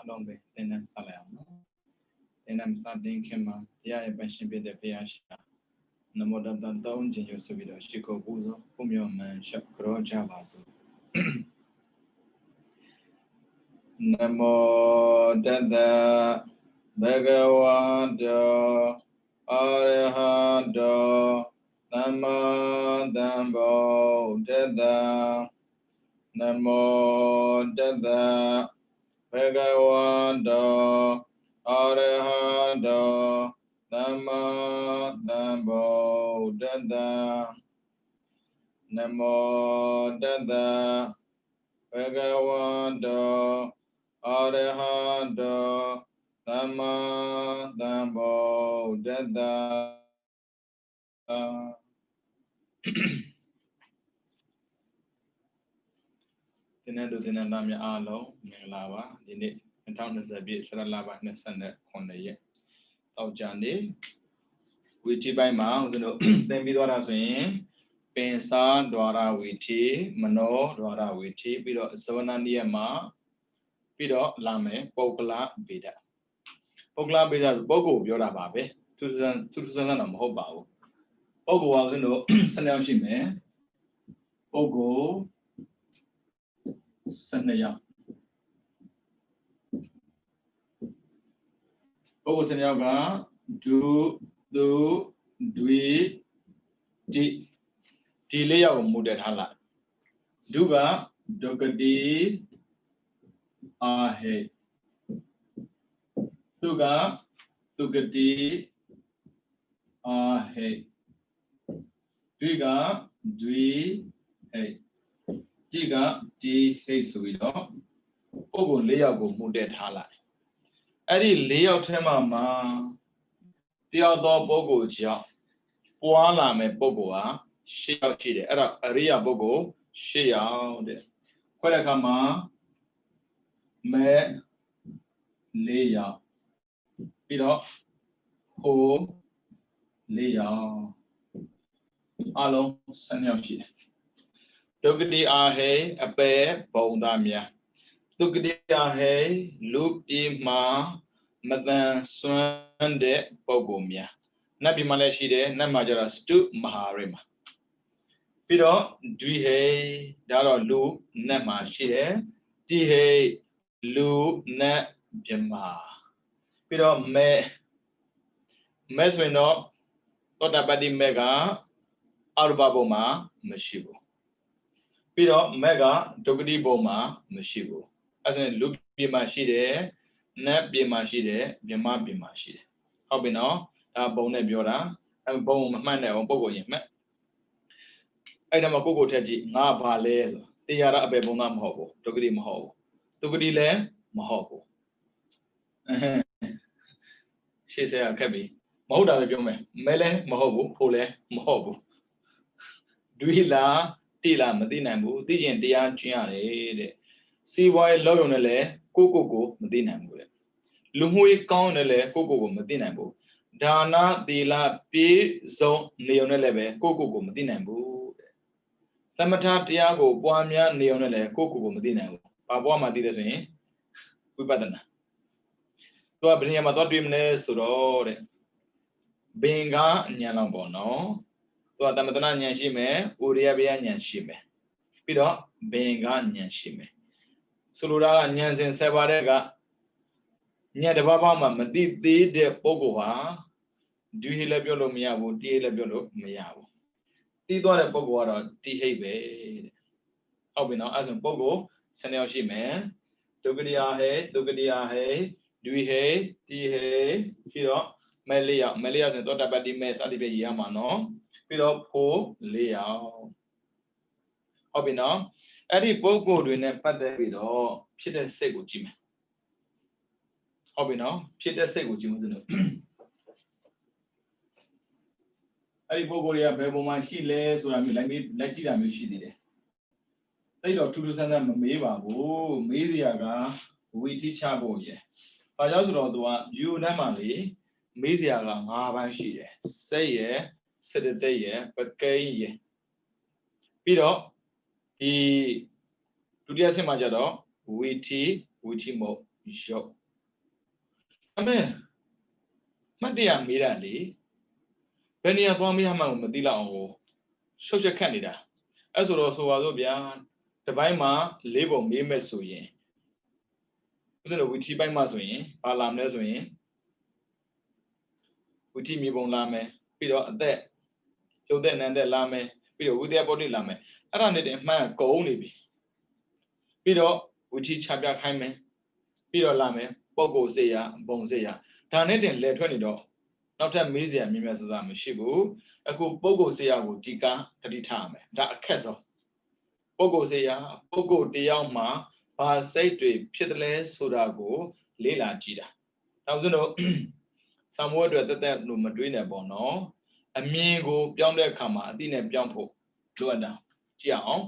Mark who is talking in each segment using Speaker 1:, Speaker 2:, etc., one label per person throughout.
Speaker 1: long be then Salam. And I'm starting Kema, yeah, pension be the Piasha. No more than down Jinjo Subido, Chico Buzo, Pumio man, Shakro Javazo. Namo Dada Bhagavado Arahado Namo Dambo Dada Namo Dada Bhagavado Arahado Namo Dambo Dada Namo Dada Bhagavado Arahado Dhamma Dhammo Dada. Tinadu Tinadamya Alo, Minglava, Dini, and Thomas the Beat, Saralava, Nesana, Honey, Aujani, which by Mount, then be what I say. Pensa, Dwara Witi, Mano, Dwara Witi, Pido Savanandiama, Pido Lame, Pokla Bida. Pokla Bida is Bogo, Yoda Babe, 2000 Hobao. Bogo was in the Sanashime, Bogo Sanaya. Bogo Sanyaga, do, di. Delay of Muded Hala. Duga, Dogadi, Ahe. Duga, Dugadi, Ahe. Duga, Dui, Hey. Diga, Di, Hey, Suido. Ogo layout of Muded Hala. Eddie layout Temama. The other Bogo Jia. Poala me Bogoa. She out cheated. Area Bogo, she out. Quadakama me Leia. Pido ho Leia. Alo Sanya cheated. Dogadi Ahe, a bear, Bondamia. Dogadi Ahe, loop ma, Madan Swande, Bogomia. Nabi Malashide, Namajara Stu Maharima. Pido, Dui Daro Lu, Nema Shide, Di Lu, Ne Bima. Pido, Meswino, Totabadi Mega, Arbaboma, Meshibu. Pido, Mega, Dogadi Boma, Meshibu. As in Lu Bima Shide, Ne Bima Shide, Bima Bima Shide. Hobino, a bone biora, and bone manner on Bogo Yemet. I never go to Taji, Na Vale, the Yara Abebona Mahobo, Togri Mahobo. Togri Le, Mahobo. She said, Cabby, Mahoda Jome, Mele, Mahobo, Pole, Mahobo. Duila, Tila, Medinambu, Dijan Dian Chiane, see why Loyonele, Coco, Medinambu. Lumui Kaunele, Coco, Medinambu. Dana, Dila, P. Zo, Leonelebe, Coco, Medinambu. Tamata Tiago, Buamia, Neonele, Coco Medina, Pabuama did it, Wipadana. To a Brinia Madrimne Surore Benga Nyanabono, to a Tamatana Nyanshime, Uriabia Nyanshime. Pido, Benga Nyanshime. Sulura Nyansin Sabarega Nya de Baba Madi de Pogoa, do he lebiolo miavu, de lebiolo miavu. Tito de Pogoa, Tihebe. How we know as in Bogo, Sanelshi man, Dogadia he, Dui he, Ti he, Hiro, Melia, and Dota Badi Mes Alibi Yamano, Piro Po, Lea. How we know? Eddie Bogo doing a pattern with all Peter Segu Jim. How we know? Peter Segu Jim. Eddie Bogoria, Beboma, he lays, or I mean, like you, she did it. They don't do something Meva, Meziaga, we teach our boy. I also don't want you namely, Meziaga, Mavashi, say ye, said the day, but gay. Pido, he to the Semajado, witty, mo, ရုပ်အမေမှတ်တရမေးတာလေဘယ်နေရာသွားမေးမှန်းမသိလောက်အောင်ကိုရှုပ်ချက်ခတ်နေတာအဲ့ဆိုတော့ဆိုပါစို့ဗျာတစ်ပိုင်းမှာ၄ပုံမေးမဲ့ဆိုရင်ဥစဉ်တော့ဝီထီပိုင်းမှာဆိုရင်ဘာလာမလဲဆိုရင်ဝီထီမြေပုံလာမယ်ပြီးတော့အသက်ရုပ်သက်နံသက်လာမယ်ပြီးတော့ဝိတ္တယပုဒ်တိလာမယ်အဲ့ဒါနဲ့တည်းအမှန်ကုန်နေပြီပြီးတော့ဝီထီချပြခိုင်းမယ်ပြီးတော့လာမယ်ပုဂ္ဂိုလ်စေရပုံစေရဒါနဲ့တင်လဲထွက်နေတော့နောက်ထပ်မေးစရာမြင်မြတ်စကားမရှိဘူးအခုပုဂ္ဂိုလ်စေရကိုဒီကသတိထားမယ်ဒါအခက်ဆုံးပုဂ္ဂိုလ်စေရပုဂ္ဂိုလ်တယောက်မှာဘာစိတ်တွေဖြစ်တယ်လဲဆိုတာကိုလေ့လာကြည့်တာနောက်ဆုံးတော့စာမိုးအတွက်တက်လို့မတွေးနဲ့ပေါ့နော်အမြင်ကိုပြောင်းတဲ့အခါမှာအတိနဲ့ပြောင်းဖို့လိုအပ်တာကြည့်အောင်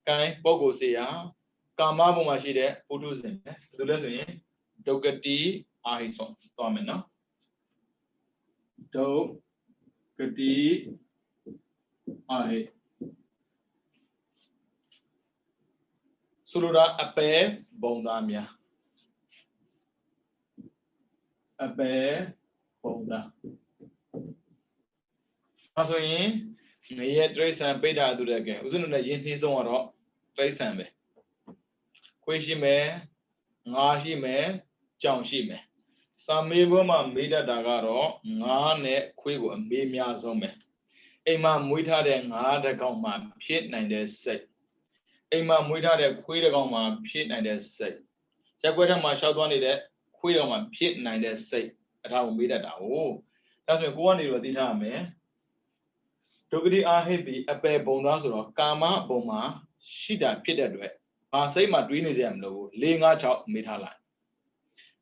Speaker 1: ကိုင်းပုဂ္ဂိုလ်စေရကာမဘုံမှာရှိတဲ့ပုထုဇဉ်ပဲဘယ်လိုလဲဆိုရင်ဒုက္ကတိအာဟိဆုံးသွားမယ်နော်ဒုက္ကတိအာဟိဆိုလိုတာအပယ်ဘုံသားများအပယ်ဘုံသားအဲဆိုရင်ငရဲတရိษံပိဋ္ဌာသူတဲ့ကဲဥစဉ်နဲ့ရင်းနှီးဆုံးကတော့တရိษံပဲခွေးရှိမယ်ငါးရှိမယ်ကြောင်ရှိမယ်စာမေးပွဲမှာမေးတတ်တာကတော့ငါးနဲ့ခွေးကိုအမေးများဆုံးပဲအိမ်မှာမွေးထားတဲ့ငါးတစ်ကောင်မှာဖြစ်နိုင်တဲ့စိတ်အိမ်မှာမွေးထားတဲ့ခွေးတစ်ကောင်မှာဖြစ်နိုင်တဲ့စိတ်ရက်ွက်ထက်မှာရှောက်သွားနေတဲ့ခွေးတစ်ကောင်မှာဖြစ်နိုင်တဲ့စိတ်အထားကိုမေးတတ်တာဟုတ်ဒါဆိုရင်ကိုကနေတော့သိထားရမယ်ဒုက္ခတိအာဟိတိအပယ်ဘုံသားဆိုတော့ကာမဘုံမှာရှိတာဖြစ်တဲ့အတွက်ဘာစိတ်မှာတွေးနေကြရမလို့4 5 6မေးထားလိုက်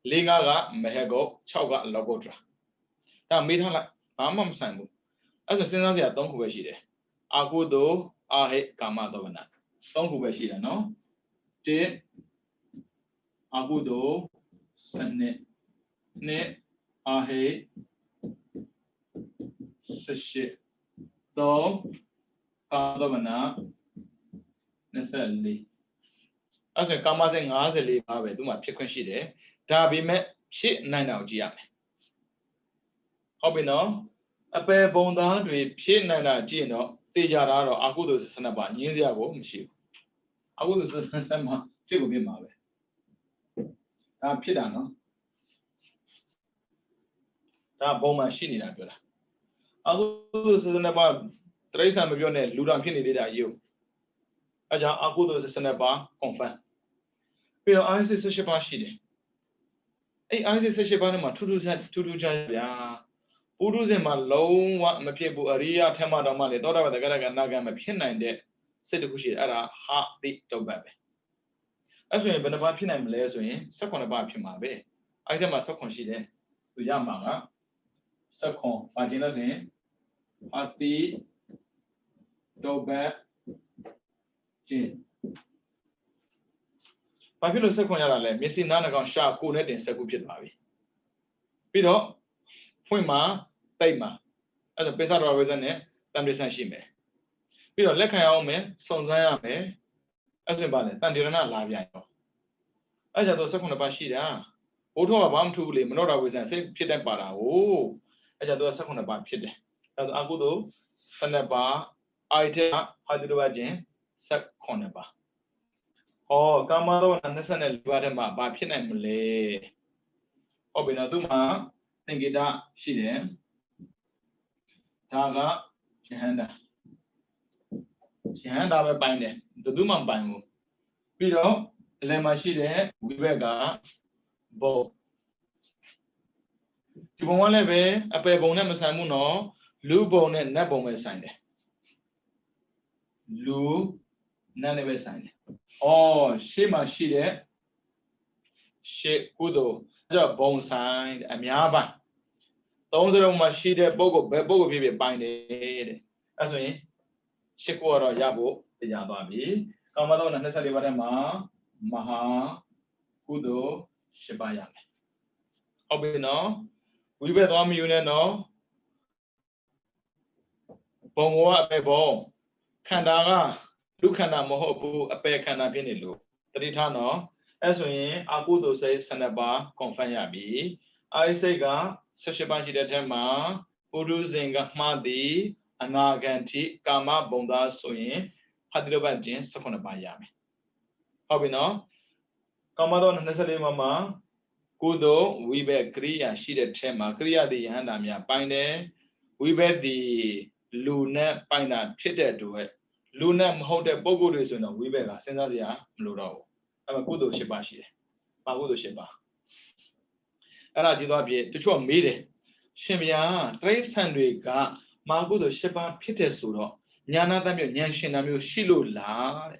Speaker 1: 4 5ကမဟကုတ်6ကလောကုတ္တရာဒါမေးထားလိုက်ဘာမှမဆိုင်ဘူးအဲ့ဆိုစဉ်းစားစရာ3ခုပဲရှိတယ်အာကုသိုလ်အာဟိကာမသောဝနာ3ခုပဲရှိတယ်နော်1အာကုသိုလ်စနစ်2အာဟိ18 3ကာမသောဝနာ24အဲ့ဆိုကာမစိတ်54ပါပဲသူမှဖြစ်ခွင့်ရှိတယ်ဒါပေမဲ့ဖြစ်နိုင်တာကိုကြည့်ရမယ်ဟုတ်ပြီနော်အပယ်ဘုံသားတွေဖြစ်နိုင်တာကြည့်ရင်တော့သိကြတာတော့အာကုသိုလ်12ပါးညင်းစရာကိုမရှိဘူးအာကုသိုလ်12ပါးဖြစ်ကိုဖြစ်မှာပဲဒါဖြစ်တာနော်ဒါဘုံမှာရှိနေတာပြောတာအာကုသိုလ်12ပါးတရိစ္ဆာန်မပြောနဲ့လူတော်ဖြစ်နေသေးတာယူအဲကြောင့်အာကုသိုလ်12ပါး confirm ပြီးတော့အာဟိ18ပါးရှိတယ်အဲ့အာဟိ18ပါးနဲ့မှာထူးထူးခြားဗျာပုထုဇဉ်မှာလုံးဝမဖြစ်ဘူးအရိယထက်မှတော့မှလေသောတာပတ္တကရကနာကမဖြစ်နိုင်တဲ့စိတ်တစ်ခုရှိတယ်အဲ့ဒါဟာတိတုပ္ပပဲအဲ့ဆိုရင်ဘယ်နှပါးဖြစ်နိုင်မလဲဆိုရင်18ပါးဖြစ်မှာပဲအဲ့ဒီမှာ18ရှိတယ်သူရမှာက18ပါခြင်းလို့ဆိုရင်အတိတုပ္ပခြင်းဘာဖြစ်လို့18ရတာလဲမျက်စိနားနှာခေါင်းရှာကိုယ်နဲ့တင်19ဖြစ်သွားပြီပြီးတော့ဖွင့်မှာတိတ်မှာအဲ့ဒါပိဿတော်ဝိဇ္ဇနဲ့တန်တိဆန့်ရှိမယ်ပြီးတော့လက်ခံရအောင်မယ်စုံစမ်းရမယ်အဲ့ဆိုရင်ပါလေတန်တိရဏလာပြန်ရောအဲ့ကြတော့18ပါးရှိတာဘိုးထောကဘာမှမထူဘူးလေမနောတော်ဝိဇ္ဇစိတ်ဖြစ်တဲ့ပါတာဟုတ်အဲ့ကြတော့18ပါးဖြစ်တယ်ဒါဆိုအကုသိုလ်12ပါးအိုက်တဲ့ဟာတိတော်ခြင်း18ပါးဟောကာမသော24ပါးထဲမှာဘာဖြစ်နိုင်မလဲဟုတ်ပြီနော်သူမှာသင်္ကေတရှိတယ်ဒါကယဟန္တာပဲပိုင်တယ်ဘယ်သူမှမပိုင်ဘူးပြီးတော့အလယ်မှာရှိတဲ့ဝိဘက်ကဘုံဒီဘုံကလည်းပဲအပယ်ဘုံနဲ့မဆိုင်ဘူးနော်လူဘုံနဲ့နတ်ဘုံပဲဆိုင်တယ်လူနတ်နဲ့ပဲဆိုင်တယ်အော်ရှေ့မှာရှိတဲ့ရှေ့ကုသိုလ်အဲ့တော့ဘုံဆိုင်အများပိုင်း30မှာရှိတဲ့ပုဂ္ဂိုလ်ဘယ်ပုဂ္ဂိုလ်ဖြစ်ဖြစ်ပိုင်တယ်တဲ့အဲ့ဆိုရင်ရှစ်ခုကတော့ရဖို့တရားသွားပြီကာမသော24ပါးထဲမှာမဟာကုသိုလ်10ပါးရမယ်ဟုတ်ပြီနော်ဝိဘက်သွားမယူနဲ့နော်ဘုံကအပယ်ဘုံခန္ဓာကလူခန္ဓာမဟုတ်ဘူးအပယ်ခန္ဓာဖြစ်နေလို့တတိထားနော် As in, Agudo says Sanaba, confine yabi. I say ga, Sashabashi de Tema, Udu Zinga Madi, Anaganti, Kama Bonda Soin, Hadrovajin, Sakonabayami. Hobino, Kamadon Nesale Mama, Kudo, we be Kriya, she de Tema, Kriya the Handamia, Pine, we bet the Luna Pina, Pitter to it. Luna hold a Bogo reason of we bet, Sensadia, Luro. I'm a good Shibashi. Magudo Shiba. And I did not be to show a meeting. Shimia, 300 ga, Magudo Shiba Pitesuro, Yanadam Yanshinam Shilu la.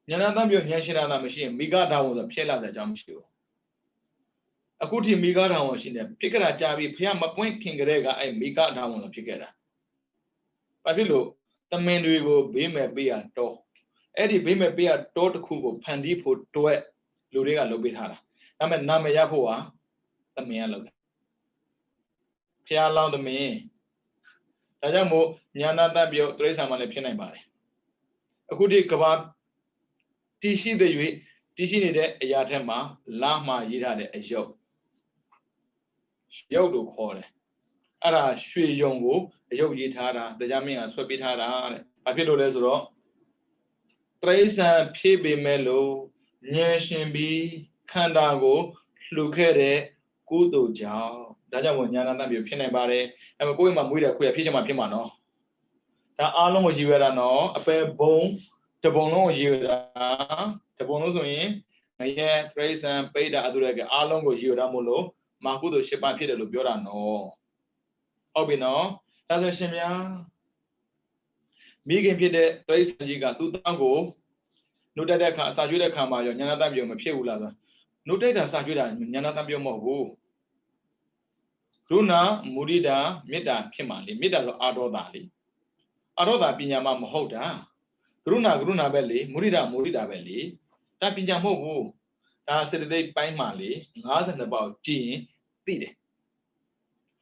Speaker 1: Yanadam Yanshina machine, Migada was a Pela the Jamshu. A good team Migada was in them. Pickera Javi, Piama Point King Rega, and Migada on the Pickera. But you look, the men we go beam a beer door. Eddie beam a beer door to Kubo, Pandipo to it, Luriga Lobitara. I'm a Nama Yahoa, the man. Pia long the me. Tajamo, Yana Dabio, Trace Amana Pinabari. A goodie kebab, Tishi the Ui, Tishi de Yatema, Lama Yida de Ajo. Yodo call. Ara Shui Yongo, a Yo Yitara, the Jamia Swabitara, Apito Lesro. Trace and Pibi Melo, Nyashimbi, Kandago, Lukere, Kudo Jao. Dajamo Yana Dabio Pinabari, and going my with a queer Pijama Pimano. That along you were no, a pair bone, the bono you the bonos in, and yet praise and pay the Adurega along with you Ramulo, Makudo Shipa Peter Lubiora no. Obino, that's a shimia. Megan Peter, praise and you got 2 tango. No data Sajuda Kama, Yanadam Piula. No data Sajuda, Yanadam Yomo. Runa, Murida, Mida, Kimali, Mida Ado Dali. Aroda Pinyama Mohoda. Gruna Belly, Murida Belly, Tapinja Mobu, Saturday by Mali, asked about Jean, did it.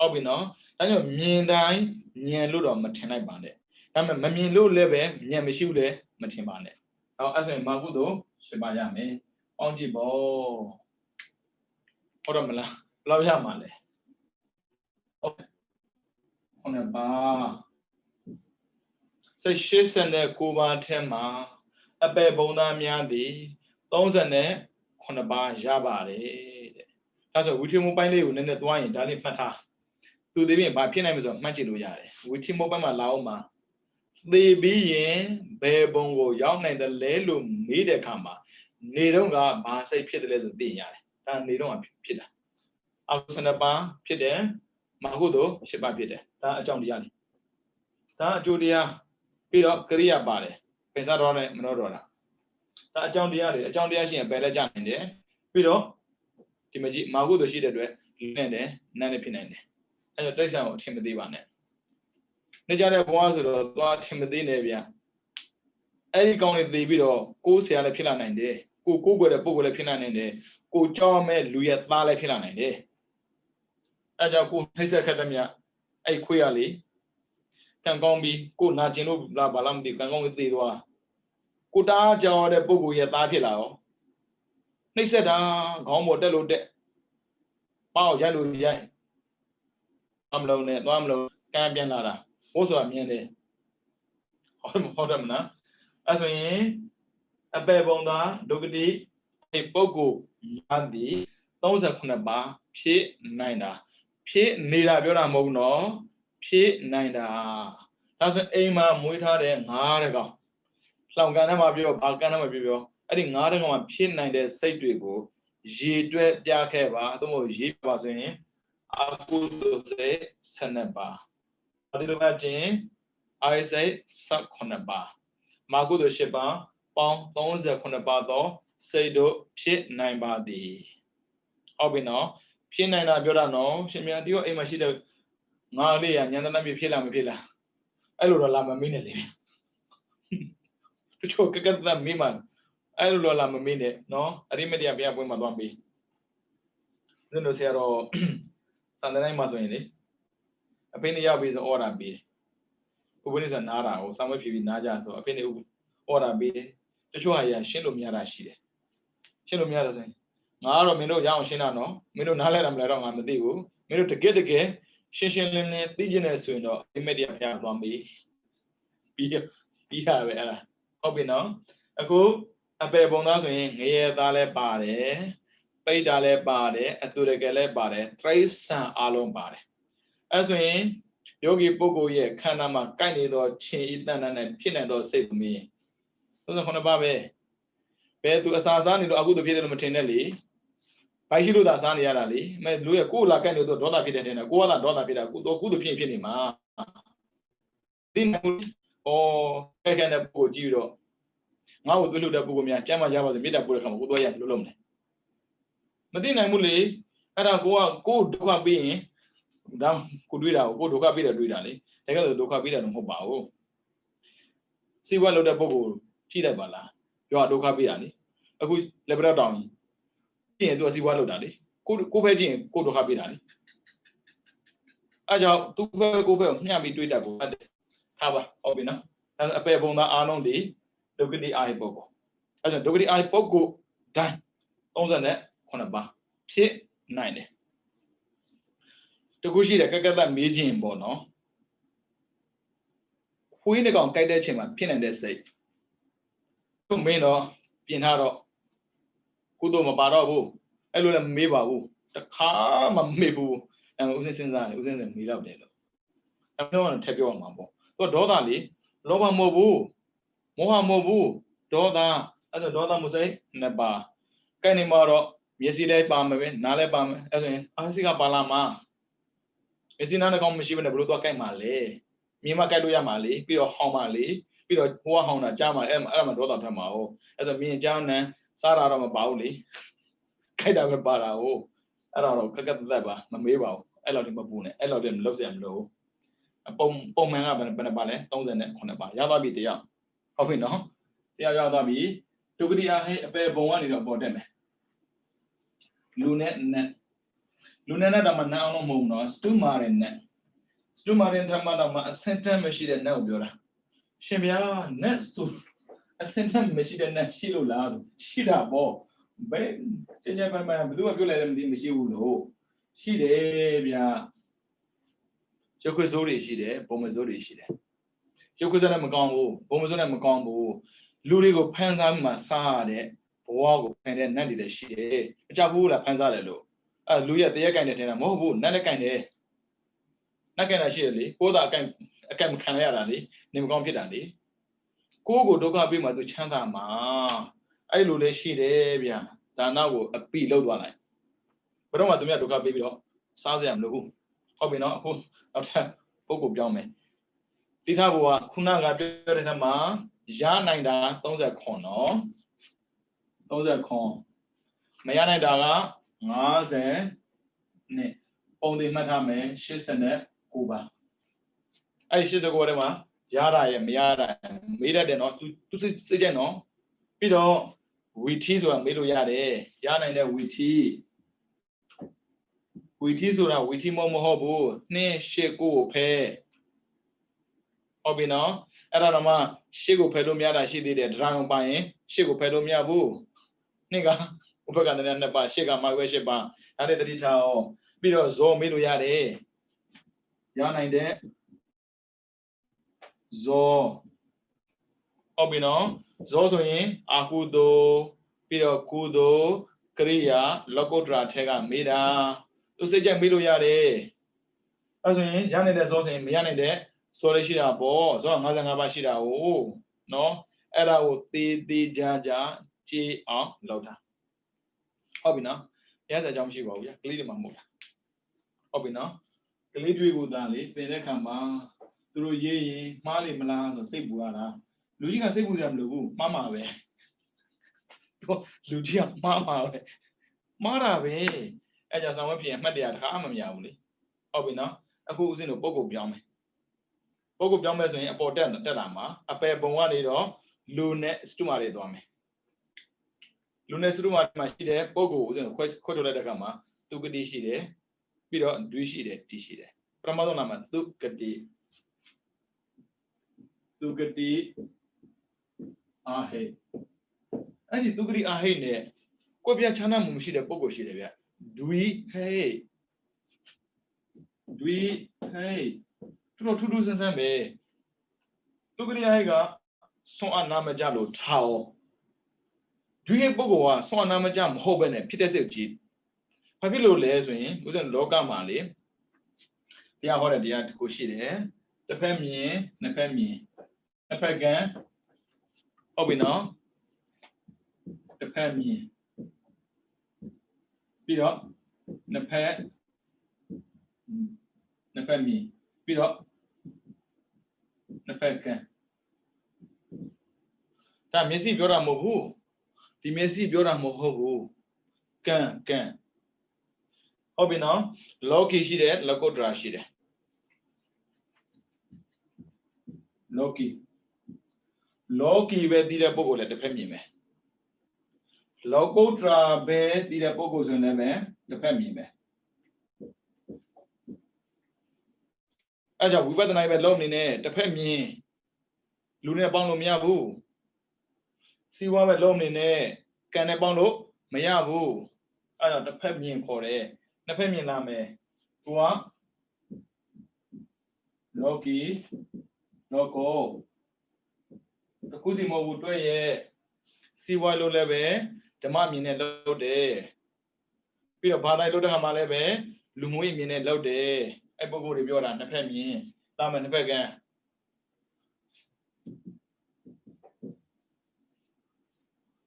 Speaker 1: Obino, and your mean die, near Ludo Matina Bande. I'm a Mamin Lu Leve, near Mishule, Matimane. Now, as a Magudo, Shibayame, Onjibo, Oramala, Lavamale. On a bar. Say shis and the Cuba Tema, a babona miandi, those and there, Conaba Jabari. That's a witty mobile in the twine, Dali Fata. To the by Pinamis of Machiluya, witty mobile Lauma. They be in Babongo, young and the Lelum, Nida Kama, Nidonga, Basay Piedles of Dina, and they don't Pida. Alsanaba, Pide, Mahudo, Shiba Pide, that John Diani. That Julia. Pido Korea Bari, Pesarone, Monodora. That John Diashi and Bella Jan in there. Pido Timaji Magu the sheet at Lende, Nanipinende. And the place out Timothy Vanet. Nejada was the Timothy Nevia. Any county the video, go see a pillar 9 day, go Google the book with a pillar 9 day, go John Med Louis Vale pillar 9 day. Ajaku, his academia, a queerly. Can go be good not in La Balamdi can go with the door. Good Aja the Bogu yet Batilla. They said, Homo Delo de Pao Yalu Yai. Amlo net, Amlo, Cambianara. Also a mene. Hodamna. As we a bebonda, Dogadi, a Bogu Yandi, those are Kunaba, P. Nina. P. Nida Bura Mono. P. Nina. That's an Ema Muita de Narega. Langana Mabio, Balkana Mabio. I think Narega P. 9 say to go. G. Dwe Yakeva, the more G was in. I could say Seneba. Adilvajin, I say Sakonaba. Magu the Sheba, Pong, Tons the Konabado, say do P. 9 body. Obino, P. 9 Abiorano, Shimia, you imagine. Nali and Yanami Pila. I will allow a minute. To choke at the Miman. I will allow a minute. No, I didn't media be with my Bambi. Then the Sero Sunday Mazoni. A penny yard with the order be. Who is an Ara or some of you in Naja, so a penny order be. The Joya Shilum Yarashi. ရှင်းလို့မရတော့စင်ငါကတော့မင်းတို့ရအောင်ရှင်းတာနော်မင်းတို့နားလဲတာမလဲတော့ငါမသိဘူးမင်းတို့တကယ်ရှင်းရှင်းလင်းလင်းသိကျင်နေဆိုရင်တော့အိမ်မက်တရားဖျားသွားပြီပြီးတာပဲအဲ့ဒါဟုတ်ပြီနော်အခုအပေပုံသားဆိုရင်ငရဲသားလဲပါတယ်ပိတ်တာလဲပါတယ်အတူတကယ်လဲပါတယ်တရိษံအလုံးပါတယ်အဲ့ဆိုရင်ယောဂီပုဂ္ဂိုလ်ရဲ့ခန္ဓာမှာကိုက်နေသောခြင်းဤတဏ္ဍနဲ့ဖြစ်နေသောစိတ်မင်း39ပါးပဲဘယ်သူအစာစားနေတော့အခုတဖြစ်တယ်လို့မထင်နဲ့လေဘိုက်ရှိလို့သာစားနေရတာလေမဲလူရဲ့ကိုယ်လာကိုက်နေတော့ဒေါသဖြစ်တဲ့တဲ့ကိုယ်ကသာဒေါသဖြစ်တာကုသဖြစ်နေမှာဒီနေ့ဩခဲတဲ့ပုဂ္ဂိုလ်ကြည့်တော့ငါ့ကိုသွေးလှုပ်တဲ့ပုဂ္ဂိုလ်များကျမ်းမာကြပါစေမေတ္တာပို့တဲ့ခါမှာကိုသွားရလို့လုံးတယ်မသိနိုင်ဘူးလေအဲ့ဒါကိုဒုက္ခပြီးရင်ဒါကိုတွေးတာကိုဒုက္ခပြီးတယ်တွေးတာလေတကယ်လို့ဒုက္ခပြီးတယ်တော့မဟုတ်ပါဘူးစီဝါလှုပ်တဲ့ပုဂ္ဂိုလ်ရှိလိုက်ပါလားပြောဒုက္ခပြီးတာလေအခုလက်ပတော့တောင်းကြည့်ရင်သူကစီဝါလှုပ်တာလေကိုဖဲကြည့်ရင်ကိုဒုက္ခပြီးတာလေအဲ့ကြောင့်သူဖဲကိုဖဲကိုမျှပြီးတွေးတတ်ဖို့ဟုတ်တယ်ဟာပါဟုတ်ပြီနော်အပေပုံသားအားလုံးဒီဒုက္ခတိအာဟိပုဂ္ဂိုလ်အဲ့ကြောင့်ဒုက္ခတိအာဟိပုဂ္ဂိုလ်တိုင်း39ပါးဖြစ်နိုင်တယ်တခုရှိတယ်ကက်ကက်မေးခြင်းပေါ့နော်ခွေးတစ်ကောင်ကြိုက်တဲ့အချိန်မှာဖြစ်နိုင်တဲ့စိတ်သူမင်းတော့ပြင်ထားတော့ကုသိုလ်မပါတော့ဘူးအဲ့လိုလည်းမမေးပါဘူးတခါမှမမေးဘူးဥစဉ်စဉ်းစားတယ်ဥစဉ်မေးတော့တယ်လို့အဲ့တော့ထပ်ပြောအောင်ပါပေါ့သူကဒေါသလေလောဘမဟုတ်ဘူးမောဟမဟုတ်ဘူးဒေါသအဲ့ဆိုဒေါသမှုစိတ်နှစ်ပါးကြိုက်နေမှာတော့မျက်စိလည်းပါမယ်ပဲနားလည်းပါမယ်အဲ့ဆိုရင်အာစိကပါလာမှာမျက်စိနားတစ်ကောင်မရှိဘဲနဲ့ဘလို့တော့ကြိုက်မှာလေမြင်မှကြိုက်လို့ရမှာလေပြီးတော့ဟောင်းမှာလေပြီးတော့ဟိုကဟောင်းတာကြားမှာအဲ့မှာဒေါသထွက်မှာဟုတ်အဲ့ဆိုမြင်ကြားနံစားတာတော့မပါဘူးလေကြိုက်တာပဲပါတာဟုတ်အဲ့တော့ကက်ကက်သက်ပါမမေးပါဘူးအဲ့လောက်ဒီမပူနဲ့အဲ့လောက်ဒီမလုပ်စရာမလိုပုံမှန်ကဘယ်နှပါလဲ39ပါရသွားပြီတရားဟုတ်ပြီနော်တရားရသွားပြီဒုက္ခတိအဟိအပေဘုံကနေတော့ပေါ်တက်မယ်လူနဲ့တော့မနာအောင်လို့မဟုတ်ဘူးနော်စတုမာရင်နဲ့စတုမာရင်ဓမ္မတော့မှအစင်တမ်းမရှိတဲ့နဲ့ကိုပြောတာရှင်ဗျာနဲ့ဆိုအစင်တမ်းမရှိတဲ့နဲ့ရှိလို့လားရှိတာပေါ့ဘယ်ကျင်းကျပိုင်းဘယ်သူကပြောလိုက်လဲမသိမရှိဘူးလို့ရှိတယ်ဗျာရုပ်ခွေစိုးတွေရှိတယ်ပုံမစိုးတွေရှိတယ်ရုပ်ခွေစိုးနဲ့မကောင်းဘူးပုံမစိုးနဲ့မကောင်းဘူးလူတွေကိုဖန်ဆားမှစားရတဲ့ဘဝကိုဖန်တဲ့နတ်တွေလည်းရှိတယ်အကြောက်ဘူးလားဖန်ဆားတယ်လို့လူရဲ့တရက်ကင်တဲ့ထဲတာမဟုတ်ဘူးနတ်လက်ကင်တယ်နတ်ကင်တာရှိတယ်လေကိုယ်သာအကင်မခံရတာလေနေမကောင်းဖြစ်တာလေကိုယ်ကိုဒုက္ခပေးမှသူချမ်းသာမှာအဲ့လိုလည်းရှိတယ်ဗျာဒါနကိုအပိလောက်သွားလိုက်ဘယ်တော့မှသူများဒုက္ခပေးပြီးတော့စားစရာမလိုဘူးဟုတ်ပြီနော်အခုနောက်ထပ်ပုဂ္ဂိုလ်ပြောင်းမယ်တိထဘုရားခုနကပြောတဲ့ထဲမှာရနိုင်တာ30နော်30မရနိုင်တာက50နဲ့ပုံတင်မှတ်ထားမယ်89ပါအဲ့ဒီ89ထဲမှာရတာရဲ့မရတာမေးတတ်တယ်နော်သူစိတ်ကြက်နော်ပြီးတော့ဝီထီဆိုတာမေးလို့ရတယ်ရနိုင်တဲ့ဝီထီဆိုတာဝီထီမဟုတ်ဘူး289ကိုဖဲဟုတ်ပြီနော်အဲ့ဒါတော့မှ8ကိုဖဲလို့မရတာရှိသေးတယ်ဒရာယုံပါရင်8ကိုဖဲလို့မရဘူးနှစ်ကဥပက္ခန္တနဲ့2ပါ8ကမှဝဲ8ပါဒါနဲ့တတိထားအောင်ပြီးတော့ဇောမေးလို့ရတယ်ရနိုင်တဲ့ဇောဟုတ်ပြီနော်ဇောဆိုရင်အာကုသိုလ်ပြီးတော့ကုသိုလ်ကရိယာလောကုတ္တရာထဲကမေးတာသူစိတ်ကြိုက်မေးလို့ရတယ်အဲဆိုရင်ရနိုင်တဲ့ဇောဆိုရင်မရနိုင်တဲ့ဇောလေးရှိတာပေါ့ဇော55ပါးရှိတာဟုတ်နော်အဲ့ဒါကိုသေးကြကြည်အောင်လုပ်တာဟုတ်ပြီနော်ရစအကြောင်းမရှိပါဘူးဗျာကလေးတွေမှမဟုတ်တာဟုတ်ပြီနော်ကလေးတွေကိုသာလေသင်တဲ့ခါမှာသူတို့ရေးရင်မှားလိမ့်မလားဆိုစိတ်ပူရတာလူကြီးကစိတ်ပူကြမလို့ဘူးမှားမှာပဲလူကြီးကမှားမှာပဲမှားတာပဲအဲ့ကြောင့်ဆောင်ဝဲပြင်အမှတ်တရတခါမှမရဘူးလေဟုတ်ပြီနော်အခုဦးစင်းတို့ပုံကိုပြောင်းမယ်ဆိုရင်အပေါ်တက်လာမှာအပယ်ပုံကနေတော့လူနဲ့စတုမာတွေသွားမယ်လူနဲ့စတုမာမှာရှိတဲ့ပုံကိုဦးစင်းတို့ခွဲထုတ်လိုက်တဲ့အခါမှာသူကတိရှိတယ်ပြီးတော့ဒွိရှိတယ်တိရှိတယ်ပထမဆုံးနာမှာသူကတိအာဟိအဲ့ဒီသူကတိအာဟိနဲ့ ကိုပြချမ်းသာမှုမရှိတဲ့ပုံကိုရှိတယ်ဗျဒွီဟေးတော်ထူးထူးဆန်းဆန်းပဲသူကလေးဟဲ့ကဆွမ်းအနာမကြလို့ထောင်ဒွီရဲ့ပုံကဆွမ်းအနာမကြမဟုတ်ပဲနဲ့ဖြစ်တဲ့စိတ်ကြီးဘာဖြစ်လို့လဲဆိုရင်ဥစဉ်လောကမှာလေတရားဟောတဲ့တရားတစ်ခုရှိတယ်တစ်ဖက်မြင်နှစ်ဖက်မြင်တစ်ဖက်ကဟုတ်ပြီနော်တစ်ဖက်မြင်ပြီးတော့နှစ်ဖက်မြင်ပြီးတော့နှစ်ဖက်ကဒါမျက်စိပြောတာမဟုတ်ဘူးဒီမျက်စိပြောတာမဟုတ်ဘူးကံဟုတ်ပြီနော်လောကီရှိတယ်လကုတ္တရာရှိတယ်လောကီပဲတည်တဲ့ပုဂ္ဂိုလ်လည်းတစ်ဖက်မြင်မယ်လောကုတ္တရာပဲတည်တဲ့ပုဂ္ဂိုလ်ဆိုရင်လည်းတစ်ဖက်မြင်မယ်အဲကြောင့်ဝိပဿနာပဲလုံးနေနဲ့တစ်ဖက်မြင်လူနဲ့ပေါင်းလို့မရဘူးစီဝါပဲလုံးနေနဲ့ကံနဲ့ပေါင်းလို့မရဘူးအဲကြောင့်တစ်ဖက်မြင်ခေါ်တယ်နှစ်ဖက်မြင်လာမယ်သူကလောကီလောကောတခုစီမဟုတ်ဘူးတွေ့ရဲ့စီဝါလို့လည်းပဲဓမ္မမြင်နဲ့လုပ်တယ်ပြီးတော့ဘာသာလုပ်တဲ့ခါမှာလည်းပဲလူမှုရေးမြင်နဲ့လုပ်တယ်အဲ့ပုဂ္ဂိုလ်တွေပြောတာနှစ်ဖက်မြင်တာမယ်နှစ်ဖက်က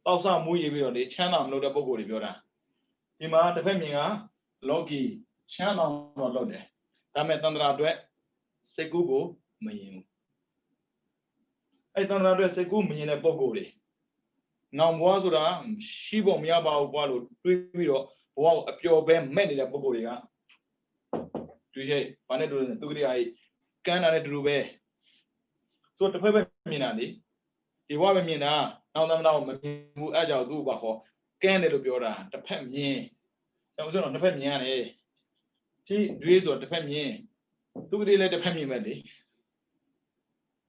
Speaker 1: ပေါက်ဆမူးရပြီးတော့လေချမ်းသာမလို့တဲ့ပုဂ္ဂိုလ်တွေပြောတာဒီမှာတစ်ဖက်မြင်ကလောကီချမ်းသာတော့လုပ်တယ်ဒါမဲ့တန္တရာအတွက်စိတ်ကူးကိုမရင်ဘူးအဲ့တန္တရာအတွက်စိတ်ကူးမရင်တဲ့ပုဂ္ဂိုလ်တွေနောင်ဘဝဆိုတာရှိဖို့မရပါဘူးဘဝလို့တွေးပြီးတော့ဘဝကိုအပျော်ပဲမဲ့နေတဲ့ပုဂ္ဂိုလ်တွေကတွေးဟဲ့ဘာနဲ့တူလဲသူကလေးအိကန်းတာနဲ့တူတူပဲသူတစ်ဖက်ပဲမြင်တာလေဒီဘဝပဲမြင်တာနောက်သမနောက်မမြင်ဘူးအဲ့ကြောင့်သူ့ဘာခေါ်ကန်းတယ်လို့ပြောတာတစ်ဖက်မြင်တော့ဆိုတော့တစ်ဖက်မြင်ရတယ်ဒီတွေးဆိုတစ်ဖက်မြင်သူကလေးလည်းတစ်ဖက်မြင်ပဲလေ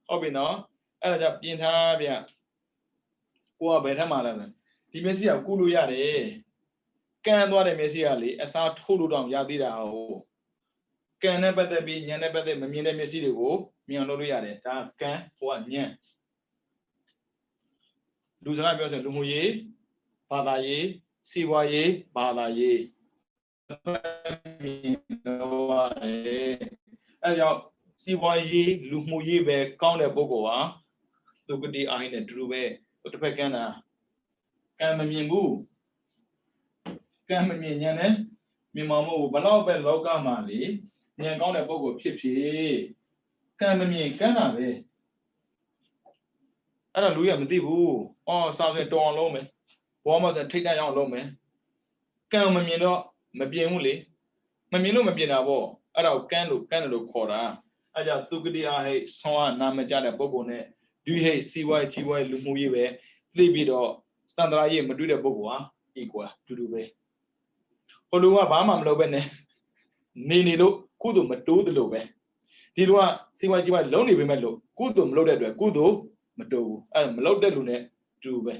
Speaker 1: ဟုတ်ပြီနော်အဲ့ဒါကြောင့်ပြင်ထားဗျကိုကဘယ်ထက်မှလဲဒီမျက်စိကကုလို့ရတယ်ကန်းသွားတဲ့မျက်စိကလေအစားထိုးလို့တောင်ရသေးတာဟုတ်ကံနဲ့ပတ်သက်ပြီးဉာဏ်နဲ့ပတ်သက်မမြင်တဲ့မျက်စိတွေကိုမြင်အောင်လုပ်လို့ရတယ်ဒါကံဟိုကဉာဏ်လူစကားပြောဆိုလူမှုရေးဘာသာရေးစီးပွားရေးဘာသာရေးအဲကြောင့်စီးပွားရေးလူမှုရေးပဲကောင်းတဲ့ပုဂ္ဂိုလ်ဟာသူကတိအာဟိနဲ့တူတူပဲတစ်ဖက်ကန်းတာကံမမြင်ဘူးကံမမြင်ဉာဏ်နဲ့မြင်မှာမဟုတ်ဘူးဘလောက်ပဲလောကမှာလေဉာဏ်ကောင်းတဲ့ပုဂ္ဂိုလ်ဖြစ်ဖြစ်ကံမမြင်ကန်းတာပဲအဲ့ဒါလူရမသိဘူးအော်စာဆိုတော်အောင်လုပ်မယ်ဘောမဆိုထိတ်တန့်အောင်လုပ်မယ်ကံမမြင်တော့မပြင်ဘူးလေမမြင်လို့မပြင်တာပေါ့အဲ့ဒါကိုကန်းတယ်လို့ခေါ်တာအဲ့ကြောင့်သူကတိအားဟိဆွမ်းနာမကြတဲ့ပုဂ္ဂိုလ်နဲ့ဒွိဟိစီဝါကြီးဝါလူမှုရေးပဲသိပြီးတော့တန်ត្រာရေးမတွေ့တဲ့ပုဂ္ဂိုလ်ဟာ equal တူတူပဲဟိုလူကဘာမှမလုပ်ပဲနဲ့နေလို့ကုသိုလ်မတိုးသလိုပဲဒီလူကစီဝါကြီးဝါလုံးနေပေမဲ့လို့ကုသိုလ်မလုပ်တဲ့အတွက်ကုသိုလ်မတိုးဘူးအဲ့မလုပ်တဲ့လူနဲ့တူပဲ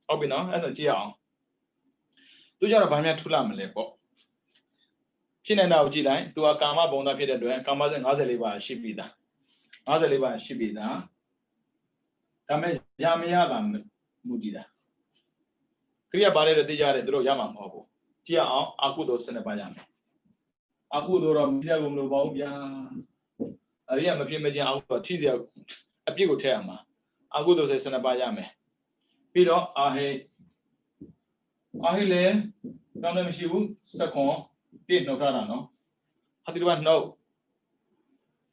Speaker 1: ဟုတ်ပြီနော်အဲ့ဆိုကြည့်အောင်သူကြတော့ဘာများထူလာမလဲပေါ့ဖြစ်နေတာကိုကြည့်လိုက်သူကကာမဘုံသားဖြစ်တဲ့အတွက်ကာမစဉ်54ပါးရှိပြီသား54ပါးရှိပြီသားဒါမဲ့ရမရတာမူတည်တာခရိယာပါလဲတော့သိကြတယ်သူတို့ရမှာမဟုတ်ဘူးကြည့်အောင်အကုသိုလ်12ပါးရမယ်အကုသိုလ်တော့မသိရဘူးမလို့ပါဘူးဗျာအရိယာမဖြစ်မချင်းအကုသိုလ်ထိစရာအပြစ်ကိုထည့်ရမှာအကုသိုလ်12ပါးရမယ်ပြီးတော့အာဟိလေတောင်းလည်းမရှိဘူးစက္ကွန်ပြည့်နှုတ်ထားတာနော်ဟာဒီဘာနှုတ်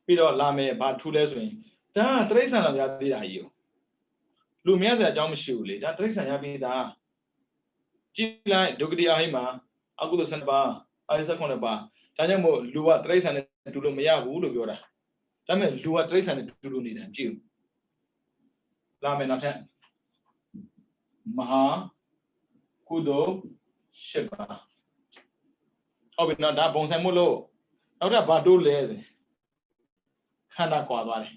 Speaker 1: ပြီးတော့လာမယ်ဘာထူလဲဆိုရင်ဒါတရိစ္ဆာန်တော်ရသေးတာကြီးကိုလူမြတ်ဆရာအကြောင်းမရှိဘူးလေဒါတရိစ္ဆာန်ရပြီးသားကြည့်လိုက်ဒုက္ခတိအာဟိမှာအကုသိုလ်12ပါးအာဟိ19ပါးဒါကြောင့်မို့လူကတရိစ္ဆာန်နဲ့တူလို့မရဘူးလို့ပြောတာဒါပေမဲ့လူကတရိစ္ဆာန်နဲ့တူလို့နေတာကြည့်ဦးလာမယ်နောက်ထပ်မဟာကုသိုလ်10ပါးဟုတ်ပြီနော်ဒါပုံစံမို့လို့နောက်ထပ်ဘာတိုးလဲဆိုခန္ဓာကွာသွားတယ်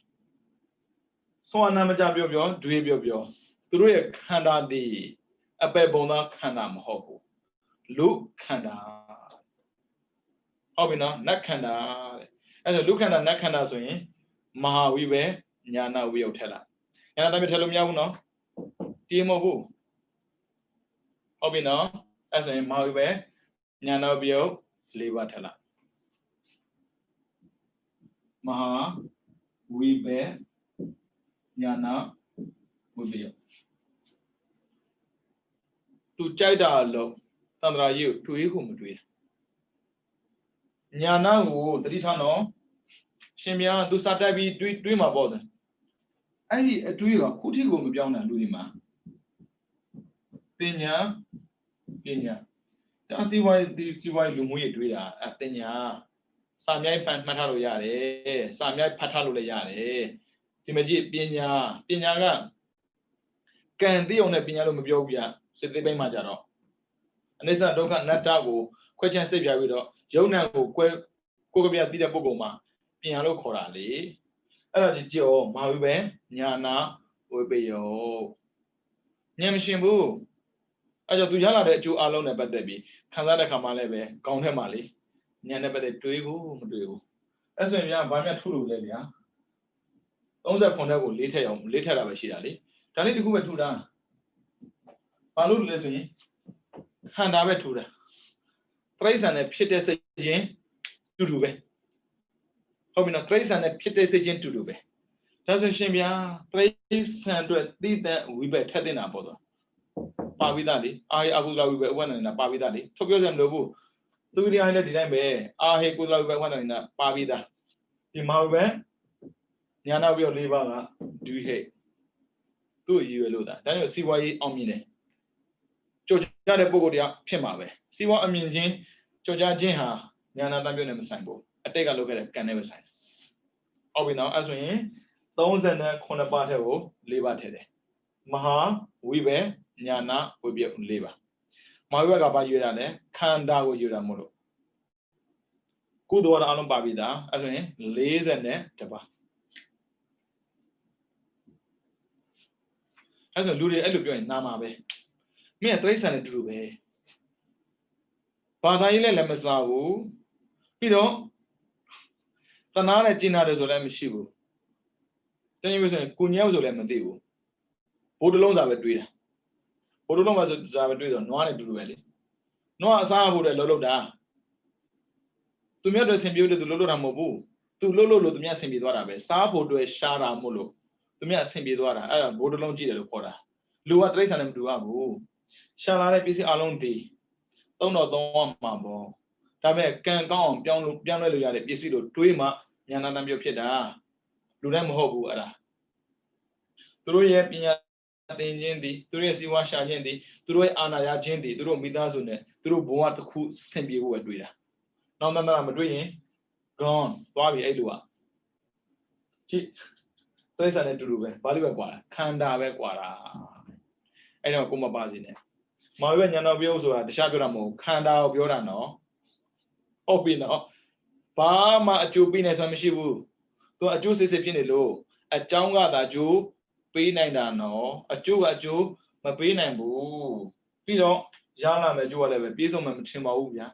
Speaker 1: သောနာမကြပြောဒွေပြောသူတို့ရဲ့ခန္ဓာသည် အပယ်ပုံသားခန္ဓာမဟုတ်ဘူးလူခန္ဓာဟုတ်ပြီနော်နတ်ခန္ဓာအဲ့ဆိုလူခန္ဓာနတ်ခန္ဓာဆိုရင်မဟာဝိပဲညာနာဝိယုတ်ထက်လာညာနာတမ်းထက်လို့မရဘူးနော်တီးမဟုတ်ဘူးဟုတ်ပြီနော်အဲ့ဆိုရင်မဟာဝိပဲညာနာဝိယုတ်၄ပါးထက်လာမဟာဝိပဲညာနာဝိပယုတ်သူကြိုက်တာလို့သန္တရာကြီးကိုတွေးဖို့မတွေးညာနာကိုတတိထားနော်ရှင်ဗျာသူစာတိုက်ပြီးတွေးမှာပေါ့တယ်အဲ့ဒီအတွေးကခုထိကိုမပြောင်းနိုင်လူဒီမှာပညာဒါစီဝိုင်းလူမှုရေးတွေးတာအပညာစာမြိုက်မှတ်ထားလို့ရတယ်စာမြိုက်ဖတ်ထားလို့လည်းရတယ်ဒီမကြည့်ပညာကကံသိအောင်နဲ့ပညာလို့မပြောဘူးဗျစစ်သေးပိုင်းမှာကြတော့အနိစ္စဒုက္ခအနတ္တကိုခွဲခြားစိတ်ပြပြီးတော့ယုံနာကိုကိုယ်ကပြသိတဲ့ပုဂ္ဂိုလ်မှာပညာလို့ခေါ်တာလေအဲ့ဒါကြည့်ရောမဟာဝိပဲညာနာဝိပယုတ်ဉာဏ်မရှင်ဘူးအဲ့ကြောင့်သူရလာတဲ့အကျိုးအလုံးနဲ့ပတ်သက်ပြီးခံစားတဲ့ခါမှလည်းပဲကောင်းထဲမှာလေဉာဏ်နဲ့ပတ်သက်တွေးဘူးမတွေးဘူးအဲ့ဆိုရင်ဗျာဘာမှထုလို့လဲဗျာ39နဲ့ကို4ထက်တာပဲရှိတာလေဒါလေးတခုပဲထူတာဘာလို့လဲဆိုရင်ခန္ဓာပဲထူတာတိရစ္ဆာန်နဲ့ဖြစ်တဲ့စိတ်ချင်းတူတူပဲဟုတ်ပြီနော်တိရစ္ဆာန်နဲ့ဖြစ်တဲ့စိတ်ချင်းတူတူပဲဒါဆိုရှင်ဗျာတိရစ္ဆာန်အတွက်သိတဲ့ဝိဘက်ထက်တင်တာပေါ့တော့ပါဝိသလေအာဟိအကုသလဝိဘက်ဥပ္ပန္နနာပါဝိသလေထုတ်ပြောစရာမလိုဘူးသူရိယာလည်းဒီတိုင်းပဲအာဟိကုသလဝိဘက်ဥပ္ပန္နနာပါဝိသဒီမဟုတ်ပဲညာနာပြီးတော့၄ပါးကဒွိဟိတ်သူ့ရည်ရွယ်လို့ဒါကြောင့်စီးပွားရေးအောင်မြင်တယ်ကြော်ကြတဲ့ပုံကိုယ်တရားဖြစ်မှာပဲစီးပွားအမြင်ချင်းကြော်ကြခြင်းဟာညာနာတမ်းပြုတ်နဲ့မဆိုင်ဘူးအတိတ်ကလုပ်ခဲ့တဲ့ကံနဲ့ပဲဆိုင်တယ်ဟုတ်ပြီနော်အဲ့ဆိုရင်39ပါးထဲကို၄ပါးထည့်တယ်မဟာဝိပဲညာနာဝိပယ၄ပါးမဟာဝိဘကဘာရွေးတာလဲခန္ဓာကိုရွေးတာမို့လို့ကုသိုလ်အလုံးပါပြီသားအဲ့ဆိုရင်40ပါးအဲ့ဆိုလူတွေအဲ့လိုပြောရင်နာမှာပဲမင်းကတိရစ္ဆာန်နဲ့တူတူပဲဘာသာရေးလည်းမစားဘူးပြီးတော့တနာနဲ့ကျင်နာတယ်ဆိုလည်းမရှိဘူးတကယ်ဆိုရင်ကိုညောက်ဆိုလည်းမသိဘူးဘိုးတလုံးစာပဲတွေးတာဘိုးတလုံးစာပဲတွေးတော့နွားနဲ့တူတူပဲလေနွားအစားဖို့တဲ့လှုပ်တာသူမြတ်တွေဆင်ပြေတယ်သူလှုပ်တာမဟုတ်ဘူးသူလှုပ်လို့သူမြတ်ဆင်ပြေသွားတာပဲစားဖို့အတွက်ရှားတာမို့လို့သူမြတ်ဆင်ပြေသွားတာအဲ့ဒါဘိုးတလုံးကြည့်တယ်လို့ခေါ်တာလူကတိရစ္ဆာန်နဲ့မတူဘူးရှာလာတဲ့ပစ္စည်းအလုံးဒီသုံးမှာပေါ့ဒါပေမဲ့ကံကောင်းအောင်ပြောင်းလဲလို့ရတဲ့ပစ္စည်းတို့တွေးမှဉာဏ်တမ်းပြုတ်ဖြစ်တာလူတိုင်းမဟုတ်ဘူးအဲ့ဒါသူတို့ရဲ့ပညာသင်ခြင်းသည်သူတို့ရဲ့စီဝါရှာခြင်းသည်သူတို့ရဲ့အာဏာရခြင်းသည်သူတို့မိသားစုနဲ့သူတို့ဘဝတစ်ခုဆင်ပြေဖို့ပဲတွေးတာနောက်မတွေးရင်gone သွားပြီအဲ့လိုကကြည့်တိရစ္ဆာန်နဲ့တူတူပဲဘာလို့ပဲကွာခန္ဓာပဲကွာတာအဲ့တော့ကိုမပါစေနဲ့မာဝိညာဏပြောဆိုတာတခြားပြောတာမဟုတ်ခန္ဓာကိုပြောတာနော်ဟုတ်ပြီနော်ဘာမှအကျိုးပေးနိုင်စွမ်းမရှိဘူးသူအကျိုးစစ်ဖြစ်နေလို့အကြောင်းကသာအကျိုးပေးနိုင်တာနော်အကျိုးကအကျိုးမပေးနိုင်ဘူးပြီးတော့ရလာမယ်အကျိုးကလည်းပဲပြေဆုံးမှမထင်ပါဘူးဗျာ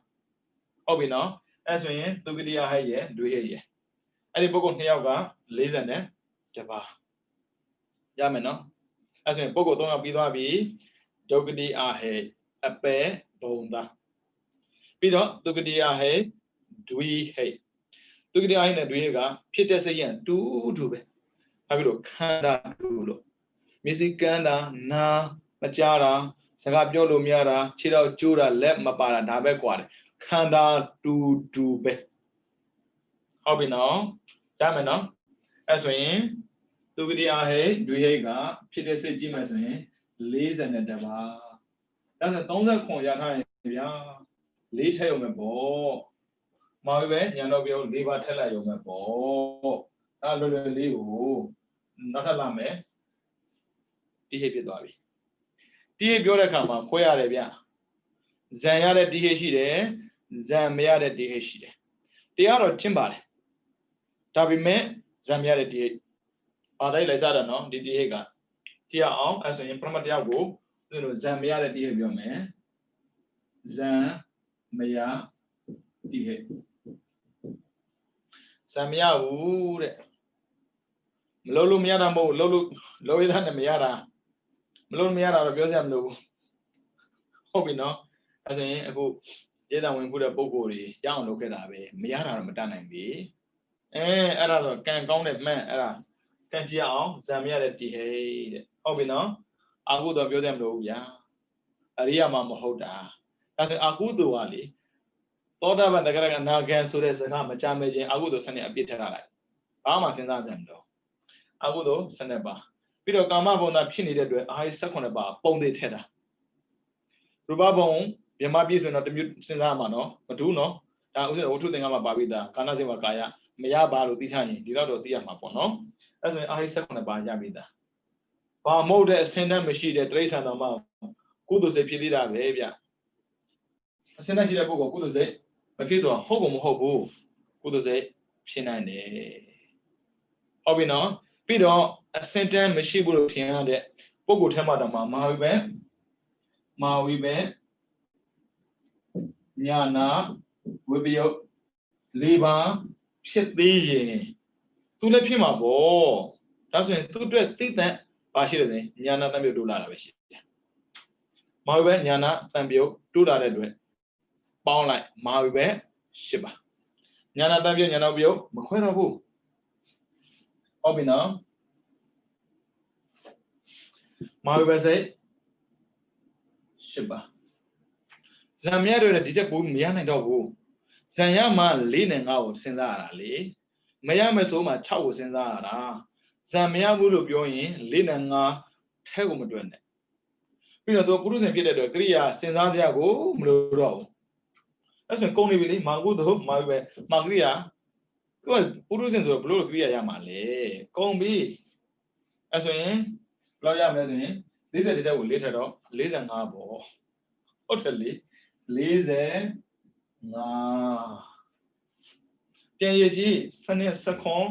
Speaker 1: ဟုတ်ပြီနော်အဲ့ဆိုရင်သုကတိယဟဲ့ရဲ့ဒွေဟဲ့ရဲ့အဲ့ဒီပုဂ္ဂိုလ်2ယောက်က40ပါးရမယ်နော်အဲ့ဆိုရင်ပုဂ္ဂိုလ်3ယောက်ပြီးသွားပြီဒုက္ကတိအဟဲ့အပယ်ဘုံသားပြီးတော့သုကတိယဟဲ့ဒွိဟဲ့သုကတိယဟဲ့နဲ့ဒွိဟဲ့ကဖြစ်တဲ့စိတ်ရန်တူပဲအဲ့ပြီးတော့ခန္ဓာတူလို့မျက်စိကန်းတာနားမကြားတာစကားပြောလို့မရတာခြေထောက်ကျိုးတာလက်မပါတာဒါပဲกว่าတယ်ခန္ဓာတူပဲဟုတ်ပြီနော်ရမယ်နော်အဲ့ဆိုရင်သုကတိယဟဲ့ဒွိဟဲ့ကဖြစ်တဲ့စိတ်ကြည့်မယ်ဆိုရင်40ပါးဒါဆို39ရထားရင်ဗျာ4ထည့်ရုံပဲပေါ့မာပဲညာတော့ပြော4ပါးထည့်လိုက်ရုံပဲပေါ့အဲ့လွယ်လေးကိုနောက်ထပ်လာမယ်တိဟိဖြစ်သွားပြီတိဟိပြောတဲ့အခါမှာခွဲရတယ်ဗျဇံရတဲ့တိဟိရှိတယ်ဇံမရတဲ့တိဟိရှိတယ်တရားတော့ထင်ပါတယ်ဒါပေမဲ့ဇံမရတဲ့တိဟိဘာတိုင်းလိုက်စားတာနော်ဒီတိဟိကကြည့်အောင်အဲ့ဆိုရင်ပရမတ်တရားကို ဇံမရတဲ့တိဟိပြောမယ်ဇံမရတိဟိဇံမရဘူးတဲ့မလို့လို့မရတာမဟုတ်လို့ရတာနဲ့မရတာမလို့မရတာတော့ပြောစရာမလိုဘူးဟုတ်ပြီနော်အဲဆိုရင်အခုရေတံဝင်ခုတဲ့ပုံကိုယ်တွေရအောင်လုပ်ခဲ့တာပဲမရတာတော့မတတ်နိုင်ပြီအဲ့ဒါဆိုကံကောင်းတဲ့မှန်အဲ့ဒါကံကြည့်အောင်ဇံမရတဲ့တိဟိတဲ့ဟုတ်ပြီနော်အာဟုတော့ပြောစရာမလိုဘူးဗျာအရိယာမမဟုတ်တာဒါဆိုအာဟုတို့ကလေသောတာပန်တက္ကရာအနာဂံဆိုတဲ့စကားမကြမဲ့ခြင်းအာဟုတို့စနစ်အပြစ်ထထားလိုက်ဘာမှစဉ်းစားကြမလို့အာဟုတို့စနစ်ပါပြီးတော့ကာမဘုံသာဖြစ်နေတဲ့အတွက်အာဟိ18ပါပုံသေးထက်တာရူပဘုံမြမပြည့်ဆိုတော့တမျိုးစဉ်းစားမှာနော်မတူးနော်ဒါဥစ္စာဝတ္ထုသင်္ကန်းမှာပါပြီးသားကာဏစေဝကာယမရပါလို့သိထားရင်ဒီတော့သိရမှာပေါ့နော်အဲဆိုရင်အာဟိ18ပါရပြီးသားဘာမဟုတ်တဲ့အစင်းတန်းမရှိတဲ့တိရစ္ဆာန်တော်မှကုသိုလ်စိတ်ဖြစ်သေးတာပဲဗျအစင်းတန်းရှိတဲ့ပုဂ္ဂိုလ်ကုသိုလ်စိတ်မဖြစ်ဆိုဟုတ်ကုန်မဟုတ်ဘူးကုသိုလ်စိတ်ဖြစ်နိုင်တယ်ဟုတ်ပြီနော်ပြီးတော့အစင်းတန်းမရှိဘူးလို့ထင်ရတဲ့ပုဂ္ဂိုလ်ထဲမှာတော့မဟာဝိဘညာနာဝိပယုတ်၄ပါးဖြစ်သေးရင်သူလည်းဖြစ်မှာပေါ့ဒါဆိုရင်သူ့အတွက်သိတဲ့ပါရှိတယ်ညာနာတံပြုတ်တိုးလာတာပဲရှိတယ်မဟာဝိဘညာနာတံပြုတ်တိုးလာတဲ့အတွက်ပေါင်းလိုက်မဟာဝိဘ၈ပါညာနာတံပြုတ်ညာနာဝိပယုတ်မခွဲတော့ဘူးဟုတ်ပြီနော်မဟာဝိဘစိတ်၈ပါဇံမြတ်တွေဒီတက်ကိုမရနိုင်တော့ဘူးဇံရမှ၄နဲ့5ကိုစဉ်းစားရတာလေမရမယ်ဆိုမှ6ကိုစဉ်းစားရတာဇံမရဘူးလို့ပြောရင်4နဲ့5ထဲကိုမတွက်နဲ့ပြီးတော့သူပုရုဇဉ်ဖြစ်တဲ့အတွက်ကရိယာစဉ်းစားစရာကိုမလိုတော့ဘူးအဲ့ဆိုကုန်နေပြီလေမာကုသို့မာပဲမာကရိယာသူကပုရုဇဉ်ဆိုတော့ဘလို့ကရိယာရမှာလေကုန်ပြီအဲ့ဆိုရင်ဘယ်လောက်ရမလဲဆိုရင်40တက်ကို4ထက်တော့45ပေါ့ဟုတ်တယ်လေ45ပြန်ရကြည့်စနစ်စခွန်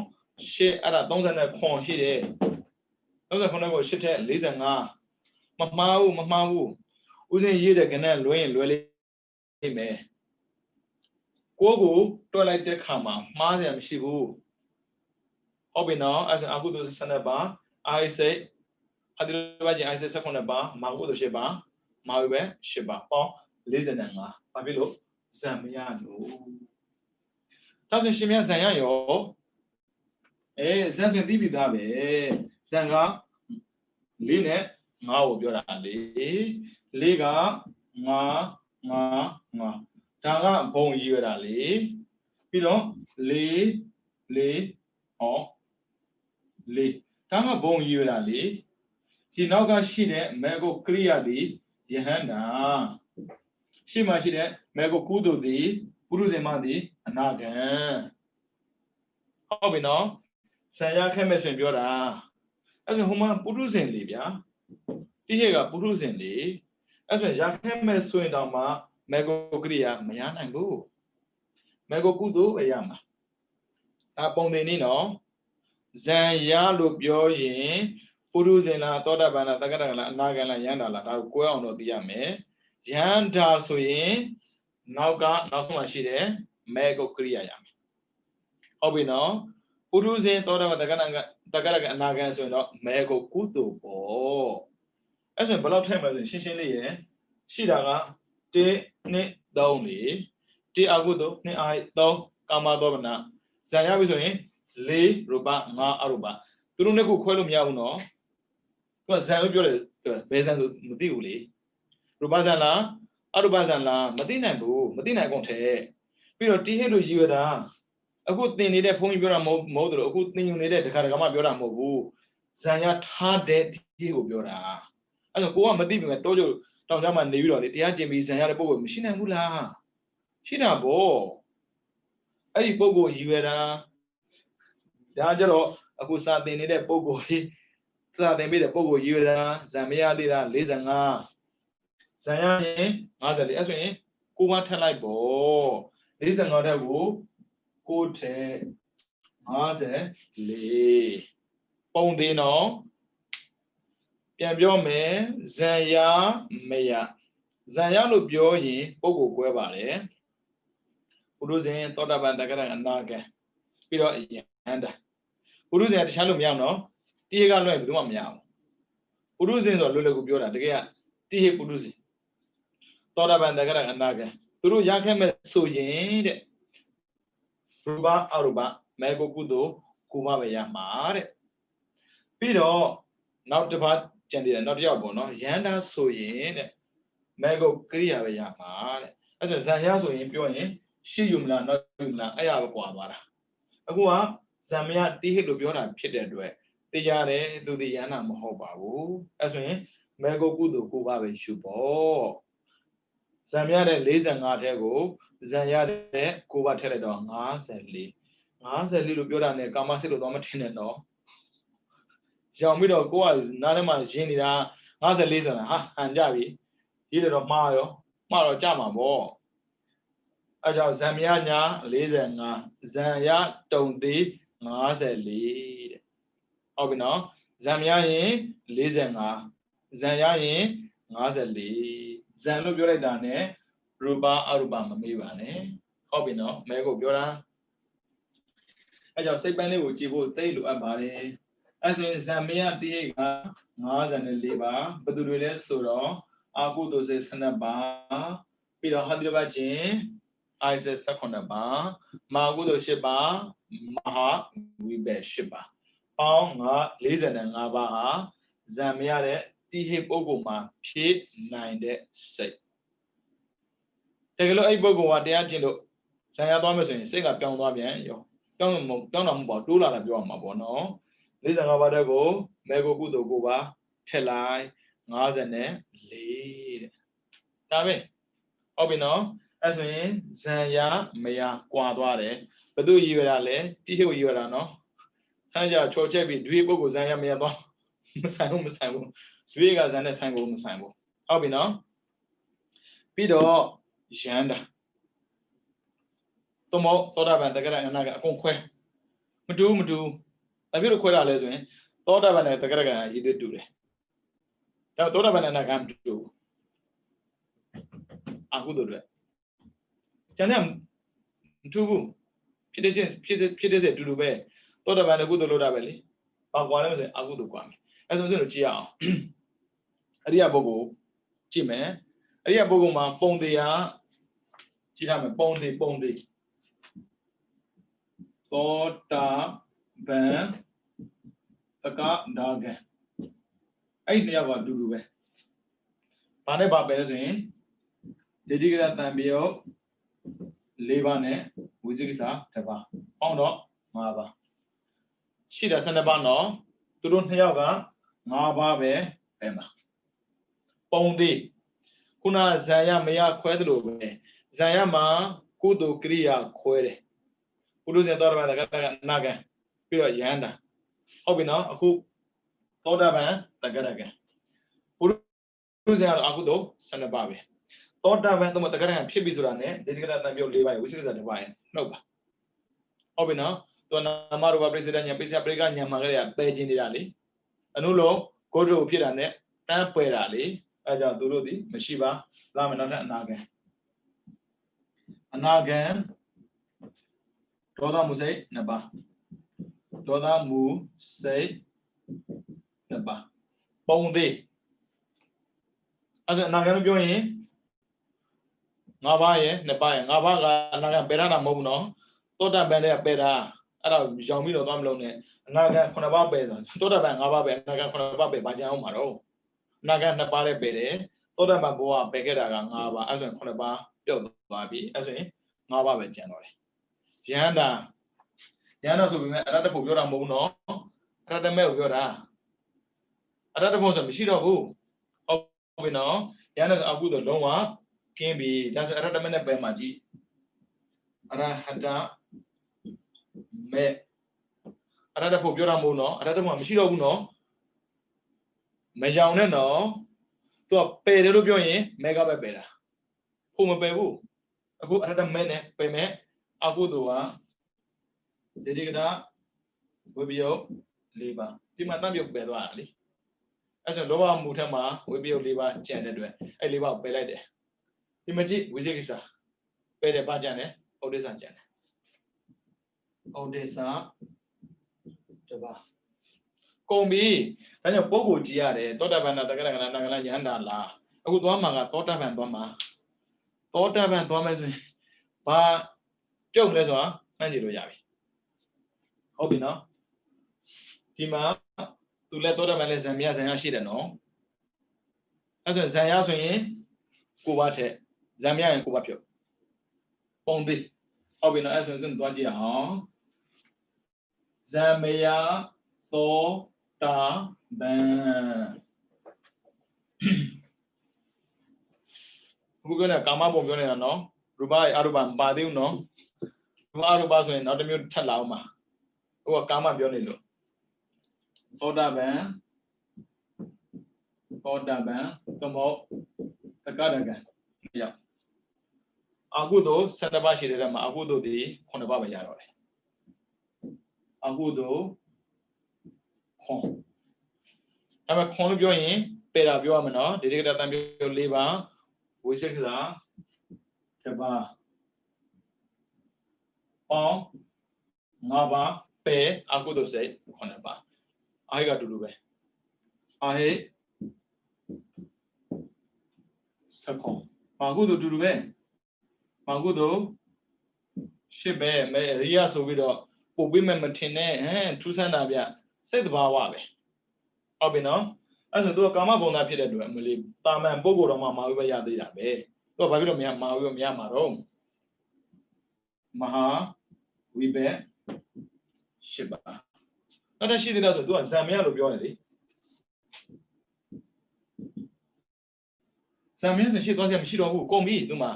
Speaker 1: ရှစ်အဲ့ဒါ30ခွန်ရှိတယ်30ခွန်ကို8ထက်45မမှားဘူးဥစဉ်ရေးတဲ့ကဏ္ဍလွဲရင်လွဲလိမ့်မယ်ကိုတွက်လိုက်တဲ့ခါမှာမှားစရာမရှိဘူးဟုတ်ပြီနော်အဲ့ဒါအခုတို့စနစ်ပါအာဟိစိတ်အတိရပါချင်းအာဟိစိတ်18ပါမာကုသို့8ပါမာဝိပဲ8ပါပေါင်း45ဘာဖြစ်လို့ဇံမရလို့ဒါဆိုရှင်မြတ်ဇံရရောဇံဆိုသိပြီသားပဲဇံက4နဲ့5ကိုပြောတာလေ4က5ဒါကဘုံရည်ရတာလေပြီးတော့4ဟော4ဒါကဘုံရည်ရတာလေဒီနောက်ကရှိတဲ့မေကိုကရိယာတိယဟန္တာရှိမှရှိတဲ့မေကိုကုသိုလ်သည်ပုရုဇဉ်မသည်အနာဂံဟုတ်ပြီနော်ဇံရခဲ့မဲ့ဆိုရင်ပြောတာအဲ့ဆိုဟိုမှာပုရုဇဉ်လေဗျာတိဟေကပုရုဇဉ်လေအဲ့ဆိုရခဲ့မဲ့ဆိုရင်တော့မှမေကိုကရိယာမရနိုင်ဘူးမေကိုကုသိုလ်ပဲရမှာဒါပုံသင်နေနော်ဇံရလို့ပြောရင်ပုရုဇဉ်လားသောတာပန်လားတက္ကရာလားအနာဂံလားယန္တာလားဒါကိုကိုယ်အောင်တော့သိရမယ်ယန္တာဆိုရင်နောက်ဆုံးမှရှိတယ်မေကိုကရိယာရမယ်ဟုတ်ပြီနော်ပုရုဇဉ်သောတာပန်တက္ကရာကအနာဂံဆိုရင်တော့မေကိုကုသိုလ်ပေါ့အဲ့ဆိုဘယ်လောက်ထည့်မလဲဆိုရင်ရှင်းလေးရယ်ရှိတာက1 2 3လေ1အကုသိုလ်2အာဟိ3ကာမသောမနဇံရပြီဆိုရင်4ရူပ5အရူပသူတို့နှစ်ခုခွဲလို့မရဘူးနော်သူကဇံလို့ပြောတယ်ဘယ်ဇံဆိုမသိဘူးလေရူပဇံလားအရူပဇံလားမသိနိုင်ဘူးမသိနိုင်ကုန်ထဲပြီးတော့တိဟိတို့ရည်ရတာအခုသင်နေတဲ့ဘုန်းကြီးပြောတာမဟုတ်တယ်အခုသင်ယူနေတဲ့ဒကာဒကာမပြောတာမဟုတ်ဘူးဇံရထားတဲ့တိဟိကိုပြောတာအဲ့တော့ကိုကမသိဘူးတောကျတောင်ကြားမှာနေပြီးတော့လေတရားကျင့်ပြီးဇံရတဲ့ပုံကိုမရှိနိုင်ဘူးလားရှိတာပေါ့အဲ့ဒီပုံကိုရည်ရတာဒါကြတော့အခုစာသင်နေတဲ့ပုံကိုစာသင်ပေးတဲ့ပုံကိုရည်ရတာဇံမရသေးတာ45ဇံရရင်54အဲ့ဆိုရင်ကိုမထက်လိုက်ပေါ့45ထက်ကို6ထက်54ပုံသေးနော် ပြန်ပြောမယ်ဇံရမယဇံရလို့ပြောရင်ပုဂ္ဂိုလ်ကွဲပါတယ်ပုရုဇဉ်သောတာပန်တက္ကရာအနာဂံပြီးတော့ယန္တာပုရုဇဉ်တခြားလို့မရအောင်နော်တိဟေကလွှဲဘယ်သူမှမရအောင်ပုရုဇဉ်ဆိုလွယ်လွယ်ကူပြောတာတကယ်ကတိဟေပုရုဇဉ်သောတာပန်တက္ကရာအနာဂံသူတို့ရခဲ့မဲ့ဆိုရင်တဲ့ရူပအရူပမေကိုကုသိုလ်ကိုမပဲရမှာတဲ့ပြီးတော့နောက်တစ်ပါးကျန်သေးတယ်နောက်တစ်ယောက်ပေါ့နော်ယန္တာဆိုရင်တဲ့မေကိုကရိယာပဲရမှာတဲ့အဲ့ဆိုဇံရဆိုရင်ပြောရင်ရှိယူမလားနောက်ယူမလားအဲ့ရပဲကွာသွားတာအခုကဇံမယတိဟိလို့ပြောတာဖြစ်တဲ့အတွက်တရားတယ်သူဒီယန္တာမဟုတ်ပါဘူးအဲ့ဆိုရင်မေကိုကုသိုလ်ကိုပါပဲရှုပေါ့ဇံမယတဲ့45ထဲကိုဇံရတဲ့ကိုပါထည့်လိုက်တော့54လို့ပြောတာနဲ့ကာမစိတ်လို့တော့မထင်နဲ့တော့ရောင်ပြီးတော့ကိုကနားထဲမှာရင်းနေတာ54ဆိုတာဟာဟန်ကြပြီရေးတယ်တော့မှားတော့ကြမှာပေါ့အဲကြောင့်ဇံမယညာ45ဇံရတုံသေး54တဲ့ဟုတ်ပြီနော်ဇံမယရင်45ဇံရရင်54ဇံလို့ပြောလိုက်တာနဲ့ရူပအရူပမမေးပါနဲ့ဟုတ်ပြီနော်မဲကိုပြောတာအဲကြောင့်စိတ်ပိုင်းလေးကိုကြည့်ဖို့သိလိုအပ်ပါတယ်အဲဆိုရင်ဇံမယတိဟိက54ပါဘယ်သူတွေလဲဆိုတော့အာကုသိုလ်စိတ်12ပါပြီးတော့ဟတိရပတ်ခြင်းအိုက်ဆက်18ပါမာကုသိုလ်10ပါမဟာဝိဘက်10ပါပေါင်း45ပါဟာဇံမယတဲ့တိဟိပုဂ္ဂိုလ်မှာဖြစ်နိုင်တဲ့စိတ်တကယ်လို့အဲ့ပုဂ္ဂိုလ်ကတရားကျင့်လို့ဇံရသွားမယ်ဆိုရင်စိတ်ကပြောင်းသွားပြန်ရောပြောင်းတော့မပေါ့တိုးလာတာပြောရမှာပေါ့နော်45ပါးတဲ့ကိုမေကိုကုသိုလ်ကိုပါထက်လိုက်54တဲ့ဒါပဲဟုတ်ပြီနော်အဲ့ဆိုရင်ဇံရမယကွာသွားတယ်ဘယ်သူရည်ရတာလဲတိဟိကိုရည်ရတာနော်အဲ့ကြချော်ချက်ပြီးဒွေပုဂ္ဂိုလ်ဇံရမယသွားမဆိုင်ဘူးဒွေကဇံနဲ့ဆိုင်ကိုမဆိုင်ဘူးဟုတ်ပြီနော်ပြီးတော့ယန္တာတမောသောတာပန်တက္ကရာအနာကအကုန်ခွဲမတူဘာဖြစ်လို့ခွဲတာလဲဆိုရင်သောတာပန်နဲ့တက္ကရာကရည်သွေးတူတယ်ဒါသောတာပန်နဲ့အနာကမတူအခုတို့တွေကျန်တဲ့မတူဘူးဖြစ်တဲ့စေတူတူပဲသောတာပန်နဲ့ကုသိုလ်လို့တာပဲလေဘာကွာလဲမဆိုရင်အခုတို့ကွာမယ်အဲဆိုရင်ကြည့်ရအောင်အရိယပုဂ္ဂိုလ်ကြည့်မယ်အရိယပုဂ္ဂိုလ်မှာပုံတရားကြည့်ရမယ်ပုံသေးသောတာပန်တက္ကဒါကံအဲ့ဒီတရားကအတူတူပဲဘာနဲ့ပါပဲလဲဆိုရင်ဒေတိကရတံပြုတ်4ပါးနဲ့ဝိသိကိစ္စ1ပါးပေါင်းတော့5ပါးရှိတာ12ပါးနော်သူတို့2ယောက်က5ပါးပဲမှာပုံသေးခုနဇံရမယခွဲသလိုပဲဇံရမှာကုသိုလ်ကရိယာခွဲတယ်ပုရုဇဉ်သောတာပန်တက္ကရာအနာဂံပြီးတော့ယန္တာဟုတ်ပြီနော်အခုသောတာပန်တက္ကရာကံပုရုဇဉ်ကတော့အကုသိုလ်12ပါးပဲသောတာပန်သမတက္ကရာကံဖြစ်ပြီဆိုတာနဲ့ဒေတိကရတံပြုတ်4ပါးဝိသေကိစ္စ1ပါးနှုတ်ပါဟုတ်ပြီနော်သူကနာမရူပပရိစ္ဆေဒဉာဏ်ပိစ္ဆယပရိကဉာဏ်မှာကလေးကပယ်ခြင်းနေတာလေအနုလောဂုတ္တကိုဖြစ်တာနဲ့တန်းပယ်တာလေအဲကြောင့်သူတို့ဒီမရှိပါလာမယ်နောက်ထပ်အနာဂံဒေါသမူစိတ်2ပါးဒေါသမူစိတ်2ပါးပုံသေးအဲဆိုအနာဂံလို့ပြောရင်5ပါးရဲ့2ပါးရဲ့5ပါးကအနာဂံပယ်ရတာမဟုတ်ဘူးနော်သောတာပန်လည်းပယ်တာအဲ့ဒါရောင်ပြီးတော့သွားမလို့နဲ့အနာဂံ9ပါးပယ်ဆိုသောတာပန်5ပါးပယ်အနာဂံ9ပါးပယ်ဘာကြအောင်မှာတော့အနာဂံ2ပါးလည်းပယ်တယ်သောတာပန်ဘဝပယ်ခဲ့တာက5ပါးအဲ့ဆိုရင်9ပါးပြုတ်သွားပြီအဲ့ဆိုရင်5ပါးပဲကျန်တော့တယ်ယန္တာဆိုပေမဲ့အရတ္တဖို့ပြောတာမဟုတ်ဘူးနော်အရတ္တမဲ့ကိုပြောတာအရတ္တဖို့ဆိုမရှိတော့ဘူးဟုတ်ပြီနော်ယန္တာဆိုအကုသို့လုံးဝကင်းပြီဒါဆိုအရတ္တမဲ့နဲ့ပဲမှာကြည့်အရဟတမဲ့အရတ္တဖို့ပြောတာမဟုတ်နော်အရတ္တဖို့မရှိတော့ဘူးနော်မရောင်နဲ့နော်သူကပယ်တယ်လို့ပြောရင်မဲကပဲပယ်တာဖို့မပယ်ဘူးအခုအရတ္တမဲ့နဲ့ပယ်မဲ့အကုသို့ကဒေတိကရဝိပယုတ်4ပါးဒီမှာတံပြုတ်ပယ်သွားတာလေအဲ အဲ့ဆိုလောဘမှုထက်မှာဝိပယုတ်၄ပါးကျန်တဲ့အတွက်အဲ့၄ပါးကိုပယ်လိုက်တယ်ဒီမကြည့်ဝိသေကိစ္စပယ်တယ်ပါကျန်တယ်ဩဒိသကျန်တယ်ဩဒိသတပါကုန်ပြီဒါကြောင့်ပုဂ္ဂိုလ်ကြည်ရတယ်သောတာပန်တက္ကရာကနာနာကနာယန္တာလားအခုသွားမှာကသောတာပန်သွားမှာသောတာပန်သွားမယ်ဆိုရင်ဘာပြုတ်လဲဆိုတာမှန်းကြည့်လို့ရပြီဟုတ်ပြီနော်ဒီမှာသူလည်းသောတာပန်လည်းဇံမြဇံရရှိတယ်နော်အဲ့ဆိုဇံရဆိုရင်ကိုပါထက်ဇံမြရင်ကိုပါပြုတ်ပုံသေးဟုတ်ပြီနော်အဲ့ဆိုရင်သွားကြည့်အောင်ဇံမယသောတာပန်ဘုရားကကာမဘုံပြောနေတာနော်ရူပအရူပမပါသေးဘူးနော်ရူပအရူပဆိုရင်နောက်တစ်မျိုးထပ်လာအောင်ပါဟိုကကာမပြောနေလို့သောတာပန်သမုတ်တက္ကရာကံရောက်အကုသိုလ်7ပါးရှိတဲ့မှာအကုသိုလ်ဒီ9ပါးပဲရတော့တယ်အကုသိုလ်ခွန်အဲ့မှာခွန်လို့ပြောရင်ပေတာပြောရမယ်နော်ဒီတိကတံပြော4ပါးဝိသေကစာတပါးပေါင်း5ပါးပေအကုသိုလ်စိတ်9ပါးအာဟိကတူတူပဲအာဟိစကွန်မာကုသိုလ်တူတူပဲမာကုသိုလ်ရှစ်ပဲမဲရိယဆိုပြီးတော့ပို့ပေးမယ်မထင်နဲ့ထူးဆန်းတာဗျစိတ်တဘာဝပဲဟုတ်ပြီနော်အဲ့ဆိုသူကကာမဘုံသားဖြစ်တဲ့အတွက်အမလေးတာမန်ပုဂ္ဂိုလ်တော်မှမာဝိပဲရသေးတာပဲသူကဘာဖြစ်လို့မရမာဝိပဲမရမှာတော့မဟာဝိပဲရှစ်ပါနောက်တစ်ရှိသေးတယ်ဆိုသူကဇံမရလို့ပြောတယ်လေဇံမရဆိုရှိသွားစရာမရှိတော့ဘူးကုန်ပြီသူမှ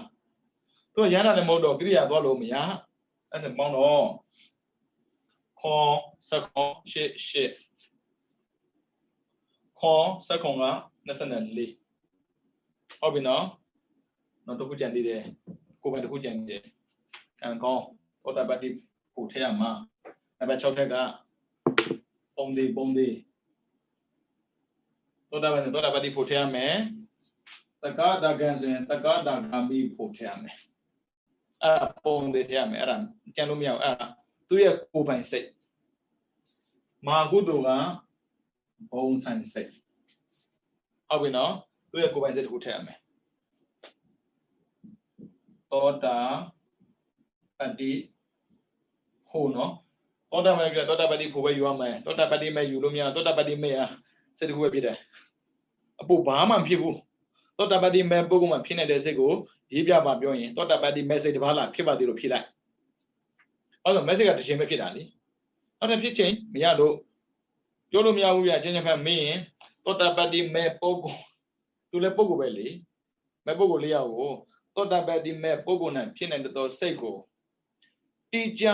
Speaker 1: သူကရဟန္တာလည်းမဟုတ်တော့ကိရိယာသွားလို့မရအဲ့ဒါပေါင်းတော့ခေါ်စကွန်ရှစ်ခေါ်စကွန်က24ဟုတ်ပြီနော်နောက်တစ်ခုကြံသေးတယ်ကိုယ်ပိုင်တစ်ခုကြံသေးတယ်ကံကောင်းသောတာပတ္တိပို့ထည့်ရမှာနံပါတ်6ထက်ကပုံသေးသောတာပတ္တိပို့ထည့်ရမယ်တက္ကဒါကံဆိုရင်တက္ကဒါဂามီပို့ထည့်ရမယ်အဲ့ဒါပုံသေးထည့်ရမယ်အဲ့ဒါကြံလို့မရဘူးအဲ့ဒါသူ့ရဲ့ကိုယ်ပိုင်စိတ်မာကုသိုလ်ကဘုံဆိုင်စိတ်ဟုတ်ပြီနော်သူ့ရဲ့ကိုယ်ပိုင်စိတ်တစ်ခုထည့်ရမယ်သောတာပတ္တိဖို့နော်သောတာပတ္တိဖို့ပဲယူရမယ်သောတာပတ္တိမဲ့ယူလို့မရသောတာပတ္တိမဲ့စိတ်တစ်ခုပဲဖြစ်တယ်အဖို့ဘာမှမဖြစ်ဘူးသောတာပတ္တိမဲ့ပုဂ္ဂိုလ်မှဖြစ်နေတဲ့စိတ်ကိုရေးပြပါပြောရင်သောတာပတ္တိမဲ့စိတ်တစ်ပါးလားဖြစ်ပါသေးလို့ဖြစ်လိုက်အဲ့တော့မဲ့စိတ်ကတစ်ချိန်ပဲဖြစ်တာလေနောက်တစ်ဖြစ်ချိန်မရလို့ပြောလို့မရဘူးပြချင်းချင်းဖက်မင်းရင်သောတာပတ္တိမဲ့ပုဂ္ဂိုလ်သူလည်းပုဂ္ဂိုလ်ပဲလေမဲ့ပုဂ္ဂိုလ်လေးယောက်ကိုသောတာပတ္တိမဲ့ပုဂ္ဂိုလ်နဲ့ဖြစ်နေတဲ့စိတ်ကိုတိကျ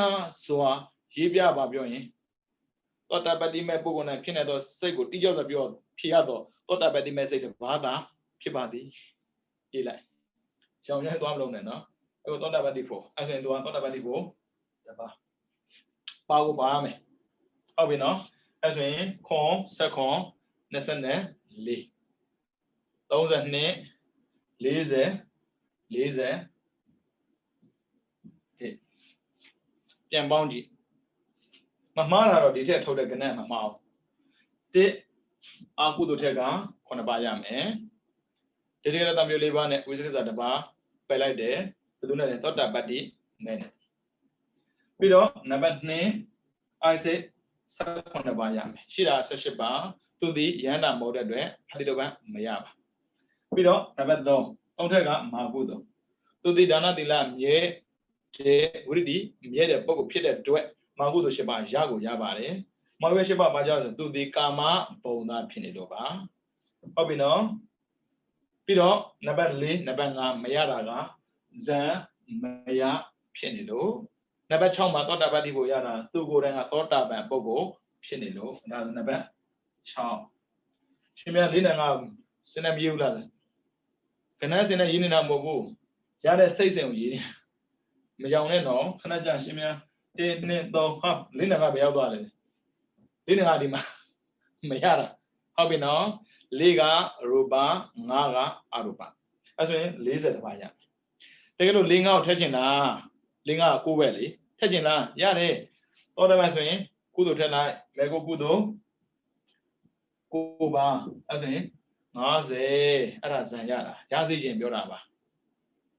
Speaker 1: စွာရေးပြပါပြောရင်သောတာပတ္တိမဲ့ပုဂ္ဂိုလ်နဲ့ဖြစ်နေတဲ့စိတ်ကိုတိကျစွာပြောဖြစ်ရတော့သောတာပတ္တိမဲ့စိတ်ဘာသာဖြစ်ပါသည်ရေးလိုက်ရှောင်ရဲသွားမလို့နဲ့နော်အဲ့သောတာပတ္တိဖို့အဲ့ဆိုရင်သူကသောတာပတ္တိဖို့တပါပါကိုပါမယ်ဟုတ်ပြီနော်အဲ့ဆိုရင်ခွန်ဆက်ခွန်24 32 40 ပြန်ပေါင်းကြည့်မမှားတာတော့ဒီထက်ထုတ်တဲ့ကဏ္ဍမမှားဘူးတစ်အာကုသိုလ်ထက်က9ပါးရမယ်ဒီတိရတံမျိုး4ပါးနဲ့ဝိသေကစာ1ပါးပယ်လိုက်တယ်ဘယ်သူနဲ့လဲသောတာပတ္တိမဲ့နဲ့ပြီးတော့နံပါတ်2အိုက်စစ်18ပါးရမယ်ရှိတာ18ပါးသူသည်ယန္တာမဟုတ်တဲ့အတွက်အတိတုပ္ပံမရပါပြီးတော့နံပါတ်3ထက်ကမဟာကုသိုလ်သူသည်ဒါနသီလမြဲတဲ့ဝိရိတိမြဲတဲ့ပုဂ္ဂိုလ်ဖြစ်တဲ့အတွက်မဟာကုသိုလ်7ပါးရကိုရပါတယ်မဟာဝိ7ပါးဘာကြောင့်ဆိုသူသည်ကာမဘုံသားဖြစ်နေတော့ပါဟုတ်ပြီနော်ပြီးတော့နံပါတ်4နံပါတ်5မရတာကဇံမရဖြစ်နေလို့နံပါတ်6မှာသောတာပတ္တိကိုရတာသူကိုယ်တိုင်ကသောတာပန်ပုဂ္ဂိုလ်ဖြစ်နေလို့ဒါနံပါတ်6ရှင်မြတ်4နဲ့5စနေမရဘူးလားခဏစနေရင်းနေတာမဟုတ်ဘူးရတဲ့စိတ်စဉ်ကိုရင်းမကြောင်နဲ့တော့ခဏကြာရှင်မြတ်1 2 3ဟာ4နဲ့5ပဲရောက်သွားတယ်4နဲ့5ဒီမှာမရတာဟုတ်ပြီနော် 4 rupa 5 arupa. That's when laser the vaya. Take a look, ling out touching la, ling out kubeli, touching la, yare. All the way, kudo tena, mego kudo, kuba, as in, naze, arazanyara, yazi jim yoraba.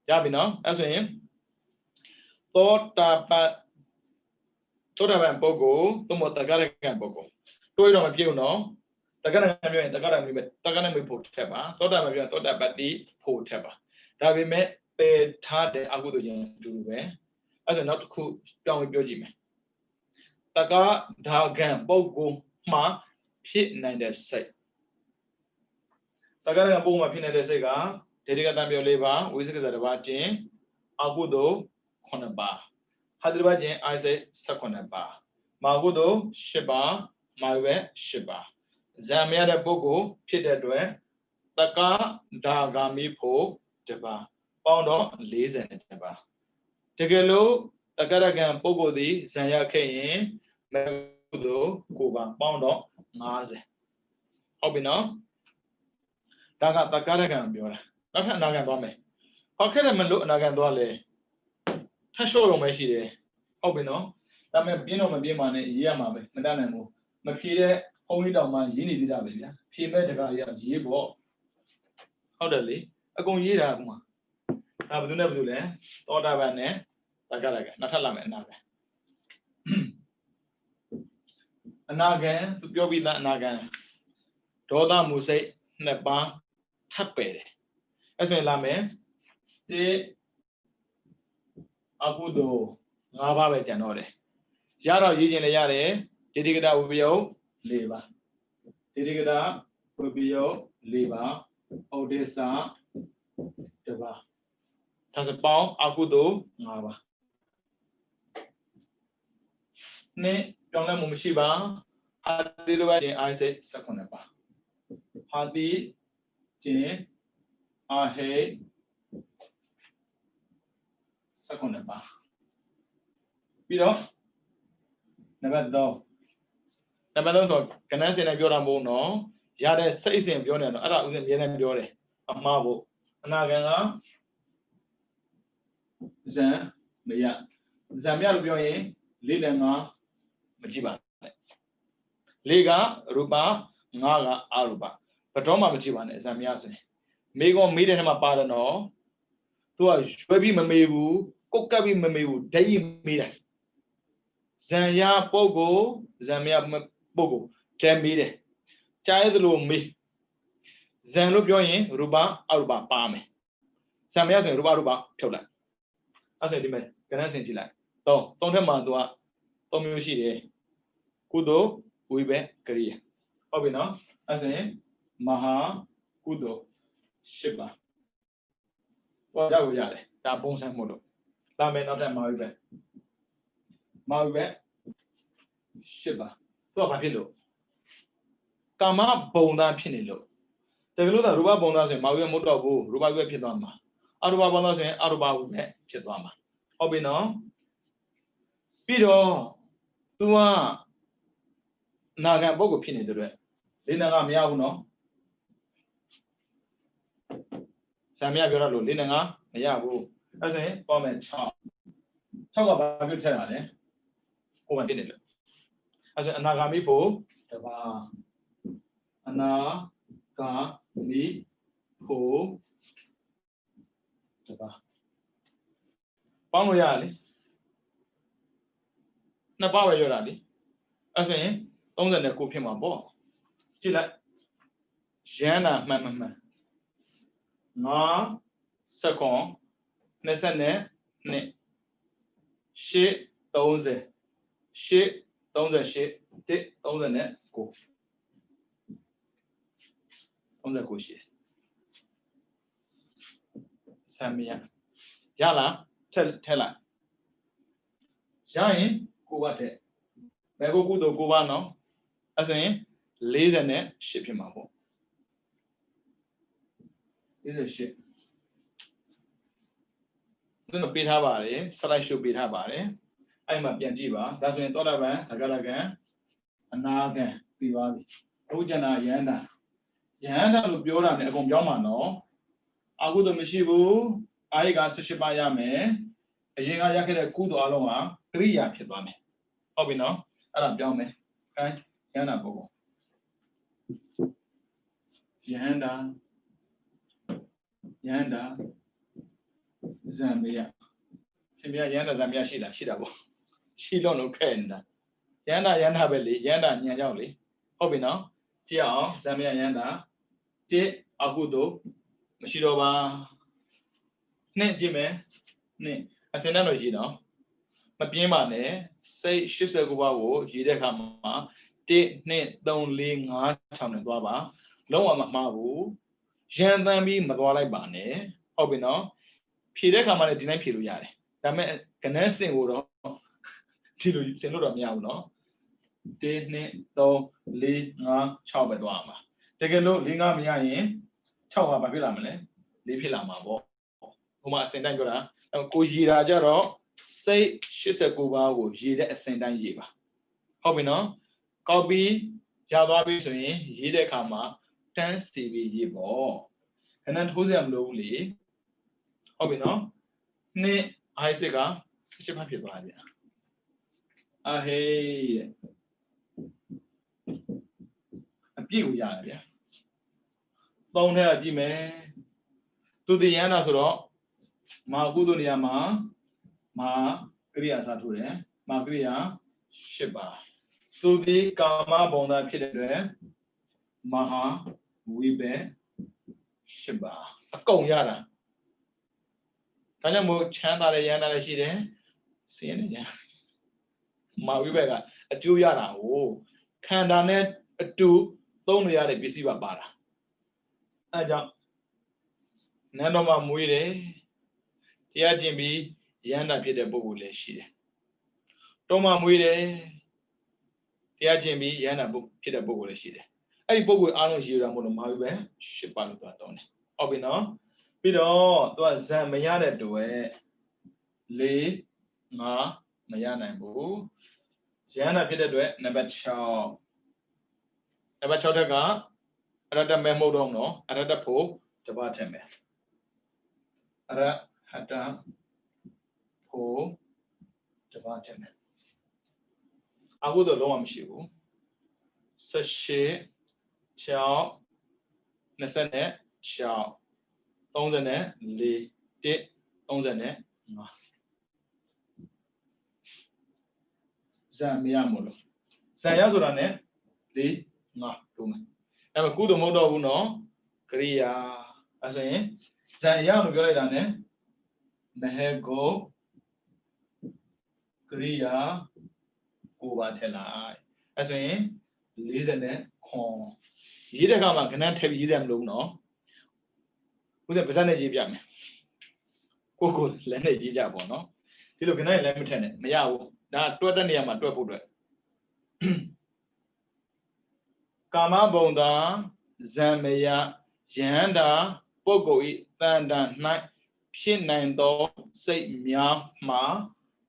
Speaker 1: Yabino, as in, thought about Totaban Pogo, Tomotagaragan Pogo. Toy on a few no. Taganami put teba, Totamagan, Totabati, put teba. That we met pay Tade Agudoyan to wear, as a not cool down with your Jimmy. Taga Dagan Pogo, Ma, Pit Nanda say. Tagaran Boma Pinade Sega, Dedicatamio Leva, Wizard at the Vajin, Agudo, Conaba. Hadribajan, I say Sakonaba. Magudo, Sheba, Mawe, Sheba. Zamia de Bogo, Pidedwe, Taka, Dagami Po, Jeba. Pound on Liz and Jeba. Tegelo, Takaragan Pogo di, Zanya Kayin, Magudo, Kuba, Pound on Naze. Hobino Daga Takaragan Bura. Not Nagan Dome. How can a man look Nagan Dole? Tasho Meshi, Obino, that may be no be money, Yama, Madame, Mapire, only down my Yini Davia, he made a guy of Jibo. Orderly, a go year. I do never do that, or Davane, Tagaraga, not a lament. Anagan, to go with that Nagan. Toda Muse, Nepa, Tape. As well, Lame, the Agudo, Nava Janore. Yara using a yare, Didigada Ubio, Leva. Didigada Ubio, Leva, Odessa, Deva. Tasapao, Agudo, Nava. Ne, Jonah Mumushiba, Hadiruba, I say, Sakonaba. Hadi, Jane, Ahe, Sakonaba. Pido, never do. Never know, can I say a Biorambo? No, Yada says in Biona, I was in Yenan Biore, a marble. Anagana Zan, Maya, Zamia Bioye, Lidema, Majiba. Liga, Ruba, Naga, Aruba. Patoma Majiban is Amias. Mego meet him a pardon. To a Shwabi Mamewu, Kokabi Mamewu, Day Mira. Zanya Pogo, Zamia Pogo, can meet it. Child me. Zanlo Bioin, Ruba, Aruba, Pame. Samias and Ruba Ruba, Tola. As a demand, can I send you like? So, Sontamandua, Tomushi, Kudo, Uibe, Korea. Obino, as a Maha, Kudo, Shiba. What that we are, that bones and modo. That may not have Maube. Maube, Shiba. So, Papilo. Kama Bona Pinilo. The Luda Ruba Bonas and Maui Motobu, Ruba Pidama. Aruba Bonas and Aruba Pidama. Obino Pido Tua Naga Bogo Pini the red. Lina Miauno Samia Viralo, Lina Miabu, as a comment. Talk about good terrain. Over dinner. As a Nagamipo, Ana Ka Mi Po Pamoyali Napawa Yorali. As in, on the Nekupima ball. She like Jana Mamma Na Sakon Nesane Ne She Doze She Doze She Dick on the net go. On the Gushi Samia Yala tell her Jain Kuwate Mego Kudo Guvano as in laser net ship him up. This is a ship. Don't beat her body, Salai should beat her body. I'm a Pianjiva, that's when thought about Tagalagan, and now again, Pivavi. Ujana Yanda Yanda lo biora ne akong biao ma no. Aku toမရှိဘူးaiက18ပါးရမယ်အရင်ကရခဲ့တဲ့ကုသိုလ်အလုံးဟာကရိယာဖြစ်သွားမယ်ဟုတ်ပြီနော်အဲ့ဒါပြောင်းမယ်ခိုင်းယန္တာပုဂ္ဂိုလ်ယန္တာဇံမေယရှင်ပြယန္တာဇံမေယရှိလားရှိတာပေါ့ရှိလို့ခဲ့နေတာယန္တာပဲလေယန္တာညံကြောက်လေဟုတ်ပြီနော်ကြည့်အောင်ဇံမေယယန္တာတိအကုသိုလ်မရှိတော့ပါနှစ်ကြည့်မယ်နှစ်အစင်တန်းလို့ရှိတော့မပြင်းပါနဲ့စိတ်89ပါးကိုရေးတဲ့အခါမှာ1 2 3 4 5 6နဲ့သွားပါလုံးဝမမှားဘူးရန်တမ်းပြီးမသွားလိုက်ပါနဲ့ဟုတ်ပြီနော်ဖြည့်တဲ့အခါမှာလည်းဒီတိုင်းဖြည့်လို့ရတယ်ဒါပေမဲ့ကနန်းစင်ကိုတော့ဒီလိုစင်လို့တော့မရဘူးနော်1 2 3 4 5 6ပဲသွားမှာတကယ်လို့4 5မရရင်6ကဘာဖြစ်လာမလဲ4ဖြစ်လာမှာပေါ့ဟိုမှာအစင်တိုင်းပြောတာကိုရည်တာကြတော့စိတ်89ပါးကိုရည်တဲ့အစင်တိုင်းရည်ပါဟုတ်ပြီနော်ကောက်ပြီးရသွားပြီဆိုရင်ရေးတဲ့အခါမှာတန်းစီပြီးရေးပေါ့ခဏထိုးစရာမလိုဘူးလေဟုတ်ပြီနော်နှစ်အိုက်စစ်က18ပါးဖြစ်သွားပြီအဟေးအပြည့်ကိုရတယ်ဗျာသုံးထဲကကြည့်မယ်သူတည်ရန်တာဆိုတော့မာကုသိုလ်နေရာမှာမာကရိယာစာထိုးတယ်မာကရိယာ10ပါးသူဒီကာမဘုံသားဖြစ်တဲ့အတွက်မဟာဝိဘေ10ပါးအကုန်ရတာဒါကြောင့်မို့ချမ်းသာတဲ့ယန္တာလည်းရှိတယ်စင်းနေကြမာဝိဘေကအကျိုးရတာကိုခန္ဓာနဲ့အတူသုံးလို့ရတဲ့ပစ္စည်းပါပါတာအဲကြောင့်နန်းတော်မှာမွေးတယ်တရားကျင့်ပြီးယန္တာဖြစ်တဲ့ပုဂ္ဂိုလ်လည်းရှိတယ်တော်မှာမွေးတယ်တရားကျင့်ပြီးယန္တာဖြစ်တဲ့ပုဂ္ဂိုလ်လည်းရှိတယ်အဲ့ဒီပုဂ္ဂိုလ်အားလုံးရည်ရမို့လို့မာဝိပဲ10ပါးလို့သွားတောင်းတယ်ဟုတ်ပြီနော်ပြီးတော့သူကဇံမရတဲ့တွေ့4 5မရနိုင်ဘူးယန္တာဖြစ်တဲ့အတွက်နံပါတ်6နံပါတ်6တက်ကအရတ္တမဲမဟုတ်တော့နော်အရတ္တဖို့တပတ်ထက်မယ်အရဟတဖို့တပတ်ထက်မယ်အခုတော့လုံးဝမရှိဘူး18 6 26 34 35ဇံမရမို့လို့ဇံရဆိုတာ ਨੇ 4 5တို့မယ်အဲ့မှာကုသိုလ်မဟုတ်တော့ဘူးနော်ကရိယာအဲ့ဆိုရင်ဇံရလို့ပြောလိုက်တာ ਨੇ မဟေကိုကရိယာကိုပါထည့်လိုက်အဲ့ဆိုရင်40နဲ့ခွန်ရေးတဲ့အခါမှာခဏထည့်ပြီးရေးစရာမလိုဘူးနော်ဦးဇင်းပါဇက်နဲ့ရေးပြမယ်ကိုလည်းနဲ့ရေးကြပေါ့နော်ဒီလိုခဏလည်းမထည့်နဲ့မရဘူးဒါတွက်တဲ့နေရာမှာတွက်ဖို့အတွက်ကာမဘုံသာဇံမယယန္တာပုဂ္ဂိုလ်ဤတန်တန်၌ဖြစ်နိုင်သောစိတ်များမှာ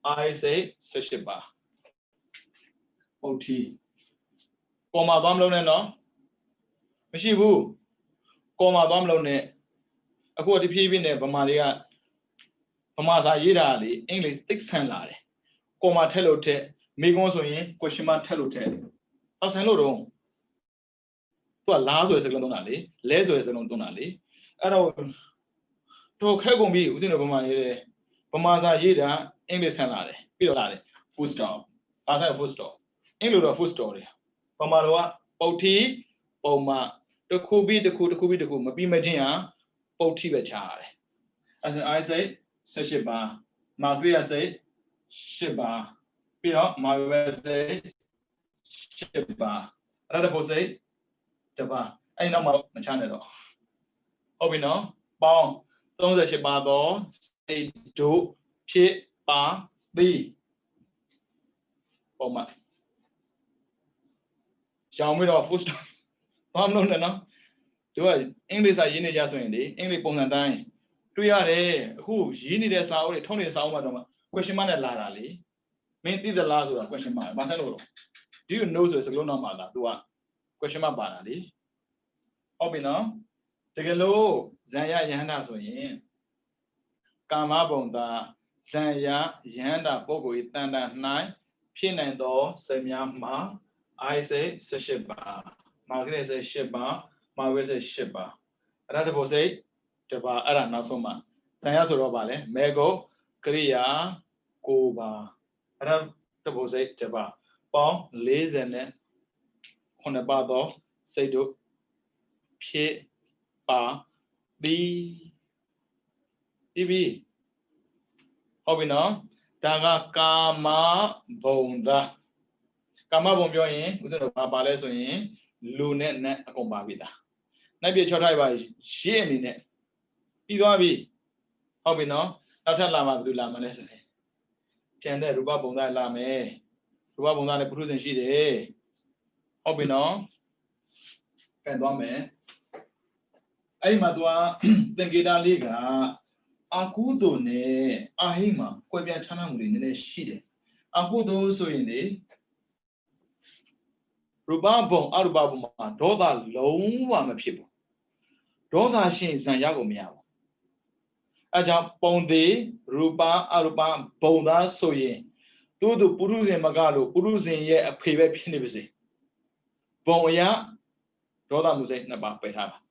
Speaker 1: အာရိစိတ်18ပါးဟုတ်ထီပေါ်မှာသွားမလို့နဲ့နော်မရှိဘူးပေါ်မှာသွားမလို့နဲ့အခုတဖြည်းဖြည်းနဲ့ဗမာတွေကဗမာစာရေးတာလေအင်္ဂလိပ်သိဆန်လာတယ်ပေါ်မှာထက်လို့ထက်မိကုံးဆိုရင် question mark ထက်လို့ထက်အောက်ဆန်လို့တော့သူကလားဆိုတဲ့စကားလုံးသုံးတာလေလဲဆိုတဲ့စကားလုံးသုံးတာလေအဲ့တော့ခက်ကုန်ပြီဦးဇင်းတို့ဗမာရေးတယ်ဗမာစာရေးတာအင်္ဂလိပ်ဆန်လာတယ်ပြီးတော့လာတယ် full stop ဘာသာ full stop အင်္ဂလိပ်တော့ full stop တယ်ဗမာတော့ပုတ်ထီပုံမှတစ်ခုပြီးတစ်ခုမပြီးမချင်းဟာပုတ်ထီပဲချရတယ်အဲ့ဒါအိုင်စိတ်18ပါးမာကရိယာစိတ်10ပါးပြီးတော့မာဝေစိတ်10ပါးအဲ့ဒါဖို့စိတ်တပါးအဲ့နောက်မှာမချနဲ့တော့ဟုတ်ပြီနော်ပေါင်း38ပါးသောစိတ်တို့ဖြစ်ပါသည်ပုံမှန်ရောင်ပြီးတော့ full stop ဘာမလို့လဲနော်တို့ကအင်္ဂလိပ်စာရေးနေကြဆိုရင်လေအင်္ဂလိပ်ပုံစံတိုင်းတွေ့ရတယ်အခုရေးနေတဲ့စာအုပ်တွေထုံးနေတဲ့စာအုပ်မှာတော့ question mark နဲ့လာတာလေမင်းသိသလားဆိုတာ question mark ဘာဆက်လို့ do you know ဆိုတဲ့စကားလုံးနောက်မှာလာသူက question mark ပါတာလေ ဟုတ်ပြီနော်တကယ်လို့ဇံရယဟန္တာဆိုရင်ကာမဘုံသာဇံရယဟန္တာပုဂ္ဂိုလ်ဤတန်တန်၌ဖြစ်နိုင်သောစိတ်များမှာအိုက်စိတ်18ပါမာဂရက်စိတ်8ပါမာဝဲစိတ်8ပါအရတ္တဘုစိတ်တပါအဲ့ဒါနောက်ဆုံးမှာဇံရဆိုတော့ဗာလဲမေဂုတ်ကရိယာ9ပါအရတ္တဘုစိတ်တပါပေါင်း40နဲ့9ပါသောစိတ်တို့ဖြစ်ပါပြီးဟုတ်ပြီနော်ဒါကကာမဘုံသာကာမဘုံပြောရင်ဥစ္စာတော့ဘာပါလဲဆိုရင်လူနဲ့နတ်အကုန်ပါပြီလားနတ်ပြေချောထားပါရှင်းအနေနဲ့ပြီးသွားပြီဟုတ်ပြီနော်နောက်ထပ်လာမှဘယ်သူလာမလဲဆိုရင်ကျန်တဲ့ရူပဘုံသားလာမယ်ရူပဘုံသားနဲ့ပုထုဇဉ်ရှိတယ်ဟုတ်ပြီနော်ပြန်သွားမယ်အဲ့မှာသူကသင်္ကေတလေးကအကုသိုလ်နဲ့အာဟိမှာကွဲပြားခြားနားမှုတွေနည်းနည်းရှိတယ်အကုသိုလ်ဆိုရင်လေရူပဘုံအရူပဘုံမှာဒေါသလုံးဝမဖြစ်ဘူးဒေါသရှင်ဇံရကိုမရဘူးအဲကြောင့်ပုံသေးရူပအရူပဘုံသားဆိုရင်သူတို့ပုရုဇဉ်မကလို့ပုရုဇဉ်ရဲ့အဖေပဲဖြစ်နေပါစေဘုံအရာဒေါသမှုစိတ်နှစ်ပါးပယ်ထားပါ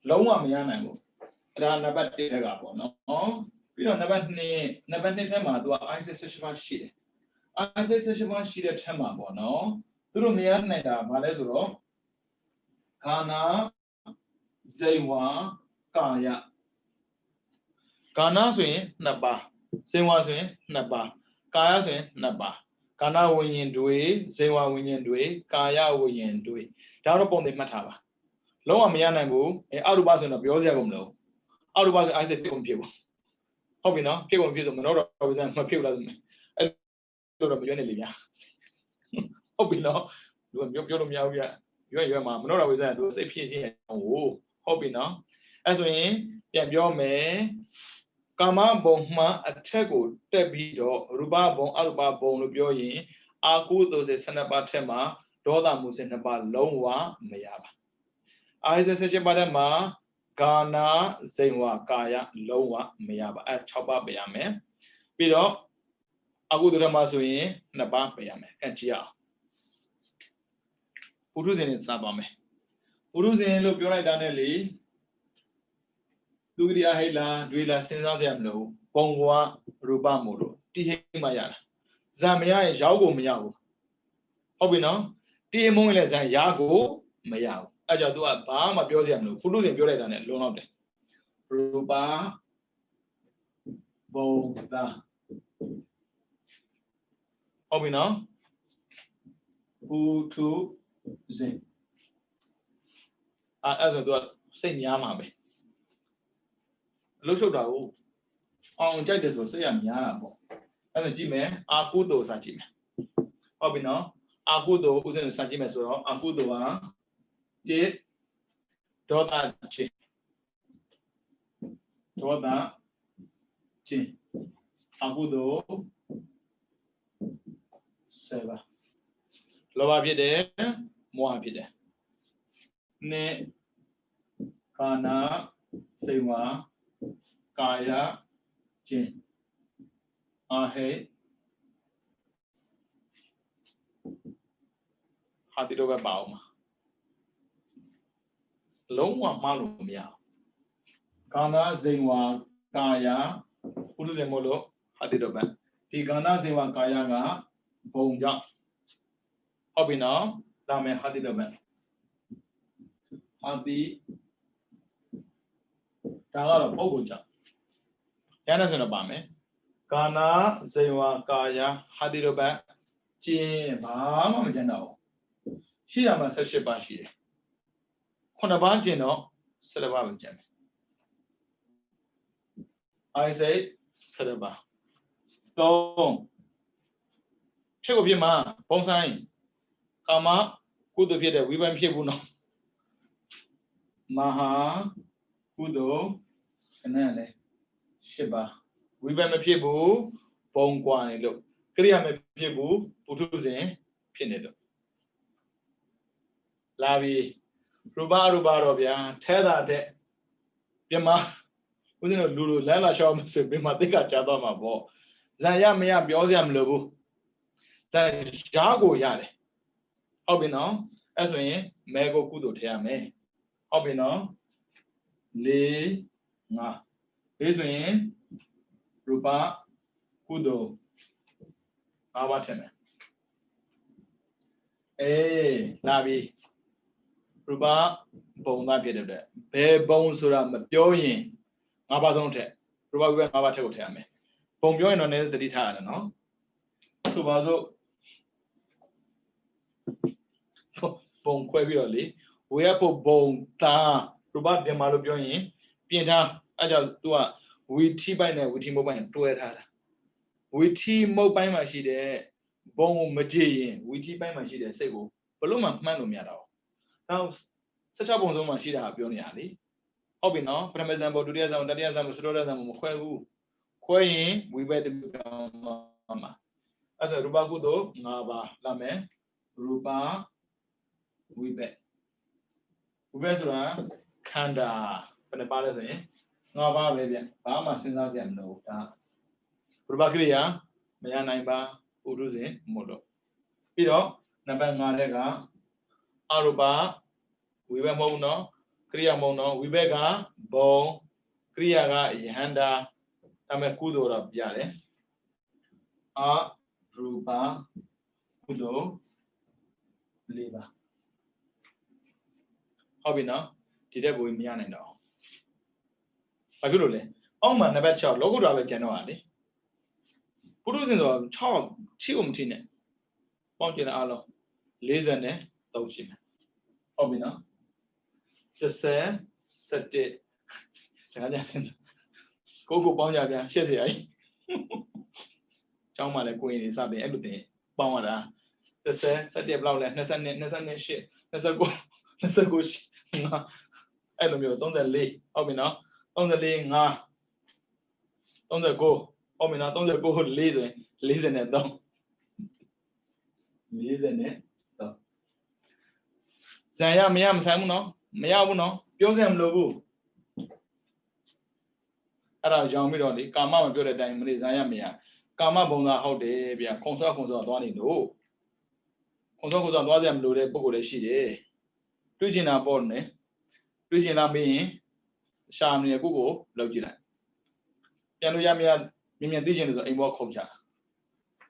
Speaker 1: လုံးဝမရနိုင်ဘူးအဲ့ဒါနံပါတ်1ထက်ကပေါ့နော်ပြီးတော့နံပါတ်2ထဲမှာသူက ISIS 18ပါးရှိတယ် ISIS 18ပါးရှိတဲ့ထက်မှာပေါ့နော်သူတို့မရနိုင်တာဘာလဲဆိုတော့ခန္ဓာဇိဝကာယခန္ဓာဆိုရင်2ပါးဇိဝဆိုရင်2ပါးကာယဆိုရင်2ပါးခန္ဓာဝိညာဉ်တွေဇိဝဝိညာဉ်တွေကာယဝိညာဉ်တွေဒါတော့ပုံတွေမှတ်ထားပါလုံးဝမရနိုင်ဘူးအရူပဆိုရင်တော့ပြောစရာကိုမလိုအရူပဆို ISIS ဖြစ်ကုန်ဖြစ်ဘူးဟုတ်ပြီနော်ဖြစ်ကုန်ဖြစ်ဆိုမနောတော့ဝိဇ္ဇာမဖြစ်ဘူးလားဆိုရင်အဲ့လိုတော့မရွေးနေလေဗျာဟုတ်ပြီနော်လူကပြောလို့မရဘူးဗျရွေးမှာမနောတော့ဝိဇ္ဇာသူစိတ်ဖြစ်ချင်းဟုတ်ပြီနော်အဲ့ဆိုရင်ပြန်ပြောမယ်ကာမဘုံမှအထက်ကိုတက်ပြီးတော့ရူပဘုံအရူပဘုံလို့ပြောရင်အာကုသိုလ်စေ12ပါးထက်မှာဒေါသမှုစေ2ပါးလုံးဝမရပါအာယ17ပါးထဲမှာကာနာဇိဝကာယလုံးဝမရပါ6ပါးပြရမယ်ပြီးတော့အကုသိုလ်ဓမ္မဆိုရင်2ပါးပြရမယ်ကြည့်အောင်ပုထုဇဉ်နဲ့စပါမယ်ပုထုဇဉ်လို့ပြောလိုက်တာနဲ့လေသူကတိအဟိလာတွေးလာစဉ်းစားစရာမလိုပုံကွာရူပမို့လို့တိဟိမှရတာဇံမရရင်ရောက်ကိုမရဘူးဟုတ်ပြီနော်တိအမုန်းလည်းဇံရကိုမရဘူးအဲ့ကြောင့် तू ကဘာမှပြောစရာမလိုပုထုဇဉ်ပြောလိုက်တာနဲ့လုံလောက်တယ်ရူပဘုံသာဟုတ်ပြီနော်ပုထုဇဉ်အဲ့ဆို तू ကစိတ်များမှာပဲလှုပ်ရှုပ်တာကိုအောင်ကြိုက်တယ်ဆိုစိတ်ရများတာပေါ့အဲ့ဒါကြည့်မယ်အာကုသိုလ်စာကြည့်မယ်ဟုတ်ပြီနော်အာကုသိုလ်ဥစဉ်စာကြည့်မယ်ဆိုတော့အာကုသိုလ်ဟာဒေါသခြင်းအကုသိုလ်7ပါလောဘဖြစ်တယ်မောဟဖြစ်တယ်နဲ့ကာနာဇိဝကာယခြင်းအာဟိဟာတိတော့ပဲပါအောင်လုံးဝမလို့မရကာနာဇိဝကာယပုရုဇဉ်မို့လို့ဟာတိတော့ပဲဒီကာနာဇိဝကာယကဘုံကြောင့်ဟုတ်ပြီနော်ဒါမယ်ဟာတိတော့ပဲဟာတိဒါကတော့ပုဂ္ဂိုလ်ကြောင့်ရတဲ့ဆိုတော့ပါမယ်ကာနာဇိဝကာယဟာတိတော့ပဲကျင်းဘာမှမကျန်တော့ရှိရမှာ18ပါးရှိတယ်9ပါးကျင်တော့17ပါးပဲကျန်တယ်I say 17ပါး3ဖြစ်ကိုဖြစ်မှာပုံဆိုင်ကာမကုသိုလ်ဖြစ်တဲ့ဝိပန်ဖြစ်ဘူးနော်မဟာကုသိုလ်ခဏလဲ10ပါးဝိပန်မဖြစ်ဘူးဘုံကွာနေလို့ကရိယာမဖြစ်ဘူးပုထုဇဉ်ဖြစ်နေလို့လာပြီ ruba ro bia the da de pimaဦးဇင်းတို့လူလူလမ်းလာရှောက်မဆိုပြီးမှတိတ်ကကြားတော့မှာပေါ့ဇန်ရမရပြောစရာမလိုဘူးဇန်ရားကိုရတယ်ဟုတ်ပြီနော်အဲ့ဆိုရင်မဲကိုကုသိုလ်ထည့်ရမယ်ဟုတ်ပြီနော်၄၅ဒီဆိုရင်ရူပကုသိုလ်၅ပါးထည့်မယ်လာပြီရူပဘုံသားဖြစ်တဲ့ဘယ်ဘုံဆိုတာမပြောရင်၅ပါးဆုံးထက်ရူပဝိဘတ်၅ပါးထက်ကိုထည့်ရမယ်ပုံပြောရင်တော့လည်းသတိထားရတယ်နော်ဆိုပါစို့ပုံခွဲပြီးတော့လေဝေရဖို့ဘုံသားရူပပြန်มาလို့ပြောရင်ပြင်ထားအဲ့ကြောင့် तू ကဝီထီပိုင်းနဲ့ဝီထီမုတ်ပိုင်းတွဲထားတာဝီထီမုတ်ပိုင်းမှာရှိတဲ့ဘုံကိုမကြည့်ရင်ဝီထီပိုင်းမှာရှိတဲ့စိတ်ကိုဘလို့မှမှန်းလို့မရတော့နောက်16ပုံဆုံးမှာရှိတာပြောနေရလေဟုတ်ပြီနော်ပထမဇန်ပေါ်ဒုတိယဇန်ပေါ်တတိယဇန်ပေါ်စတုတ္ထဇန်ပေါ်မခွဲဘူးခွဲရင်ဝိဘတ်တပြောင်းမှာအဲ့ဆိုရူပကုသိုလ်၅ပါးလာမယ်ရူပဝိဘတ်ဆိုတာခန္ဓာဘယ်နှပါလဲဆိုရင်၅ပါးပဲဗျဘာမှစဉ်းစားစရာမလိုဘူးဒါရူပကိရိယာမရနိုင်ပါပုရုဇဉ်မို့လို့ပြီးတော့နံပါတ်5လက်ကအရူပဝိဘတ်မဟုတ်နော်ကိရိယာမဟုတ်နော်ဝိဘတ်ကဘုံကိရိယာကယဟန္တာဒါမဲ့ကုသိုလ်တော့ပြရတယ်အရူပကုသိုလ်၄ပါးဟုတ်ပြီနော်ဒီတက်ကိုမရနိုင်တော့ဘာဖြစ်လို့လဲအောက်မှာနံပါတ်6လောကုတ္တရာပဲကျန်တော့ဟာလေပုရုဇဉ်ဆိုတော့6ချိကိုမထိနဲ့ပေါင်းကျင်တဲ့အားလုံး40နဲ့3ရှိမယ်ဟုတ်ပြီနော်17ဒါကြစဉ်းစားကိုပေါင်းကြပြန်80ရာကြီးကျောင်းမှာလည်းကိုရင်နေစပင်အဲ့လိုတင်ပေါင်းရတာ17ဘယ်လောက်လဲ22 28 29 29အဲ့လိုမျိုး34ဟုတ်ပြီနော်34 5 39ဟုတ်ပြီနော်39 4ဆိုရင်43 ဇန်ရမရမဆိုင်ဘူးနော်မရဘူးနော်ပြောစရာမလိုဘူးအဲ့ဒါရောင်ပြီးတော့လေကာမမပြောတဲ့အတိုင်းမနေ့ဇန်ရမရကာမဘုံသာဟုတ်တယ်ဗျခုံစောသွားနေလို့ခုံစောသွားစရာမလိုတဲ့ပုံကိုလည်းရှိတယ်တွေးကျင်တာပေါ့နဲ့တွေးကျင်လာမင်းရှာမနေကိုလောက်ကြည့်လိုက်ပြန်လို့ရမရမြင်သိကျင်လို့ဆိုအိမ်ဘောခုံချ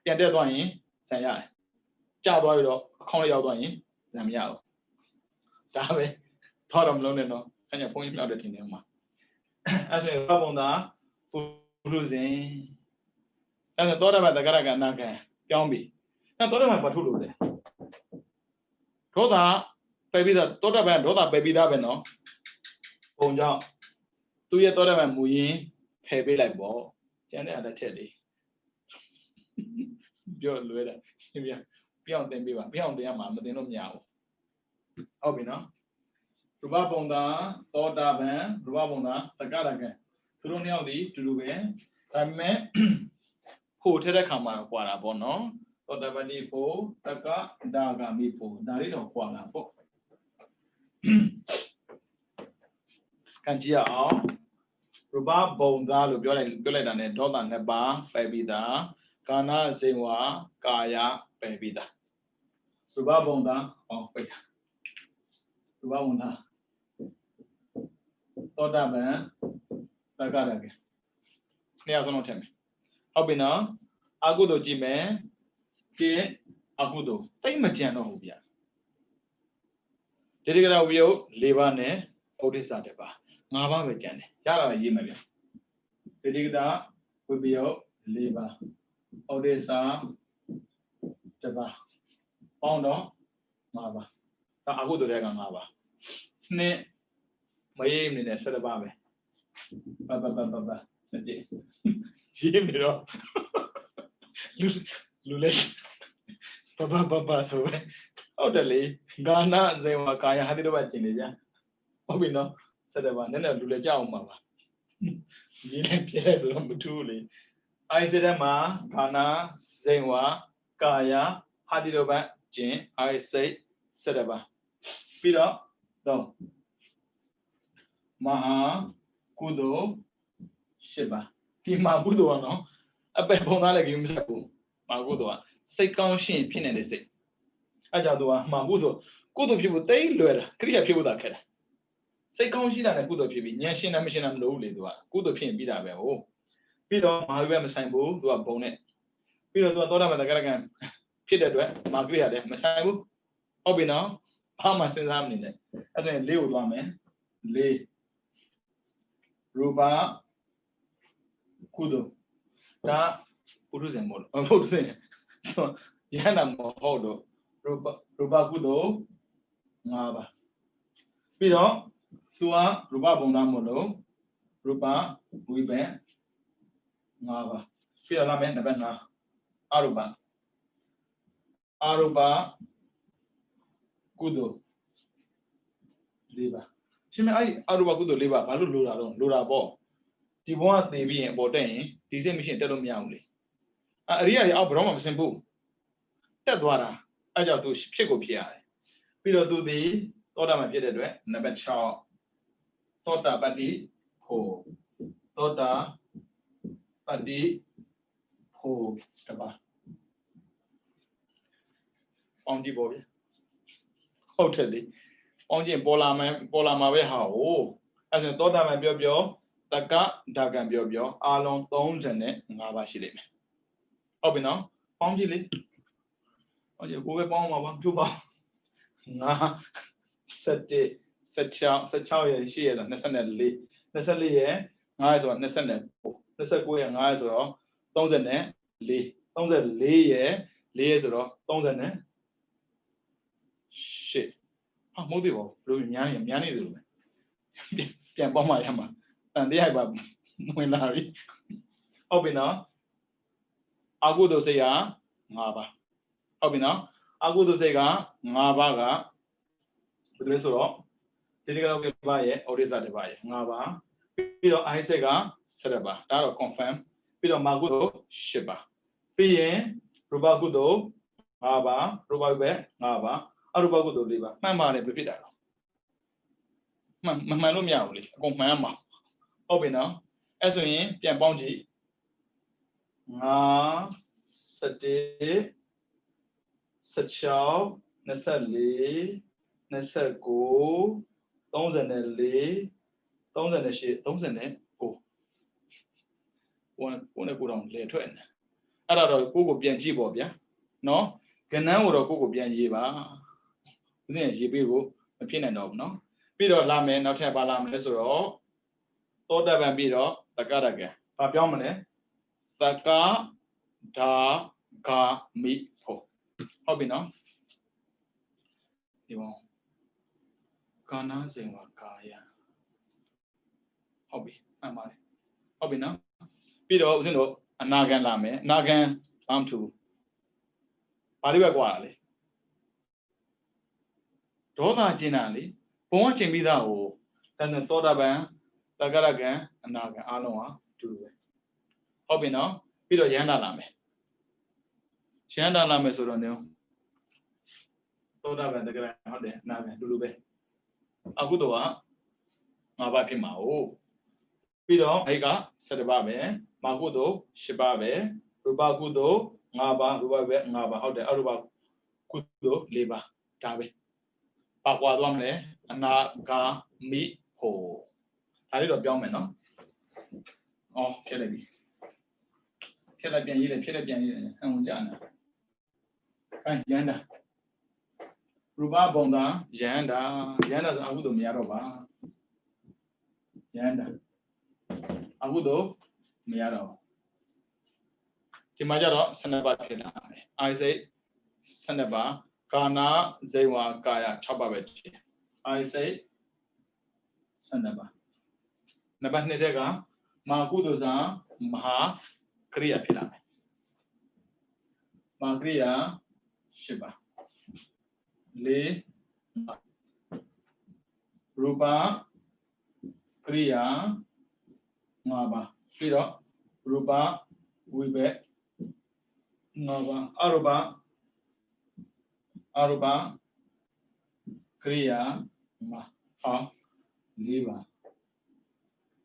Speaker 1: ပြန်တက်သွားရင်ဇန်ရတယ်ကြာသွားပြီးတော့အခေါင်းလေးရောက်သွားရင်ဇန်မရဘူးဒါပဲထောက်တော့မလုံးနဲ့နော်အဲ့ညဘုန်းကြီးပြောတဲ့တင်နေမှာအဲ့ဆိုရင်ဘုံသာပုရုဇဉ်အဲ့ဆိုသောတာပန်တဂရကအနာခံပြောင်းပြီအဲ့သောတာပန်ဘာထုတ်လို့လဲဒေါသပယ်ပြီးသားသောတာပန်ဒေါသပယ်ပြီးသားပဲနော်ပုံကြောင့်သူရဲ့သောတာပန်မူရင်းဖယ်ပေးလိုက်ပေါ့ကျန်တဲ့အထက်လေးပြောလွယ်တာပြန်ပြောင်းတင်ပေးပါပြောင်းတင်ရမှာမတင်လို့မရဘူးဟုတ်ပြီနော်ရူပပုံသာသောတာပန်ရူပပုံသာတက္ကရာကံသူတို့နှစ်ယောက်ဒီတူတူပဲဒါပေမဲ့ဖို့ထက်တဲ့ခါမှာကွာတာပေါ့နော်သောတာပန်ဒီဖို့တက္ကဒါဂာမိဖို့ဒါလေးတော့ကွာတာပေါ့ကန်ကြည့်အောင်ရူပပုံသာလို့ပြောလိုက်တာ ਨੇ ဒေါသနှစ်ပါးပယ်ပြီးသားကာဏဇေဝကာယပယ်ပြီးသားရူပပုံသာပိတ်တာရူပပုံသာသောတာပန်တက္ကရာကံနှစ်ယောက်စလုံးထည့်မယ်ဟုတ်ပြီနော်အကုသိုလ်ကြည့်မယ်ကဲအကုသိုလ်သိမကြံတော့ဘူးဗျဒေတိကရဝိယုတ်၄ပါးနဲ့ဩဒိစ္စ1ပါး5ပါးပဲကြံတယ်ရတာလည်းရေးမယ်ဗျဒေတိကရဝိပယုတ်၄ပါးဩဒိစ္စ1ပါးပေါင်းတော့5ပါးဒါအကုသိုလ်တွေက5ပါးနှစ်မရေးနေနဲ့17ပါးပဲပါစကြည့်ရေးနေတော့လူလက်ပါဆိုပဲဟုတ်တယ်လေဂာနာဇေဝကာယဟာတိတော့ပါကျင်နေကြဟုတ်ပြီနော်17ပါးနည်းနည်းလူလက်ကြအောင်ပါရေးနေပြည့်ဆိုတော့မထူးလေအိုင်စတဲ့မှာဂာနာဇေဝကာယဟာတိတော့ပါကျင်အိုင်စိတ်17ပါးပြီးတော့ 3 Maha Kudo Shiba. Ki Mabudo no. A bit of like you, Misaku. Magudo. Say conscience, pin and say. Ajadua, Mabudo. Good people, they learn. Clear people that can. Say conscience and a good people. Yanshin and mission and lowly do. Good opinion be that way. Oh. Peter, my way, sign bull to a bonnet. Peter, to a dollar with a garagan. Peter, Margaret, Messiah. Hobby now. How much is happening? As a little woman. Lay. Ruba Kudo. Da Uruzemol. So, Yana Mohodo. Ruba Kudo. Nava. Pido, Tua, Ruba Bonamolo. Ruba, Wibe. Nava. Pido Lamen, the Bena. Aruba. Aruba Kudo. Liba. She may Aruba Kudo Liba, Balu Lura Bo. The one they be about then, the same machine tell me only. Really, our Brahma simple. That water, I just do pick up here. Pido do the Toda my Pied, never chow. Tota Badi, ho. Tota Badi, ho. On the body. Totally. On the Bolama way how. As a daughter, my bio, the cat, Dagan bio, along tones and it, Nava Shilim. Obino, Pongili. On your Google bomb of 2 bomb. Nah, such how she is necessarily. Necessarily, eyes on necessarily. Necessarily, eyes or tones and it, Lee. Tones and Lee, Lee or tones and it. Shit. How motive, blue Yanni. Can't bomb my hammer. And the Iba Winari. Obina Agudo say, Nava. Obina Agudo Sega, Navaga, with the rest of the Baye, or is that the Baye? Nava. Pido Isega, Sereba, that'll confirm. Pido Magudo, Shiba. Pie, Rubagudo, Nava, Rubabe, Nava, Arubagudo Liva. My money, repeat that. My no meowly, a companion. Obina, as in Pian Bongi. Nga Sade Sachao Nasali Nasago Donzanelli Donzaneshi Donzane. Oh, one go down later. I don't know who Bian Gibobia. No, Ganan or Coco Bian Yiba. Then Yibu, a pin and dog, no? Peter Lame, not have alarm less or all. Thought of a bit of the Garaga. Papiamane. Taka da ga mi ho. Hobby no? You won't. Kana Zingwa Kaya. Hobby. I'm on. Hobby no? Pido, you know, a Nagan Lame, Nagan, I'm too. Pariba Guali. Toda Ginali, Ponching me that o. Then the Toda Ban, the Garagan, and Nagan Aloa, too. Hobby no? Pido Yana Lame. Shanda Lame Sorano. Toda Ban the Grand Hode, Nagan, Dulube. Agudoa, Mabaki Mao. Pido, Hega, Sadababe, Magudo, Shibabe, Rubagudo, Naba, Rubabe, Naba, how the Aruba Kudo, Liba, Tabe. Paquadome, Anaga, Mi, Ho. I did a bellman, no? Oh, Kelebi. Kelebian, Kelebian, and Jana. Yanda. Ruba Bonda, Yanda, Yanda's Agudo Miaroba. Yanda. Agudo Miaro. Kimajaro, Sanaba Pina. I say Sanaba, Kana, Zewa, Kaya, Chabavechi. I say Sanaba. Nabanedega, Magudoza, Maha, Kriya Pina. Magriya, Shiba. Le Ruba Kriya Ngaba. Piro Ruba Wibe Ngaba. Aruba Kriya Ma. 好，လေးပါ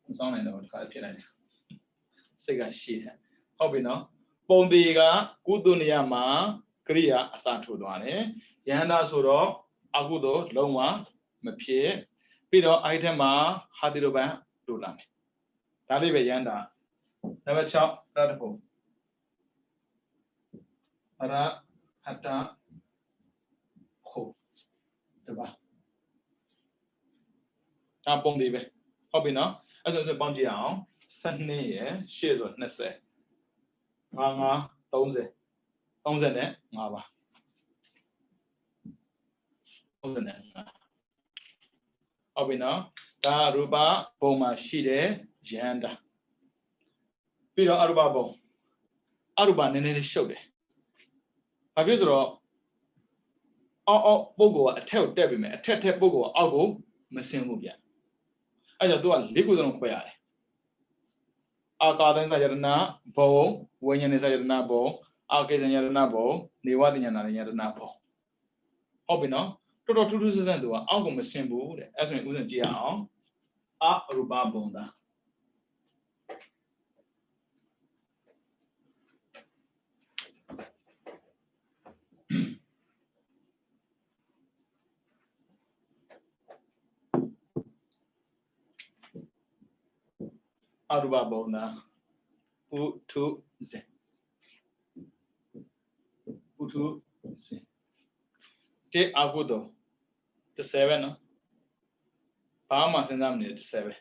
Speaker 1: မစောင်းနိုင်တော့ဒီခါဖြစ်လိုက်တယ်စိတ်ကရှိတယ်ဟုတ်ပြီနော်ပုံဒီကကုသနေရမှာကရိယာအစထိုးသွားတယ်ယန္တာဆိုတော့အကုသို့လုံးဝမဖြစ်ပြီးတော့အဲ့ထက်မှာဟာတိရပံတို့လာမယ်ဒါလေးပဲယန္တာနံပါတ်6ရတ္တဖို့အရဟတဖို့တပါဒါပုံဒီပဲဟုတ်ပြီနော်အဲ့ဆိုပေါင်းကြည့်အောင်12ရယ်8ဆို20 5 30 35ပါ35ဟုတ်ပြီနော်ဒါရူပပုံမှာရှိတဲ့ယန္တာပြီးတော့အရူပပုံအရူပနည်းနည်းလေးရှုပ်တယ်ဘာဖြစ်ဆိုတော့အောက်ပုဂ္ဂိုလ်ကအထက်ကိုတက်ပြီမယ်အထက်ပုဂ္ဂိုလ်ကအောက်ကိုမဆင်းဘူးဗျအဲ့ကြောင့်သူက၄ခုစလုံးခွဲရတယ်အာကာသဉ္စယရဏဘုံဝိညာဉ်ဉ္စယရဏဘုံအာကေဇယရဏဘုံနေဝတဉ္ဇနာယရဏဘုံဟုတ်ပြီနော်တော်တော်ထူးထူးဆန်းဆန်းသူကအောက်ကိုမဆင်းဘူးတဲ့အဲ့ဆိုရင်ဥစဉ်ကြည့်ရအောင်အရူပဘုံသာအရူပဘုံသာပုထုဇဉ်ပုထုဇဉ်တေအကုသို့30ပဲနော်ဘာမှစဉ်းစားမနေ30ပဲ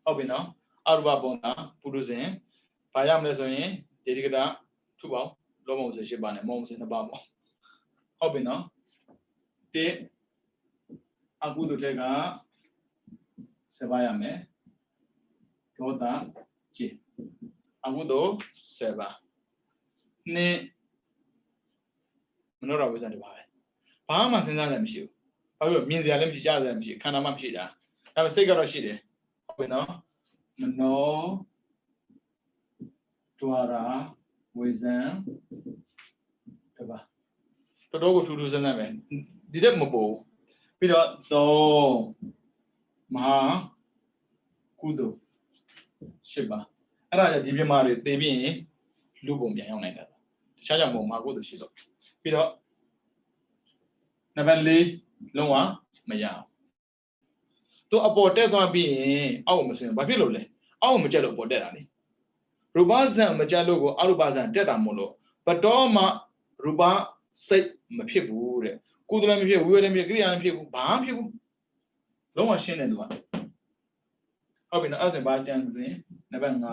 Speaker 1: ဟုတ်ပြီနော်အရူပဘုံသာပုထုဇဉ်ဘာရမလဲဆိုရင်ဒေတိကတာထုပေါင်းလောဘ58ပါနဲ့မော58ပါပေါ့ဟုတ်ပြီနော်တေအကုသို့ထက်က7ပါရမယ်ဒေါသจิตအကုသို့7ပါနှစ်မနောရဝိဇ္ဇာတွေပါပဲဘာမှစဉ်းစားရမရှိဘူးဘာလို့မြင်စရာလည်းမရှိကြားစရာမရှိခန္ဓာမှမရှိတာဒါပေမဲ့စိတ်ကတော့ရှိတယ်ဟုတ်ပြီနော်မနောဒွါရာဝိဇ္ဇံတပါတော်တော်ကိုထူးထူးဆန်းဆန်းပဲဒီတက်မပို့ပြီးတော့3မဟာကုသိုလ်8ပါအဲ့ဒါကြောင့်ဒီပြမာတွေသိပြီးရင်လူပုံပြန်ရောက်နိုင်တာတခြားကြောင့်မဟုတ်မဟာကုသိုလ်ရှိတော့ပြီးတော့နံပါတ်4လုံးဝမရအောင်သူအပေါ်တက်သွားပြီးရင်အောက်ကိုမဆင်းဘာဖြစ်လို့လဲအောက်ကိုမကျက်လို့ပေါ်တက်တာလေရူပဇံမကျက်လို့ကိုအရူပဇံတက်တာမို့လို့ဘတော်မှရူပစိတ်မဖြစ်ဘူးတဲ့ကုသလည်းမဖြစ်ဝိဝေလည်းမဖြစ်ကိရိယာလည်းမဖြစ်ဘူးဘာမှဖြစ်ဘူးလုံးဝရှင်းတယ်သူကဟုတ်ပြီနော်အဲ့ဒါဆိုဘာတန်ဆိုရင်နံပါတ်5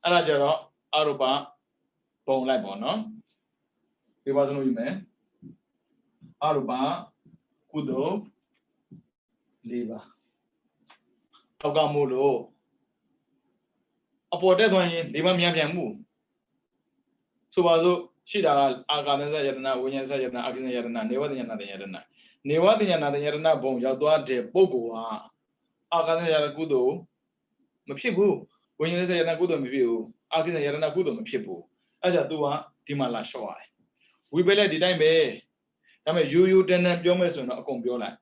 Speaker 1: အဲ့ဒါကြတော့အရူပပုံလိုက်ပေါ့နော်ဒီပါစလို့ယူမယ်အရူပကုသိုလ်4ပါအောက်ကမို့လို့အပေါ်တက်သွားရင်၄ပါးမြန်ပြန်မှုဆိုပါစို့ရှိတာကအာကာသဉ္စယတနာဝိညာဉ်ဉ္စယတနာအကိဉ္စယတနာနေဝတဉ္ဇနာတယတနာနေဝတဉ္ဇနာတယတနာဘုံရောက်သွားတဲ့ပုဂ္ဂိုလ်ဟာအာကာသဉ္စယတကုသိုလ်မဖြစ်ဘူးဝိညာဉ်ဉ္စယတနာကုသိုလ်မဖြစ်ဘူးအကိဉ္စယတနာကုသိုလ်မဖြစ်ဘူးအဲ့ဒါသူကဒီမှာလာလျှော့ရတယ်ဝိပက်လည်းဒီတိုင်းပဲဒါပေမဲ့ရိုးတန်ပြောမယ်ဆိုရင်တော့အကုန်ပြောလိုက်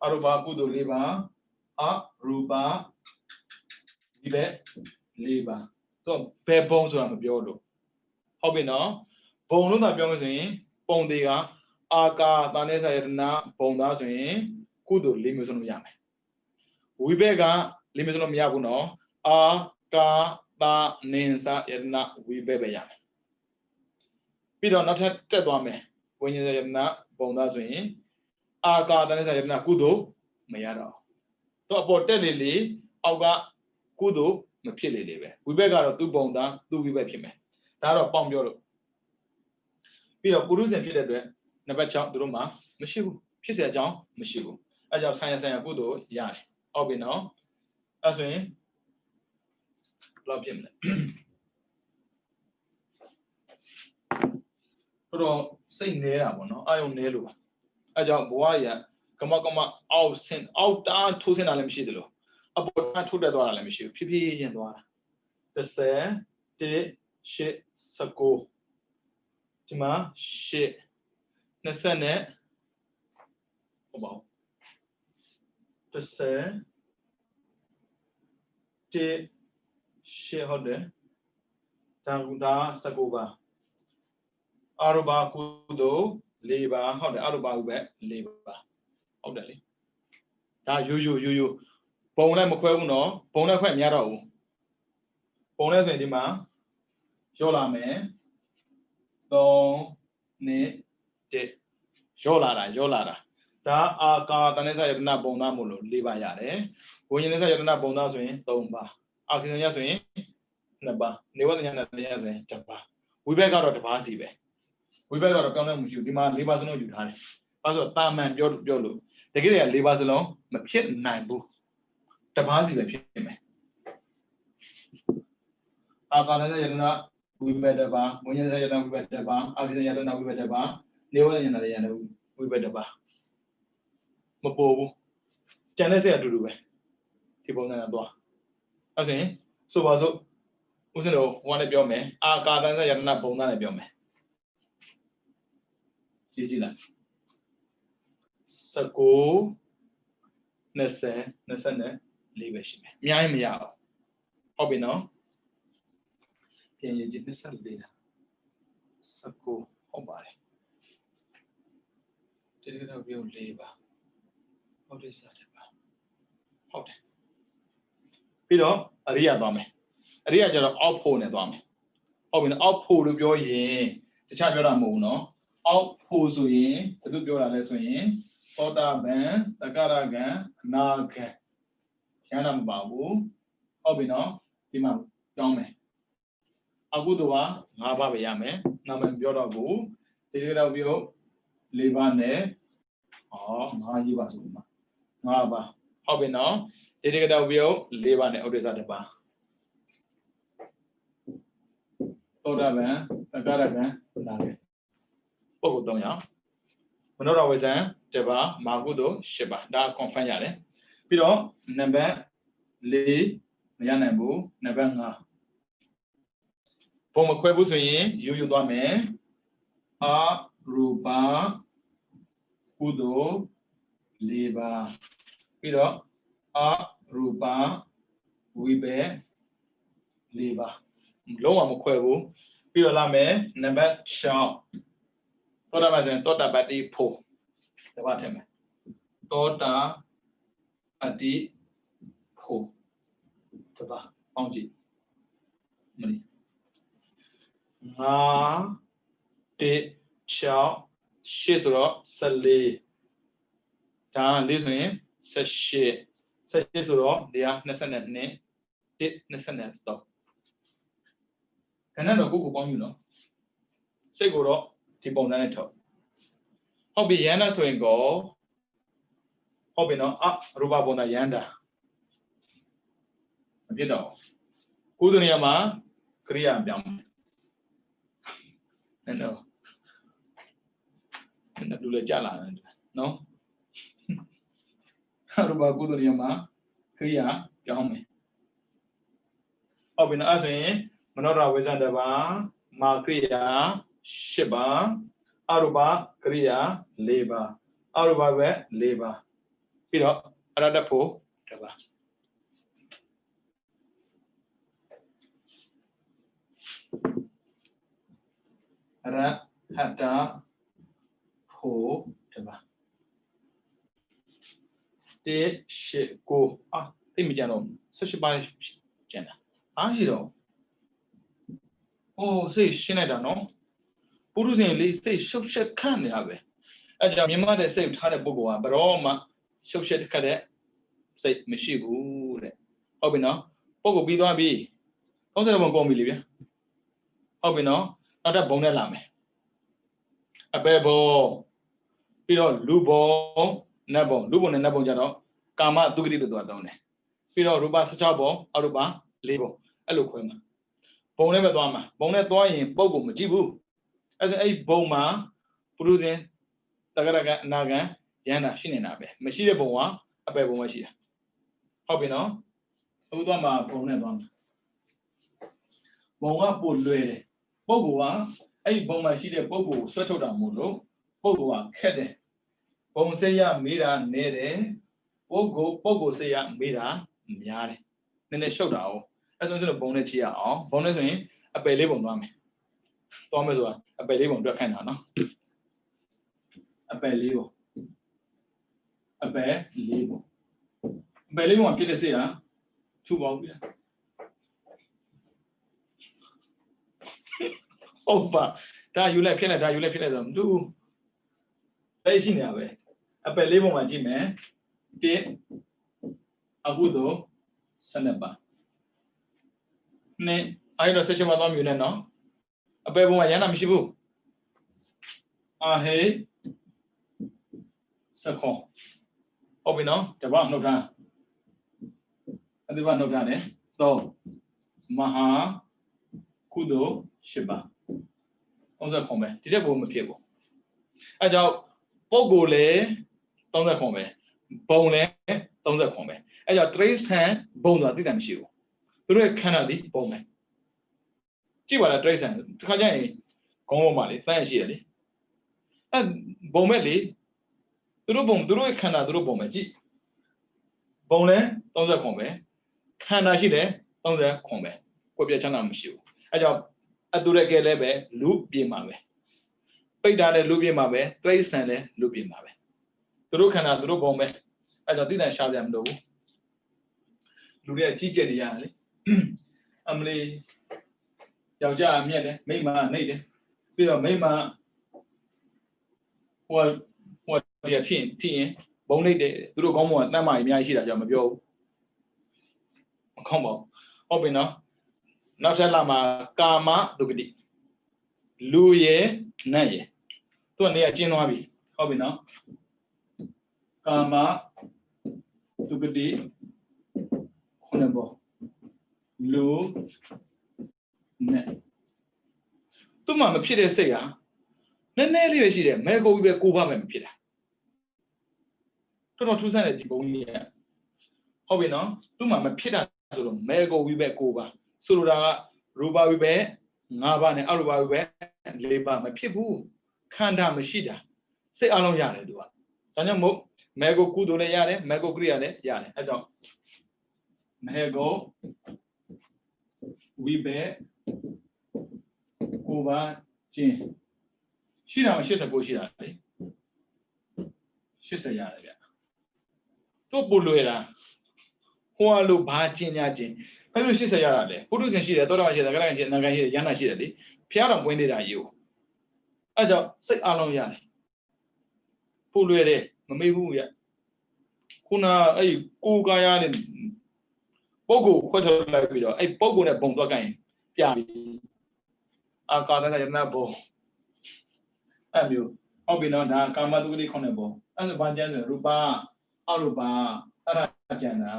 Speaker 1: အရူပကုသိုလ်4ပါအရူပဒီပဲ4ပါတော့ဘယ်ဘုံဆိုတာမပြောလို့ဟုတ်ပြီနော်ဘုံလို့သာပြောမယ်ဆိုရင်ပုံတွေကအာကာသနဲ့ဆယတနာဘုံသားဆိုရင်ကုသိုလ်4မျိုးစလုံးရမယ်ဝိဘက်က4မျိုးစလုံးမရဘူးနော်အာကာသနင်္စယတနာဝိဘက်ပဲရမယ်ပြီးတော့နောက်ထပ်တက်သွားမယ်ဝိညာဉ်ဆယတနာဘုံသားဆိုရင်အာကာသနဲ့ဆယတနာကုသိုလ်မရတော့တော့အပေါ်တက်လေအောက်ကကုသိုလ်မဖြစ်လေပဲဝိဘက်ကတော့သူ့ပုံသားသူ့ဝိဘက်ဖြစ်မယ်ဒါတော့ပေါင်ပြောလို့ပြီးတော့ပုရုဇဉ်ဖြစ်တဲ့အတွက်နံပါတ်6သူတို့မှာမရှိဘူးဖြစ်เสียအကြောင်းမရှိဘူးအဲကြောင့်ဆိုင်ရကုသိုလ်ရတယ်ဟုတ်ပြီနော်အဲဆိုရင်ဘယ်လောက်ဖြစ်မလဲတော့စိတ်နေတာပေါ့နော်အာယုံနေလို့အဲကြောင့်ဘဝရကမအောက်ဆင်းအောက်တားထိုးဆင်းတာလည်းမရှိသလိုအပေါ်တားထိုးတက်သွားတာလည်းမရှိဘူးဖြည်းဖြည်းချင်းသွားတာ30 19ဒီမှာ8 20နဲ့ဟုတ်ပါဘူး 10 1 8ဟုတ်တယ်ဒါ19ပါအရုပါကုသိုလ်4ပါဟုတ်တယ်အရုပါဥပဲ4ပါဟုတ်တယ်လေဒါရိုးပုံနဲ့မခွဲဘူးနော်ပုံနဲ့ခွဲမရတော့ဘူးပုံနဲ့ဆိုရင်ဒီမှာရောလာမယ်3 2 1ရောလာတာဒါအာကာတန်နဲ့ဆက်ယတနာပုံသားမို့လို့4ပါရတယ်ဝိညာဉ်နဲ့ဆက်ယတနာပုံသားဆိုရင်3ပါအာကိစ္စညဆိုရင်2ပါနေဝတ္တညာနဲ့တရားဆိုရင်1ပါဝိဘက်ကတော့1ပါစီပဲဝိဘက်ကတော့ပြောင်းလဲမှုရှိဘူးဒီမှာ4ပါစလုံးယူထားတယ်အဲဆိုတာမန်ပြောလို့တကယ်တည်းက4ပါစလုံးမဖြစ်နိုင်ဘူး1ပါစီပဲဖြစ်မယ်အာကာတန်နဲ့ယတနာဝိဘက်1ပါဝိညာဉ်နဲ့ဆက်ယတနာဝိဘက်1ပါအာကိစ္စညယတနာဝိဘက်1ပါနေဝတ္တညာနဲ့တရားဝိဘက်1ပါမပေါ်ဘူးကျန်တဲ့ဆက်အတူတူပဲဒီပုံစံနဲ့သွားအဲဆိုရင်ဆိုပါစို့ဦးဇင်းတို့ဟိုကနေပြောမယ်အာကာတန်ဆက်ယတနာပုံသားနဲ့ပြောမယ်ကြည့်လိုက်19 20 24ပဲရှိမယ်အများကြီးမရအောင်ဟုတ်ပြီနော်ပြန်ရေးကြည့်24လား19ဟုတ်ပါတယ်ဒီကတော့ပြော4ပါဟုတ်တယ်စားတယ်ပါဟုတ်တယ်ပြီးတော့အရိယာသွားမယ်အရိယာကျတော့အောက်ဖို့နဲ့သွားမယ်ဟုတ်ပြီနော်အောက်ဖို့လို့ပြောရင်တခြားပြောတာမဟုတ်ဘူးနော်အောက်ဖို့ဆိုရင်ဘယ်သူပြောတာလဲဆိုရင်သောတာပန်သက္ကရကံအနာကံကျမ်းတာမပါဘူးဟုတ်ပြီနော်ဒီမှာပြောင်းမယ်အကုသိုလ်က5ပါးပဲရမယ်နာမည်ပြောတော့ဘူးဒီကတော့ပြော4ပါးနဲ့5ကြီးပါဆိုမှာ5ပါဟုတ်ပြီနော်ဒီကတော့ပြော4ပါးနဲ့ဥဒိစ္စ1ပါသောတာပန်သက္ကရကံနာကံပုဂ္ဂိုလ်3ယောက်မနောရဝိဇံ1ပါမာကုသိုလ်10ပါဒါ confirm ရတယ်ပြီးတော့နံပါတ်4မရနိုင်ဘူးနံပါတ်5ပုံမခွဲဘူးဆိုရင်ယူသွားမယ်အရူပကုသိုလ်4ပါပြီးတော့အရူပဝိဘက်4ပါလုံးဝမခွဲဘူးပြီးတော့လာမယ်နံပါတ်6သောတာပန်ဆိုရင်သောတာပတ္တိဖို့တပတ်ထည့်မယ်သောတာပတ္တိဖို့တပတ်ပေါင်းကြည့်မလီ5 1 6 8ဆိုတော့14ဒါ4ဆိုရင်18ဆိုတော့ဒီက22 1 23ခဏတော့ကိုပေါင်းယူနော်စိတ်ကိုတော့ဒီပုံစံနဲ့ထုတ်ဟုတ်ပြီယန္တာဆိုရင်ကိုဟုတ်ပြီနော်အရူပပုံစံယန္တာမဖြစ်တော့ကုသနေရာမှာကရိယာပြောင်းမယ်နော်တူလေကြာလာတယ်နော်အရူပကုသနေရာမှာကရိယာပြောင်းမယ်ဟုတ်ပြီနော်အဲ့ဆိုရင်မနောရဝိဇ္ဇ1ပါမာကရိယာ10ပါအရူပကရိယာ4ပါအရူပပဲ4ပါပြီးတော့အရတ္တဖို့1ပါအရဟတ္တဖို့1ပါ1 8 9သိမကြတော့18ပါကျန်တာအားရှိတော့စိတ်ရှင်းလိုက်တာနော်ပုရုဇဉ်လေးစိတ်ရှုပ်ရှက်ခန့်နေတာပဲအဲကြောင့်မြင်မတဲ့စိတ်ထားတဲ့ပုဂ္ဂိုလ်ကဘရောမှရှုပ်ရှက်ခတ်တဲ့စိတ်မရှိဘူးတဲ့ဟုတ်ပြီနော်ပုဂ္ဂိုလ်ပြီးသွားပြီ30ဘုံကုန်ပြီလေဗျာဟုတ်ပြီနော်နောက်တစ်ဘုံနဲ့လာမယ်အပေဘုံပြီးတော့လူဘုံနတ်ဘုံလူဘုံနဲ့နတ်ဘုံကြတော့ကာမတုဂတိလို့သူကသုံးတယ်ပြီးတော့ရူပ16ဘုံအရူပ4ဘုံအဲ့လိုခွဲမှာဘုံနဲ့ပဲသွားမှာဘုံနဲ့သွားရင်ပုဂ္ဂိုလ်မကြည့်ဘူးအဲ့ဒါအဲ့ဘုံမှာပုရုဇဉ်တက္ကရကအနာကံယန္တာရှိနေတာပဲမရှိတဲ့ဘုံကအပယ်ဘုံပဲရှိတာဟုတ်ပြီနော်အခုသွားမှာဘုံနဲ့သွားမှာဘုံကပို့လွယ်တယ်ပုဂ္ဂိုလ်ကအဲ့ဘုံမှာရှိတဲ့ပုဂ္ဂိုလ်ကိုဆွဲထုတ်တာမို့လို့ပုဂ္ဂိုလ်ကခက်တယ်ဘုံစိတ်ရမေးတာနေတယ်ပု ပုဂ္ဂိုလ်စိတ်ရမေးတာများတယ်နည်းနည်းရှုပ်တာ哦အဲ့ဆိုရင်ဘုံနဲ့ကြည့်ရအောင်ဘုံနဲ့ဆိုရင်အပယ်လေးပုံသွားမယ်ဆိုတာအပယ်လေးပုံတွက်ခန့်တာနော်အပယ်လေးပုံအပယ်လေးပုံကဖြစ်တဲ့စိတ်ဟာထူပါဦးဗျာဟုတ်ပါဒါယူလိုက်ဖြစ်လိုက်ဒါယူလိုက်ဖြစ်လိုက်ဆိုတော့မတူအဲ့ရှိနေတာပဲအပယ်လေးပုံမှာကြည့်မယ်1အခုတော့12ပါ2အဲ့တော့ဆက်ချင်မှသွားမြူနဲ့နော်အပယ်ပုံကရန်တာမရှိဘူးအာဟေစခွန်ဟုတ်ပြီနော်တပတ်နှုတ်ထားအဒီပတ်နှုတ်ထားတယ်3မဟာကုသိုလ်8ပါ30ခွန်ပဲဒီတက်ဘုံမဖြစ်ဘူးအဲကြောင့်ပုဂ္ဂိုလ်လည်း30ခွန်ပဲဘုံလည်း30ခွန်ပဲအဲကြောင့်တရိษံဘုံဆိုတာသိတယ်မရှိဘူးသူတို့ရဲ့ခန္ဓာဒီဘုံပဲကြည့်ပါလားတရိษံတခါကျရင်ခေါင်းပေါ်မှာလေစမ်းရရှိတယ်လေအဲဘုံမဲ့လေသူတို့ရဲ့ခန္ဓာသူတို့ဘုံပဲကြည့်ဘုံလည်း30ခွန်ပဲခန္ဓာရှိတယ်30ခွန်ပဲကိုယ်ပြချမ်းသာမရှိဘူးအဲကြောင့်အတူတဲ့ကဲလည်းပဲလူပြေမှာပဲပိတ်တာလည်းလူပြေမှာပဲတရိษံလည်းလူပြေမှာပဲသူတို့ခန္ဓာသူတို့ဘုံပဲအဲကြောင့်သိတဲ့ရှားပြန်မလို့ဘူးလူတွေကြီးကျယ်နေရတယ်လေအမလီယောက်ျားမြက်တယ်မိန်းမနှိပ်တယ်ပြီးတော့မိန်းမဟိုဒီထင်းရင်ဘုံနှိပ်တယ်သူတို့ကောင်းမွန်တတ်မှအများကြီးရှိတာကြောင့်မပြောဘူးမကောင်းပါဘူးဟုတ်ပြီနော်နောက်ထပ်လာမှာကာမဒုက္ခတိလူရဲ့နတ်ရဲ့သူကနေရာကျင်းသွားပြီဟုတ်ပြီနော်ကာမဒုက္ခတိခုနဘောလူနဲ့သူ့မှာမဖြစ်တဲ့စိတ်ဟာနည်းနည်းလေးပဲရှိတယ်မဲကိုပြီးပဲကိုပါမယ်မဖြစ်တာတော်တော်ထူးဆန်းတဲ့ဒီဘုံကြီးကဟုတ်ပြီနော်သူ့မှာမဖြစ်တာဆိုတော့မဲကိုပြီးပဲကိုပါဆိုလိုတာကရူပဝိပဲ5ပါးနဲ့အရူပဝိပဲ4ပါးမဖြစ်ဘူးခန္ဓာမရှိတာစိတ်အလုံးရတယ်သူကဒါကြောင့်မို့မဲကိုကုသိုလ်လည်းရတယ်မဲကိုကရိယာလည်းရတယ်အဲကြောင့်မဲကိုဝိပဲကိုပါခြင်းရှိတာ89ရှိတာလေ80ရတယ်ဗျသူ့ပူလွယ်တာဟိုလိုဘာခြင်းညာခြင်းအဲ့လို80ရတာလေပုထုဇဉ်ရှိတယ်သောတာပန်ရှိတယ်ကလန်ရှိတယ်နာဂန်ရှိတယ်ယန္တာရှိတယ်လေဖျားတော်ပွင့်နေတာယူအဲကြောင့်စိတ်အလုံးရတယ်ပူလွယ်တယ်မမေ့ဘူးဗျခုနအဲ့ကိုကာယနဲ့ပုဂ္ဂိုလ်ခွဲထုတ်လိုက်ပြီးတော့အဲ့ပုဂ္ဂိုလ်နဲ့ဘုံသွားကြရင်ပြပြီအာကာသကယတနာဘုံအဲ့မျိုးဟုတ်ပြီနော်ဒါကာမတုဂတိ9ဘုံအဲ့ဆိုဘာကျမ်းဆိုရူပအရူပအရကျန်တာ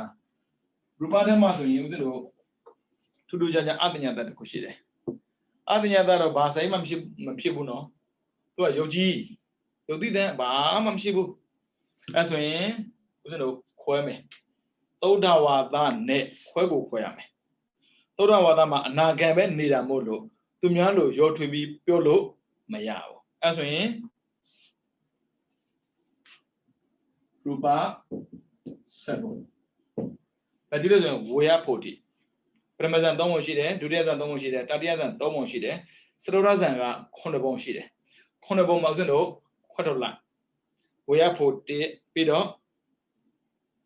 Speaker 1: ရူပဓမ္မဆိုရင်ဦးဇင်းတို့ထူးထူးခြားခြားအတ္တညာတတ်တစ်ခုရှိတယ်အတ္တညာတတ်တော့ဘာဆိုင်မှမဖြစ်ဘူးနော်သူကယုတ်ကြီးယုတ်သိတဲ့ဘာမှမရှိဘူးအဲ့ဆိုရင်ဦးဇင်းတို့ခွဲမယ်သုဒ္ဓဝါဒနဲ့ခွဲကိုခွဲရမယ်သုဒ္ဓဝါဒမှာအနာဂံပဲနေတာမို့လို့သူများလို့ရောထွေးပြီးပြောလို့မရဘူးအဲ့ဆိုရင်ရူပ7ဒီလိုဆိုရင်ဝေယဖို့တိပရမဇန်3ပုံရှိတယ်ဒုတိယဇန်3ပုံရှိတယ်တတိယဇန်3ပုံရှိတယ်စတုတ္ထဇန်က9ပုံရှိတယ်9ပုံမှာဦးဇင်းတို့ခွတ်ထုတ်လိုက်ဝေယဖို့တိပြီးတော့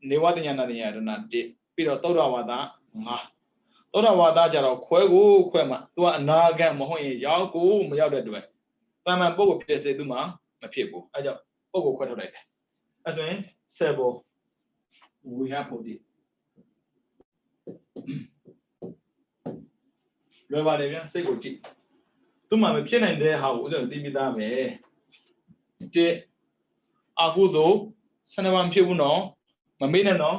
Speaker 1: နေဝတဉာဏတဉာရဏ1ပြီးတော့သုဒ္ဓဝါဒ5သုဒ္ဓဝါဒကြတော့ခွဲကိုခွဲမှာသူကအနာဂတ်မဟုတ်ရင်ရောက်ကိုမရောက်တဲ့အတွက်တာမန်ပုဂ္ဂိုလ်ဖြစ်စေသူမှာမဖြစ်ဘူးအဲကြောင့်ပုဂ္ဂိုလ်ခွဲထုတ်လိုက်တယ်အဲဆိုရင်7ပုံဝေယဖို့တိလွယ်ပါတယ်ဗျာစိတ်ကိုကြည့်သူ့မှာမဖြစ်နိုင်တဲ့ဟာကိုဦးဇင်းသိပြီးသားပဲတဲ့အာဟုသော12ပါးဖြစ်ဘူးနော်မမေ့နဲ့နော်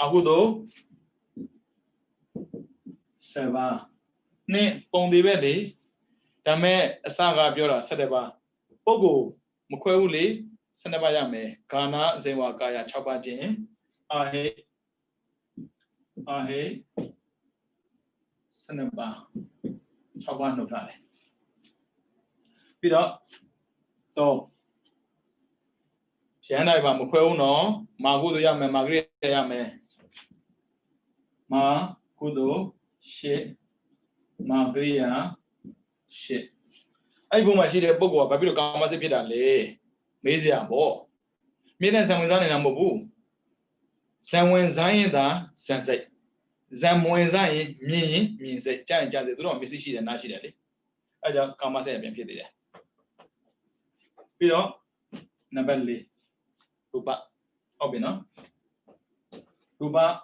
Speaker 1: အာဟုသော7ပါးနဲ့ပုံသေးပဲလေဒါမဲ့အစကပြောတာ7ပါးပုဂ္ဂိုလ်မခွဲဘူးလေ12ပါးရမယ်ဂါနာဇေဝကာယ6ပါးခြင်းအာဟေ12ပါး6ပါးနှုတ်ထားတယ်ပြီးတော့ Yanda ba mukwe no magudo yame magri yame magudo shit magriya shit. Ai bung ma shi de poko ba pi lo kama se phit da le. Meis ya po. Mien dan san wen san na mo bu. San wen san yin da san sai. San mwen san yin myin sai. Cha yin cha sai. Tu do mesi shi de na shi de le. Ai ja kama se ya pian phit de le. Pi do number 4. Rupa. Okay no. Rupa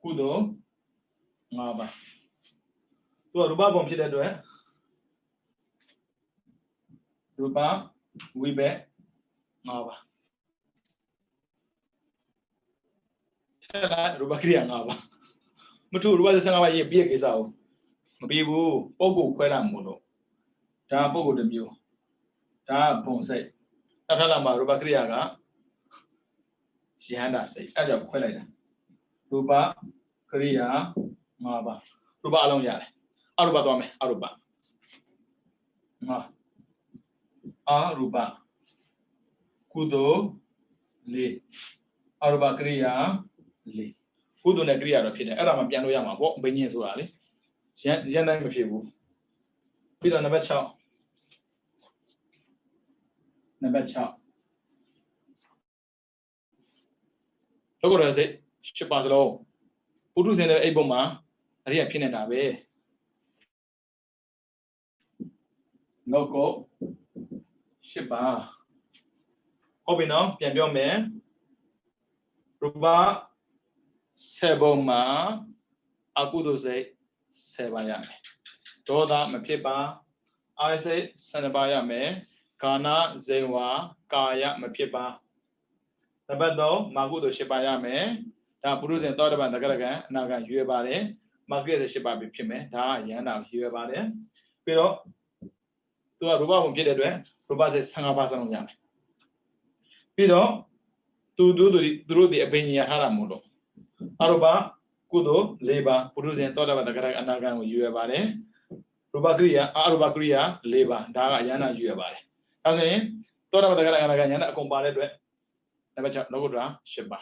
Speaker 1: kudo 5 ပါ သူကရူပပုံဖြစ်တဲ့အတွက်ရူပဝိဘက်5 ပါထက်လိုက်ရူပကိရိယာ5 ပါမထူရူပ15 ပါရေးပြည့်ကိစ္စကိုမပြီးဘူးပုံကိုခွဲတာမို့လို့ဒါပုံကိုတစ်မျိုးဒါပုံစိတ်နောက်ထပ်လာမှာရူပကိရိယာကယဟန္တာစိတ်အဲ့ကြောင့်ခွဲလိုက်တာရူပကိရိယာ5 ပါရူပအလုံးရတယ်အရူပသွားမယ်အရူပအရူပကုသိုလ်4အရူပကိရိယာ4ကုသိုလ်နဲ့ကိရိယာတော့ဖြစ်တယ်အဲ့ဒါမှပြန်လို့ရမှာပေါ့ဘိညာဉ်ဆိုတာလေရန်တိုင်းမဖြစ်ဘူးပြီးတော့နံပါတ် 6နံပါတ် 6လောကရစိတ်8 ပါစလုံးပုထုဇဉ်တဲ့အိပ်ပုံမှာအရိယာဖြစ်နေတာပဲလောက8 ပါဟုတ်ပြီနော်ပြန်ပြောမယ်ရူပ7 ပုံမှာအကုသိုလ်စိတ်7 ပါရမယ်ဒေါသမဖြစ်ပါအာရစိတ်12 ပါရမယ်ကာဏဇေဝကာယမဖြစ်ပါနံပါတ် 3မာကုသိုလ်8 ပါရမယ်ဒါပုရုဇဉ်သောတပန်တက္ကရကံအနာကံရွယ်ပါတယ်မာကိရ8 ပါပဲဖြစ်မယ်ဒါကယန္တာရွယ်ပါတယ်ပြီးတော့သူကရူပပုံဖြစ်တဲ့အတွက်ရူပစိတ်15 ပါးစလုံးရမယ်ပြီးတော့သူတို့ဒီအပင်ညာထားတာမို့လို့အရူပကုသိုလ်4 ပါပုရုဇဉ်သောတပန်တက္ကရကအနာကံကိုရွယ်ပါတယ်ရူပကိရိယာအရူပကိရိယာ4 ပါဒါကယန္တာရွယ်ပါတယ်ဒါဆိုရင်သောတပန်တက္ကရကအနာကံယန္တာအကုန်ပါတဲ့အတွက်နံပါတ် 6လောကုတ္တရာ8 ပါ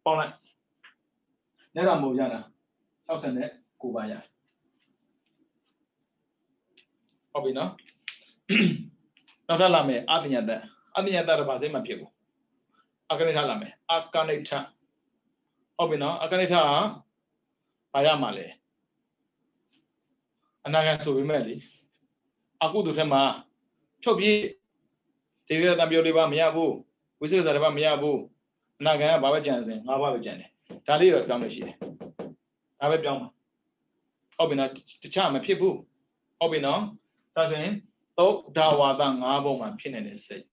Speaker 1: ပေါင်းလိုက်လက်တော်မူရတာ69 ပါရဟုတ်ပြီနော်နောက်ထပ်လာမယ်အပညာတတော့ဘာစိတ်မှဖြစ်ဘူးအကနိဋ္ဌလာမယ်အကနိဋ္ဌဟုတ်ပြီနော်အကနိဋ္ဌကဘာရမှာလဲအနာဂတ်ဆိုပေမဲ့လေအကုသိုလ်ထက်မှာဖြုတ်ပြေးဒီကတံပြောလေးပါမရဘူးဝိသေသတပါမရဘူးအနာဂတ်ကဘာပဲကြံစင်5 ပါးပဲကြံတယ်ဒါလေးတော့ပြောင်းလို့ရှိတယ်ဒါပဲပြောင်းပါဟုတ်ပြီနော်တခြားမဖြစ်ဘူးဟုတ်ပြီနော်ဒါဆိုရင်သုဒ္ဓဝါဒ5 ပုံမှာဖြစ်နေတဲ့စိတ်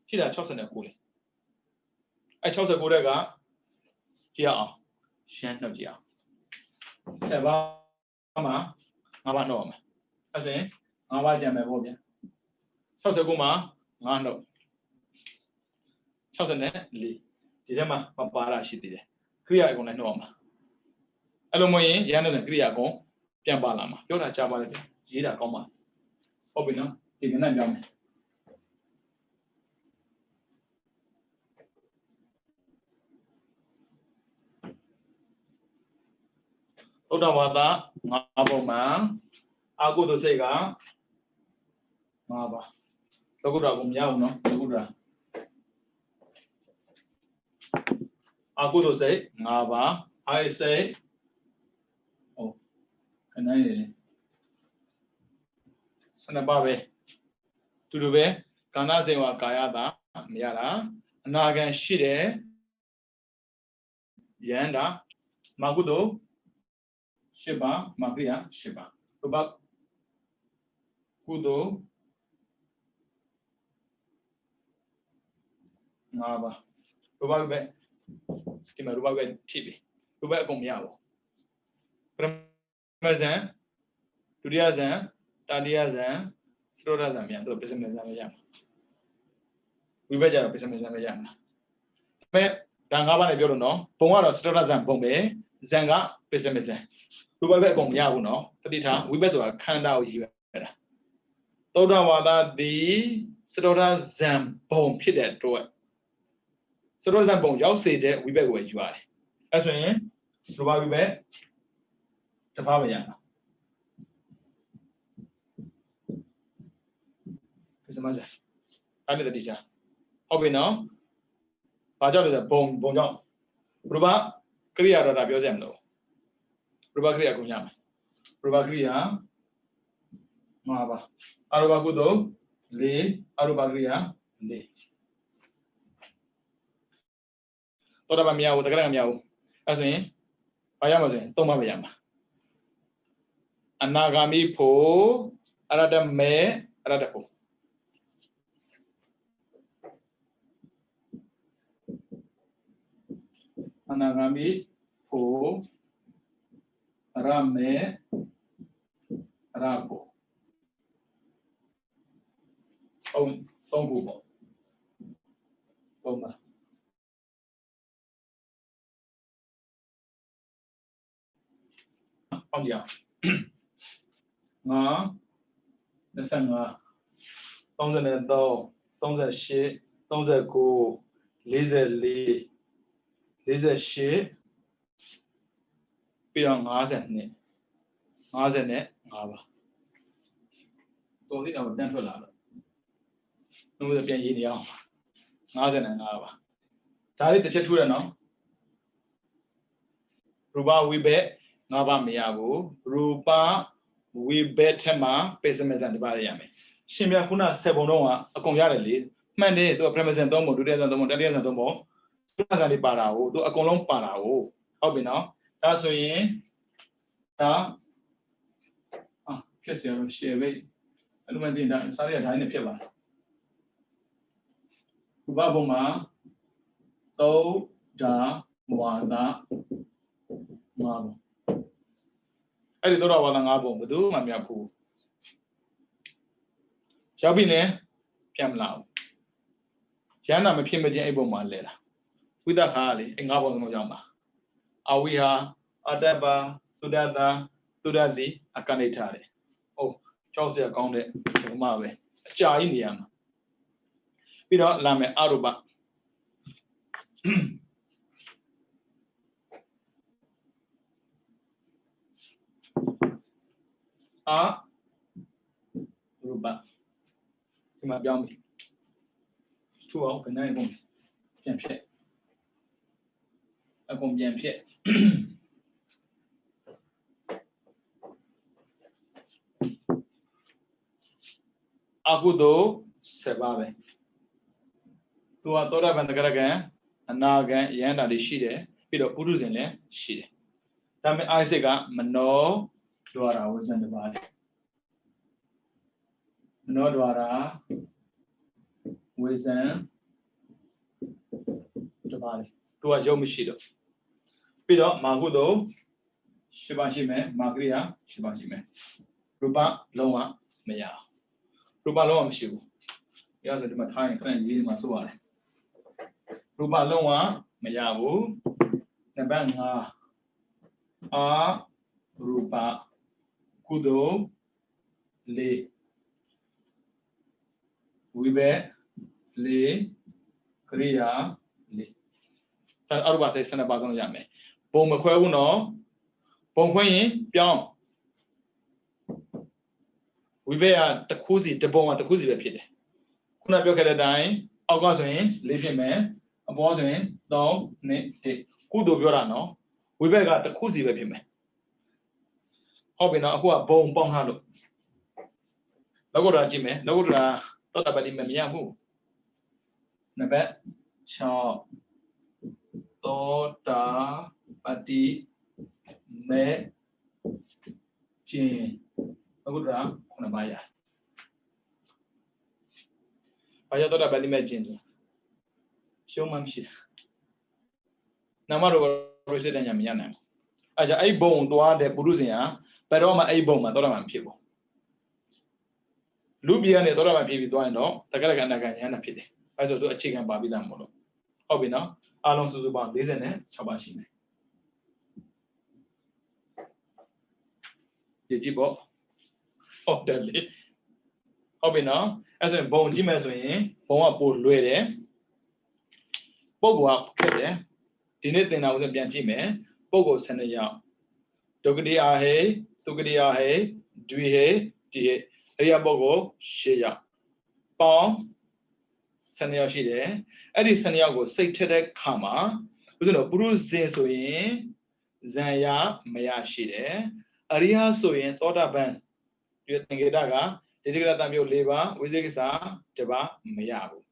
Speaker 1: ဖြစ်တာ69လေအဲ69တဲ့ကကြည့်အောင်ရှင်းနှုတ်ကြည့်အောင်7 ပါးမှာ5 ပါးနှုတ်အောင်မယ်အဲဆိုရင်5 ပါးကြံမယ်ပေါ့ဗျာ69မှာ5 နှုတ်64ဒီထဲမှာမပါတာရှိသေးတယ်ကိရိယာအကုန်လည်းနှုတ်အောင်ပါအဲ့လိုမဟုတ်ရင်ရန်တဲ့ကိရိယာအကုန်ပြန်ပါလာမှာပြောတာကြားပါလေရေးတာကောင်းပါဟုတ်ပြီနော်ဒီကနေ့ပြောင်းမယ်သုဒ္ဓဝါဒ5 ပုံမှာအကုသိုလ်စိတ်က5 ပါလောကုတ္တရာကိုမရဘူးနော်လောကုတ္တရာအကုသိုလ်စိတ်5 ပါအာရစိတ်ခဏနေ12 ပါပဲတူတူပဲကာဏဇေဝကာယတာမရတာအနာဂံရှိတယ်ယန္တာမာကုသိုလ်8 ပါမာကိရိယာ8 ပါရူပကုသိုလ်5 ပါရူပပဲဒီမှာရူပပဲဖြစ်ပြီရူပအကုန်မရဘူးပရမဇန်ဒုတိယဇန်တတိယဇန်စတုတ္ထဇန်မြန်တို့ပစ္စမဇန်ပဲရမှာဝိဘက်ကြတော့ပစ္စမဇန်ပဲရမှာဒါပေမဲ့ဒါ5 ပါးနဲ့ပြောလို့နော်ဘုံကတော့စတုတ္ထဇန်ဘုံပဲဇန်ကပစ္စမဇန်ရူပပဲအကုန်မရဘူးနော်တတိထားဝိဘက်ဆိုတာခန္ဓာကိုရည်ပဲတာသုဒ္ဓဝါဒသည် Sroda Zam Bone Pit at Troy. Sroda Zam Bone, y'all say that we bet where you are. As when Ruba bet the Pavayana. It's a mother. I'm the teacher. How we know? Pajal is a bone bone. Ruba, Kriya Rabio. Ruba Kriya Kunyam. Ruba Kriya Mava. Aruba Gudo, Le, Aruba Kriya, Le. Toda Miao, the Grand Miao. As in, I am a Tomayama. Anagami Po, Arada Me, Aradapo. Anagami Po, Rame, Rapo. Oh, don't go. Oh, yeah. The sun, don't the door, don't the shit, don't the go, lazily, laser shit. Beyond Azen, Azen, Ava. Don't think of dental lava. No, the pian in young. Azen and Ava. Tally the Chatura now. Ruba we bet, Nava Miago, Ruba we bet Tema, Pessimis and Variame. Shimia Kuna Sebonoa, a congarely, Monday to a premise domo, to the Montadian domo, Pazani Parao, to a colon parao. How be now? That's in. Ah, guess you're share away. I don't think that sorry, I didn't pay. Baboma, so da, wada, mabo. I did not want an album, but do my yaku. Shall be near Piam Lao. Jana, my Pimajan able my letter. With a Harley, and Gabo Mojama. Are we are Adaba, Tudada, Tudadi, a canetare. Oh, Chelsea accounted to Mabe. Cha Indian. Without Lame Aruba. Ruba. You might be on me. 2 hours and 9 months. Can't pay. I can't be pay. Agudo Sebabe. To a Tora Vandagagan, and now again, Yanda de Shide, Peter Uruzine, Shide. Tame Isaac, Mano, Dora was in the body. No Dora was in the body. To a Jomishido. Peter Magudo, Shibashime, Magria, Shibashime. Ruba, Loma, Maya. Ruba Lom Shibu. Yes, at my time, and use my sword. Ruba Loma, Mayabu, Nabanga, Ruba, Kudo, Le. Wibe, Le, Korea, Le. Aruba says Sanabazon Yame. Bomaquano, Bonquin, Pion. We bear the Kuzi, the bone at the Kuzi repeated. Kuna Bioka, Augustin, living man, a bosin, dog, Kudo Biorano. We bear got the Kuzi repeated. Hobby now who are bone halo. Logoda Jimmy, Logoda, thought about him, Yahu. Nabet, Chaw, Tota, Patti, Me, Chin, Logoda, Kunabaya. I thought about imagine. Show Mamshi. Namaro resident Yamiana. As a bone to add the Buruzia, but all my a bone, my daughter people. Lubian is all my people do I know, Tagalagana Pide. I do a chicken baby damolo. Hobby now, Alonso to bound, isn't it? Chabashine. Did you go? Oh, deadly. Hobby now, အဲ့ဆိုရင်ဘုံကြည့်မယ်ဆိုရင်ဘုံကပိုလွယ်တယ်ပုဂ္ဂိုလ်ကခက်တယ်ဒီနေ့သင်တာဥစဉ်ပြန်ကြည့်မယ်ပုဂ္ဂိုလ်12ယောက်ဒုက္ခတိအာဟေသုက္ခတိအာဟေဒွိဟေဒီဟေအရိယပုဂ္ဂိုလ်10ယောက်ပေါင်း12ယောက်ရှိတယ်အဲ့ဒီ12ယောက်ကိုစိတ်ထက်တဲ့ခါမှာဥစဉ်တော့ပုရုဇဉ်ဆိုရင်ဇံရမရရှိတယ်အရိယဆိုရင်သောတာပန်ဒီသင်္ကေတကဒီတိကရတမျိုး၄ပါးဝိသေကိစ္စ1ပါးမရဘူး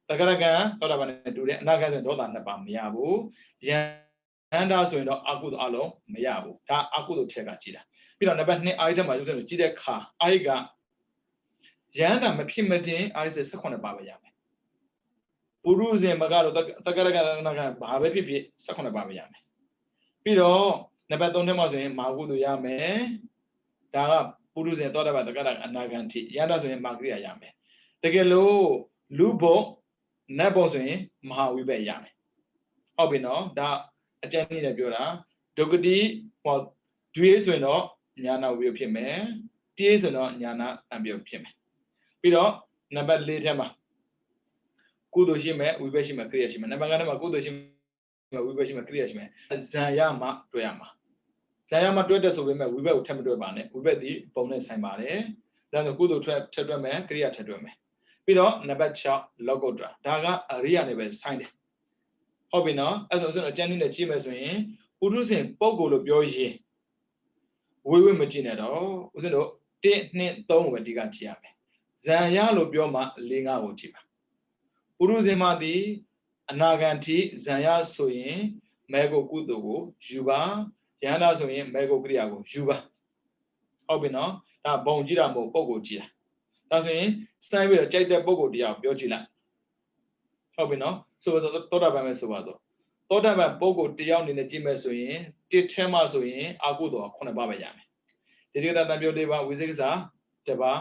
Speaker 1: တက္ကရကံသောတာပန်နဲ့တူတယ်အနာဂတ်ဆိုရင်ဒေါသ2ပါးမရဘူးယန္တာဆိုရင်တော့အကုသိုလ်အလုံးမရဘူးဒါအကုသိုလ်ထက်ကကြည်တာပြီးတော့နံပါတ်2အာယုထမှာဥစဉ်လို့ကြည့်တဲ့ခါအာယုကယန္တာမဖြစ်မတင်အာယု18ပါးပဲရမယ်ပုရုဇဉ်မကတော့တက္ကရကံအနာဂတ်ဘာပဲဖြစ်ဖြစ်18ပါးပဲရမယ်ပြီးတော့နံပါတ်3ထဲမှာဆိုရင်မာကုသိုလ်ရမယ်ဒါကပုရုဇဉ်သောတာပန်တက္ကရအနာဂတ်ထိယန္တာဆိုရင်မာကရိယာရမယ်တကယ်လို့လူဘုံနတ်ဘုံဆိုရင်မဟာဝိဘက်ရမယ်ဟုတ်ပြီနော်ဒါအကျဉ်းနည်းနဲ့ပြောတာဒုက္ခတိဟောဒွေဆိုရင်တော့ညာနာဝိပဖြစ်မယ်တေးဆိုတော့ညာနာအံပြုတ်ဖြစ်မယ်ပြီးတော့နံပါတ်4ထဲမှာကုသိုလ်ရှိမယ်ဝိဘက်ရှိမယ်ကရိယာရှိမယ်နံပါတ်5ထဲမှာကုသိုလ်ရှိမယ်ဝိဘက်ရှိမယ်ကရိယာရှိမယ်ဇံရမှတွေ့ရမှာဇံရမှတွေ့တဲ့ဆိုပေမဲ့ဝိဘက်ကိုထပ်မတွေ့ပါနဲ့ဝိဘက်ဒီပုံနဲ့ဆိုင်ပါတယ်ဒါဆိုကုသိုလ်ထပ်တွေ့မယ်ကရိယာထပ်တွေ့မယ်ပြီးတော့နံပါတ်6လောကုတ္တရာဒါကအရိယာနဲ့ပဲဆိုင်တယ်ဟုတ်ပြီနော်အဲ့ဆိုအကျဉ်းနည်းနဲ့ကြည့်မယ်ဆိုရင်ပုရုဇဉ်ပုဂ္ဂိုလ်လို့ပြောရင်ဝိဝိမကြည့်နဲ့တော့ဦးဇင်းတို့1 2 3ကိုပဲဒီကကြည့်ရမယ်ဇံရလို့ပြောမှ4 5ကိုကြည့်ပါပုရုဇဉ်မှာဒီအနာဂတ်ထိဇံရဆိုရင်မဲကိုကုသိုလ်ကိုယူပါယန္တာဆိုရင်မဲကိုကရိယာကိုယူပါဟုတ်ပြီနော်ဒါဘုံကြည့်တာမဟုတ်ပုဂ္ဂိုလ်ကြည့်တာဒါဆိုရင်စိုင်းပြီးတော့ကြိုက်တဲ့ပုဂ္ဂိုလ်တရားကိုပြောကြည့်လိုက်ဟုတ်ပြီနော်ဆိုတော့သောတာပန်ပဲဆိုပါစို့သောတာပန်ပုဂ္ဂိုလ်တရားအနေနဲ့ကြည့်မယ်ဆိုရင်တစ်ထဲမှာဆိုရင်အကုသိုလ်9ပါးပဲရမယ်ဒီတိကတတံပြော၄ပါးဝိသေကိစ္စ1ပါး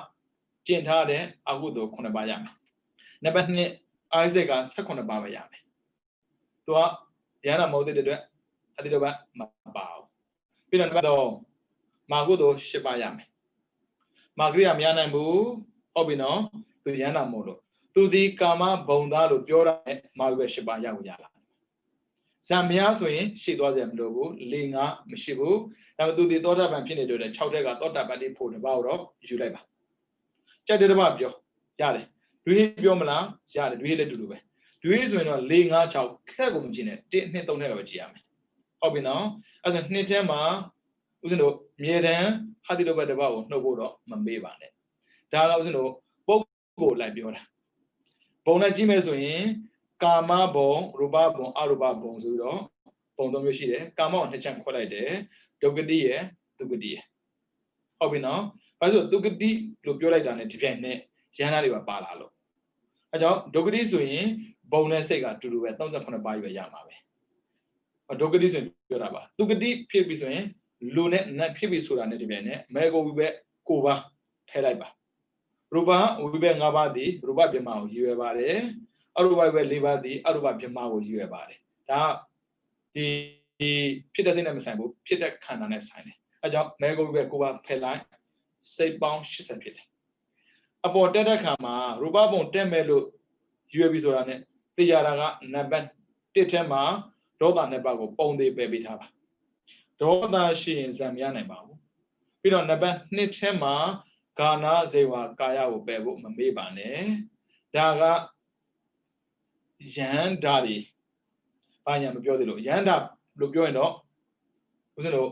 Speaker 1: ကျင့်ထားတဲ့အကုသိုလ်9ပါးရမယ်နံပါတ်2အာယုစိတ်က18ပါးပဲရမယ်သူကယန္တာမဟုတ်တဲ့အတွက်အတိတော်ကမပါဘူးပြီးတော့နံပါတ်3မာကုသိုလ်10ပါးရမယ်မာကရိယာမရနိုင်ဘူးဟုတ်ပြီနော်သူယန္တာမဟုတ်လို့သူဒီကာမဘုံသားလို့ပြောတာနဲ့မာဝိ10ပါးရကိုရလာဇံမရဆိုရင်ရှေ့သွားစရာမလိုဘူး4 5မရှိဘူးဒါပေမဲ့သူဒီသောတာပန်ဖြစ်နေတော့6ထက်ကသောတာပန်တိဖို့တပါတော့ယူလိုက်ပါကြက်တဲ့တပါပြောရတယ်ဒွေးပြောမလားရတယ်ဒွေးလည်းတူတူပဲဒွေးဆိုရင်တော့4 5 6ခက်ကိုမကြည့်နဲ့1 2 3ထက်ကပဲကြည့်ရမယ်ဟုတ်ပြီနော်အဲ့ဒါနှစ်ထဲမှာဦးဇင်းတို့မြေတန်းဟာတိလောဘတပါကိုနှုတ်ဖို့တော့မမေ့ပါနဲ့ဒါကဦးဇင်းတို့ပုဂ္ဂိုလ်လိုက်ပြောတာဘုံနဲ့ကြည့်မယ်ဆိုရင်ကာမဘုံရူပဘုံအရူပဘုံဆိုပြီးတော့ပုံ3မျိုးရှိတယ်ကာမကို2ချက်ခွဲလိုက်တယ်ဒုက္ခတိရယ်ဒုက္ခတိရယ်ဟုတ်ပြီနော်ဘာလို့ဒုက္ခတိလို့ပြောလိုက်တာ ਨੇ ဒီပြိုင်နဲ့ယန္တာတွေပါလာလို့အဲကြောင့်ဒုက္ခတိဆိုရင်ဘုံနဲ့စိတ်ကတူတူပဲ38ပါးပဲရမှာပဲဒုက္ခတိဆိုရင်ပြောတာပါဒုက္ခတိဖြစ်ပြီဆိုရင်လူနဲ့နတ်ဖြစ်ပြီဆိုတာ ਨੇ ဒီပြိုင်နဲ့မေဂုဝိဘက်9ပါးထည့်လိုက်ပါရူပဝိဘက်5ပါးသည်ရူပပြမကိုရည်ရွယ်ပါတယ်အရူပဝိဘက်4ပါးသည်အရူပပြမကိုရည်ရွယ်ပါတယ်ဒါဒီဖြစ်တဲ့စိတ်နဲ့မဆိုင်ဘူးဖြစ်တဲ့ခန္ဓာနဲ့ဆိုင်တယ်အဲကြောင့်မေဂုဝိဘက်9ပါးဖယ်လိုက်စိတ်ပေါင်း80ဖြစ်တယ်အပေါ်တက်တဲ့ခါမှာရူပဘုံတက်မဲ့လို့ရွယ်ပြီဆိုတာ ਨੇ သိရတာကနံပါတ်1ထဲမှာဒေါသ2ပါးကိုပုံသေးပယ်ပေးထားပါဒေါသရှိရင်ဇံမရနိုင်ပါဘူးပြီးတော့နံပါတ်2ထဲမှာဂါနာဇေဝကာယကိုပယ်ဖို့မမေ့ပါနဲ့ဒါကယန္တာတွေဘာညာမပြောသေးလို့ယန္တာလို့ပြောရင်တော့ဦးဇင်းတို့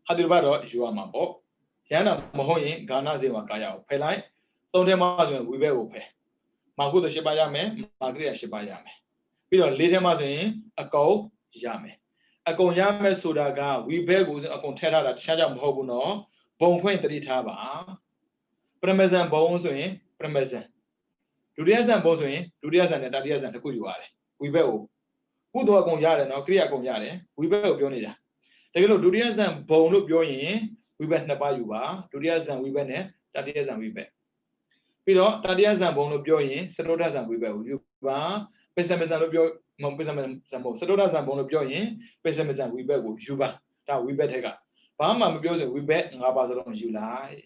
Speaker 1: ဟာတိဘတ်တော့ယူရမှာပေါ့ယန္တာမဟုတ်ရင်ဂါနာဇေဝကာယကိုဖယ်လိုက်3ထဲမှာဆိုရင်ဝိဘက်ကိုဖယ်မာကုသိုလ်10ပါးရမယ်မာကရိယာ10ပါးရမယ်ပြီးတော့4ထဲမှာဆိုရင်အကုန်ရမယ်အကုန်ရမယ်ဆိုတာကဝိဘက်ကိုအကုန်ထည့်ထားတာတခြားကြောင့်မဟုတ်ဘူးနော်ဘုံဖွင့်တတိထားပါပရမဇန်ဘုံဆိုရင်ပရမဇန်ဒုတိယဇန်ဘုံဆိုရင်ဒုတိယဇန်နဲ့တတိယဇန်တစ်ခုယူရတယ်ဝိဘက်ကိုကုသိုလ်အကုန်ရတယ်နော်ကရိယာအကုန်ရတယ်ဝိဘက်ကိုပြောနေတာတကယ်လို့ဒုတိယဇန်ဘုံလို့ပြောရင်ဝိဘက်2ပါးယူပါဒုတိယဇန်ဝိဘက်နဲ့တတိယဇန်ဝိဘက်ပြီးတော့တတိယဇန်ဘုံလို့ပြောရင်စတုတ္ထဇန်ဝိဘက်ကိုယူပါပိစမဇန်လို့ပြောမဟုတ်ပိစမဇန်ဘုံစတုတ္ထဇန်ဘုံလို့ပြောရင်ပိစမဇန်ဝိဘက်ကိုယူပါဒါဝိဘက်ထက်ကဘာမှမပြောစင်ဝိဘက်5ပါးစလုံးယူလိုက်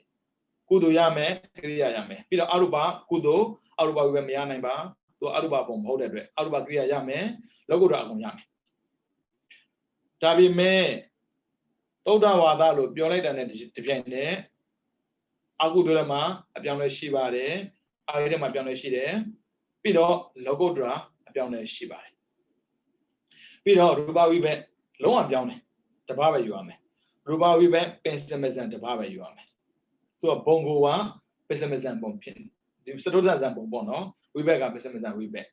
Speaker 1: Kudo Yame, Kriya Yame. Peter Aruba, Kudo, Aruba Mianaba, to Aruba from Hodred, Aruba Kriya Yame, Logoda Yame. Tabi me Toda Wadalo, Biolet and Depende, Agudurama, a piano shibare, Idem a piano shide, Pido, Logodra, a piano shibare. Pido, Ruba Wibe, Loa Pione, the Baba Yuame. Ruba Wibe, Pensimizan, the Baba Yuame. To a bongo one, Pessimizan Bompin. The Sadoza Bombono, we beg a Pessimizan, we beg.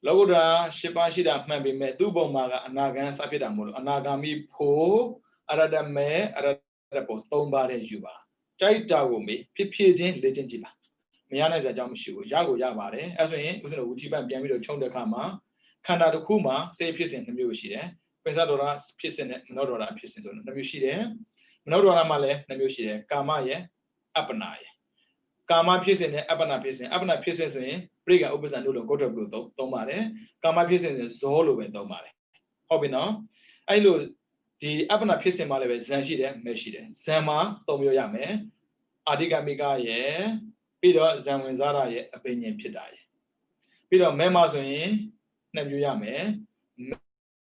Speaker 1: Logoda, Shipashida, maybe met Dubo Maga, Anagan, Sapidamul, Anagami Po, Aradame, Aradapos, Tomba, Juba. Chai Tagumi, Pipizin, Legendiba. Miana is a Jamshu, Jago Yamare, as we was a Ujiba Biamido Chonda Kama, Kanda Kuma, say Pisin, the Mushide, Pesadora, Pisin, Nodora, Pisin, the Mushide, Nodora Male, the Mushide, Kamaye, Apanaye. Kama Pisin, Apana Pisin, Briga opens and do go to Bluto, Tomare, Kama Pisin is Zolo and Tomare. Hobby I lose the Apana Pisin Male, Zanshide, Meshide, Sama, Tomio Yame, Adiga Miga ye, Peter Zamwazara ye, opinion Pidai. Peter Memazin, Namu Yame,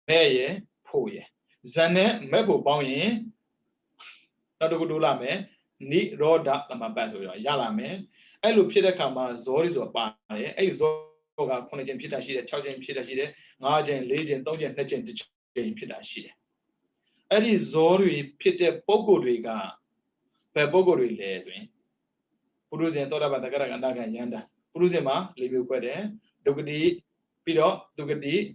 Speaker 1: Meye, Poye. Zane, Mebo Bowie, not a good lame, Ni Roda Lamabazo, Yalame. I look Peter Kama, Zoris or Bane, a Zoga, Conagin Peter Shide, Charging Peter Shide, Margin, Legion, Dojan, Legend, Jane Peter Shide. Eddie Zori Peter Bogoriga, Pebogori Leswin. Puruzian thought about the Garaganaga Yanda. Puruzima, Libu Quede, Dogadi, Pido, Dogadi,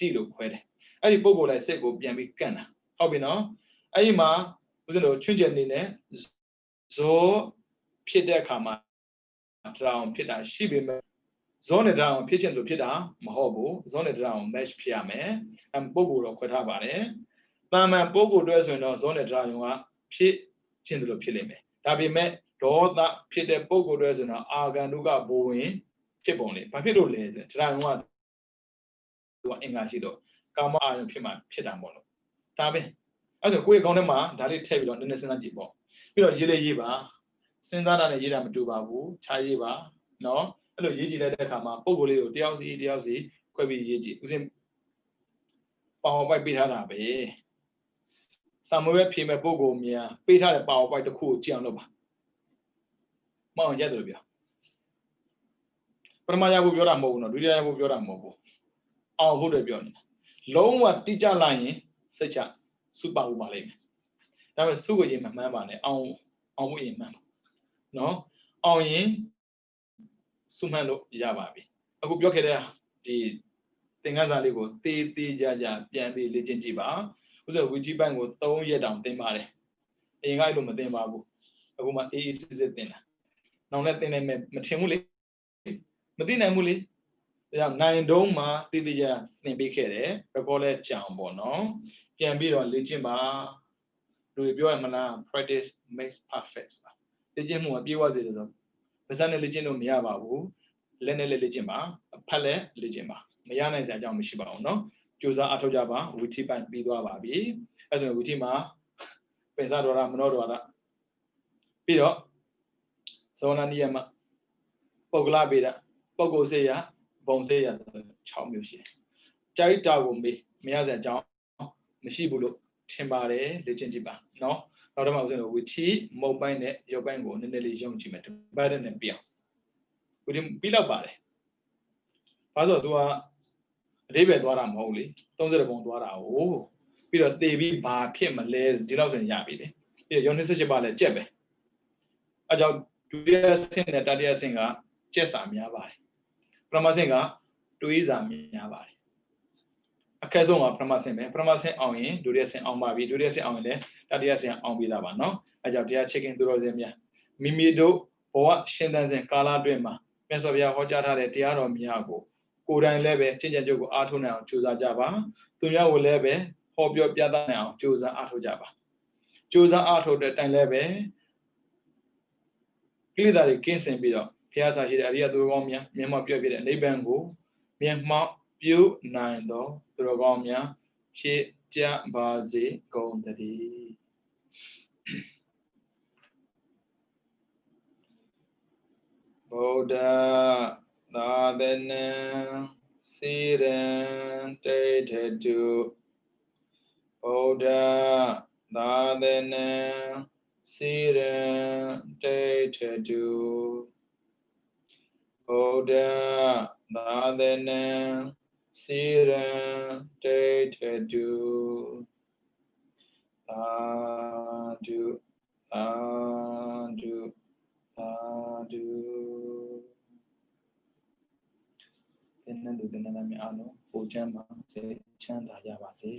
Speaker 1: Tilo Quede. I Bogo like Sego Biami Cana. How we know? Aima, was no Chunjanine, Zo Pida Kama, drown Pida, Shibi, Zone down, pitching to Pida, Mahobo, Zone down, Mesh Piame, and Bogo of Quetabane. Bama Bogo does no Zone down, Pit Chindro Pilime. Tabi met. That Peter Bogo resin Aganuga Boeing, chip only, Papiro laser, try one to Engashido, Kama and Pima, Pidamono. Tabi, as a quick on the ma, that is table on the National Depot. You know, Yiba, Sendana and Yiram Dubabu, Chayiba, no, hello, Yiji let Kama, Bogolio, DLC, Quabi Yiji, within Power by Biharabe. Somewhere Pima Bogo Mia, Peter Power by the cool Gianova. Yadrobia. Pramaya will your amono, do you have your amobo? Our Hudabion. Long what teacher lying, such a super ubalame. That was super in my mamma, on in mamma. No, on in Sumano Yababi. I would block it the thing as I live, Jaja, Piambi, Legend Jiba, was a Wijiban with 2 years down, they marry. In I don't know, Babu. A woman is a dinner. Now let them Matimuli Medina Muli. They have 9 doma, Tidia, Nibikere, Recole Chambono, can be on Legima, review mana, practice makes perfect. The Jimu was it. The San Legino Miababu, Lene Legima, Pale Legima. Mayana is a Jam Shiba, no? Jusa Atojaba, Witipa and Bidwa Babi, as a Witima, Pensadora Monodora. Pido. Sona Niama Pogla Beda, Pogo Seya, Bonseya, Chow Mushi. Jai Dagumbi, Miaz and John, Mishibulo, Timbare, Legendiba. No, not a mountain with tea, mobile net, your bango, and the Legion Jimet, Baden and Bia. With him Bila Bare. Pazo to a David Waram Holy, don't let about Wara. Oh, Peter David Bar, Pim, and Lay, Dilos and Yabi. Here, you're necessary about a jebbe. Tuya Sin Tadia Singer, Chesa Miabai. Pramasinga, Tuiza Miabai. A Kazoma Pramasing on in, Duriasin on Mavi, Duriasin on there, Tadiasin on Vidava, no? I just dare checking to Rosemia. Mimido, or Shindans and Kala Dreamer, Mesovia Hojata de Tiaro Miago, Kudan Leve, Chinjago Artuna, choose a Java, Tunya will leve, hope your Piata now, choose a Arto Java. Choose an Arto that time leve. Clearly, Kings and Bido, Piazza Area Drogomia, Mema Pia and Libango, Mema Pew 9 do, Drogomia, She Tia Bazi, Gold. Buddha Dadana Siran Tetetu Buddha Dadana Siran Tetetu Buddha Dadana Siran Tetetu Adu Adu Adu Tena du tena na mi ano po chan ma se chan da ja ba se